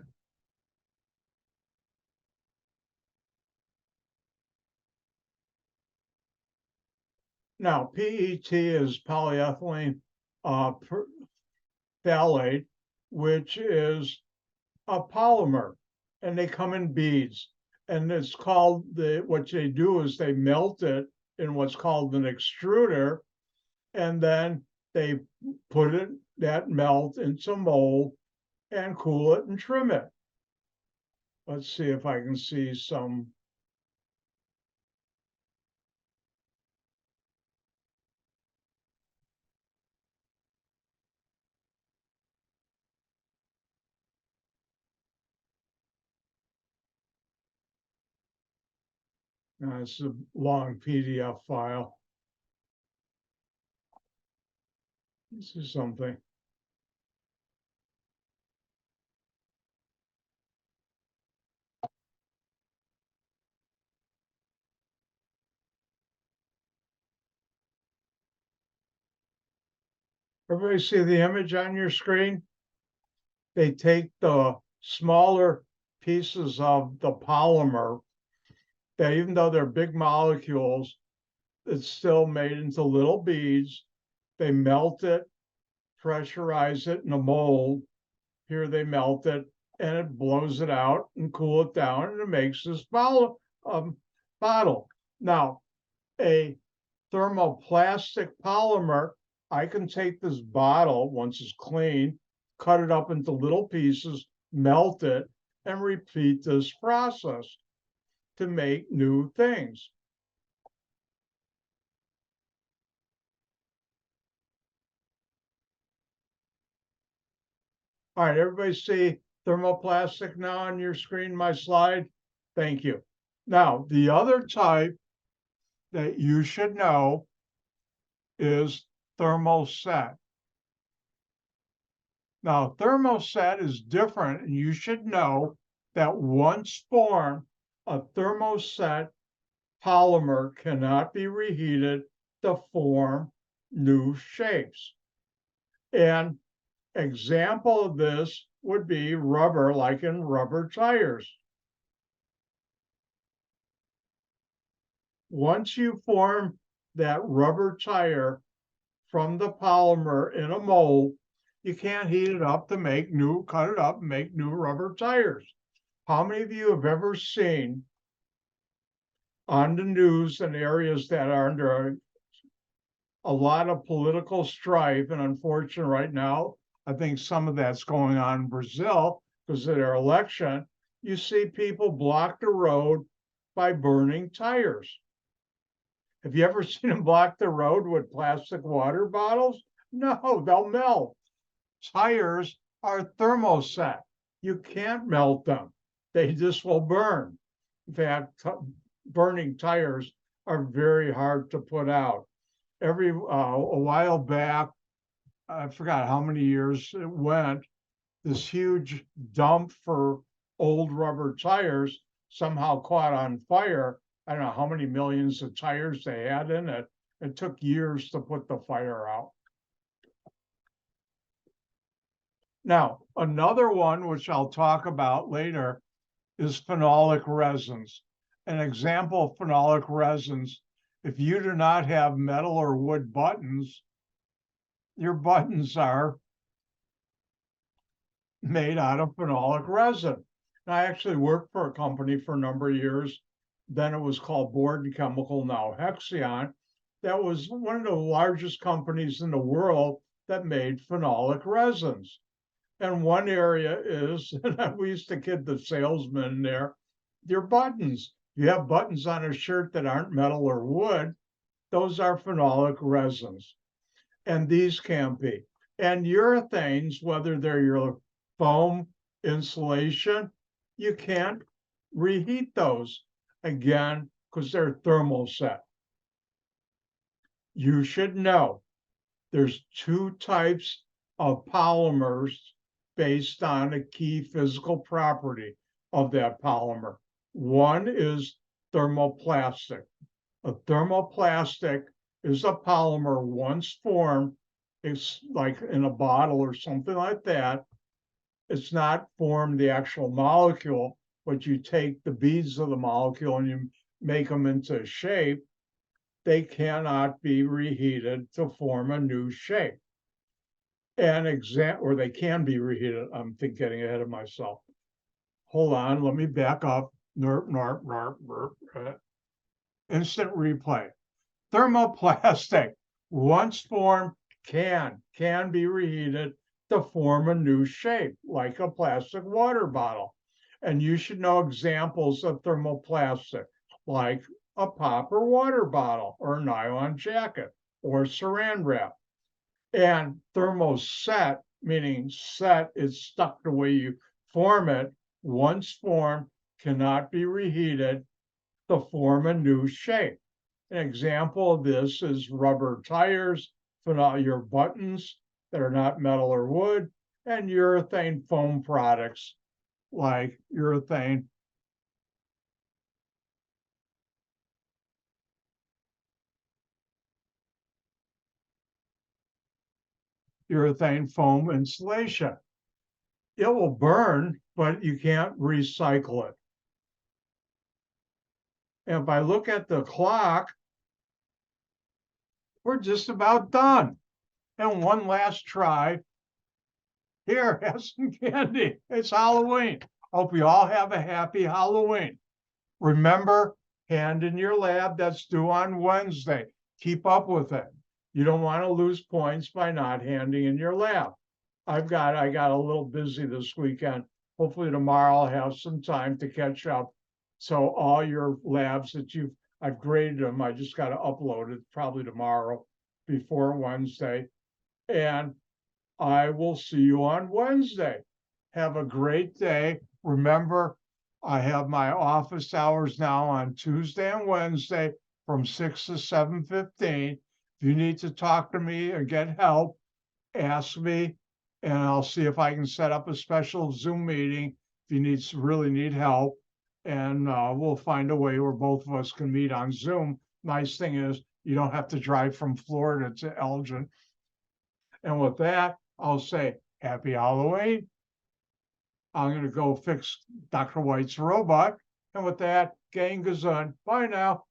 Now, PET is polyethylene phthalate, which is a polymer, and they come in beads. And it's called what they do is they melt it in what's called an extruder, and then they put that melt into mold and cool it and trim it. Let's see if I can see some. It's a long PDF file. This is something. Everybody see the image on your screen? They take the smaller pieces of the polymer that, even though they're big molecules, it's still made into little beads. They melt it, pressurize it in a mold. Here they melt it, and it blows it out and cool it down, and it makes this bottle. Now, a thermoplastic polymer, I can take this bottle once it's clean, cut it up into little pieces, melt it, and repeat this process to make new things. All right, everybody see thermoplastic now on your screen, my slide? Thank you. Now, the other type that you should know is thermoset. Now, thermoset is different, and you should know that once formed, a thermoset polymer cannot be reheated to form new shapes. An example of this would be rubber, like in rubber tires. Once you form that rubber tire from the polymer in a mold, you can't heat it up to make new, cut it up and make new rubber tires. How many of you have ever seen on the news in areas that are under a lot of political strife, and unfortunately right now, I think some of that's going on in Brazil because of their election, you see people block the road by burning tires. Have you ever seen them block the road with plastic water bottles? No, they'll melt. Tires are thermoset. You can't melt them. They just will burn. In fact, burning tires are very hard to put out. A while back, I forgot how many years it went, this huge dump for old rubber tires somehow caught on fire. I don't know how many millions of tires they had in it. It took years to put the fire out. Now, another one, which I'll talk about later, is phenolic resins. An example of phenolic resins, if you do not have metal or wood buttons, your buttons are made out of phenolic resin. And I actually worked for a company for a number of years. Then it was called Borden Chemical, now Hexion. That was one of the largest companies in the world that made phenolic resins. And one area is, and we used to kid the salesman there, your buttons. You have buttons on a shirt that aren't metal or wood, those are phenolic resins. And these can be. And urethanes, whether they're your foam insulation, you can't reheat those again because they're thermoset. You should know there's two types of polymers based on a key physical property of that polymer. One is thermoplastic. A thermoplastic is a polymer once formed, it's like in a bottle or something like that. It's not formed the actual molecule, but you take the beads of the molecule and you make them into a shape. They cannot be reheated to form a new shape. Or they can be reheated. I'm getting ahead of myself. Hold on, let me back up. Instant replay. Thermoplastic, once formed, can be reheated to form a new shape, like a plastic water bottle. And you should know examples of thermoplastic, like a popper water bottle, or a nylon jacket, or saran wrap. And thermoset, meaning set is stuck the way you form it, once formed, cannot be reheated to form a new shape. An example of this is rubber tires, your buttons that are not metal or wood, and urethane foam products like urethane. urethane foam insulation. It will burn, but you can't recycle it. And if I look at the clock, we're just about done. And one last try. Here, have some candy. It's Halloween. Hope you all have a happy Halloween. Remember, hand in your lab that's due on Wednesday. Keep up with it. You don't want to lose points by not handing in your lab. I got a little busy this weekend. Hopefully tomorrow I'll have some time to catch up. So all your labs that I've graded them. I just got to upload it probably tomorrow before Wednesday. And I will see you on Wednesday. Have a great day. Remember, I have my office hours now on Tuesday and Wednesday from 6 to 7:15. If you need to talk to me or get help, ask me, and I'll see if I can set up a special Zoom meeting if you really need help. And we'll find a way where both of us can meet on Zoom. Nice thing is you don't have to drive from Florida to Elgin. And with that, I'll say happy Halloween. I'm going to go fix Dr. White's robot. And with that, gang gesund. Bye now.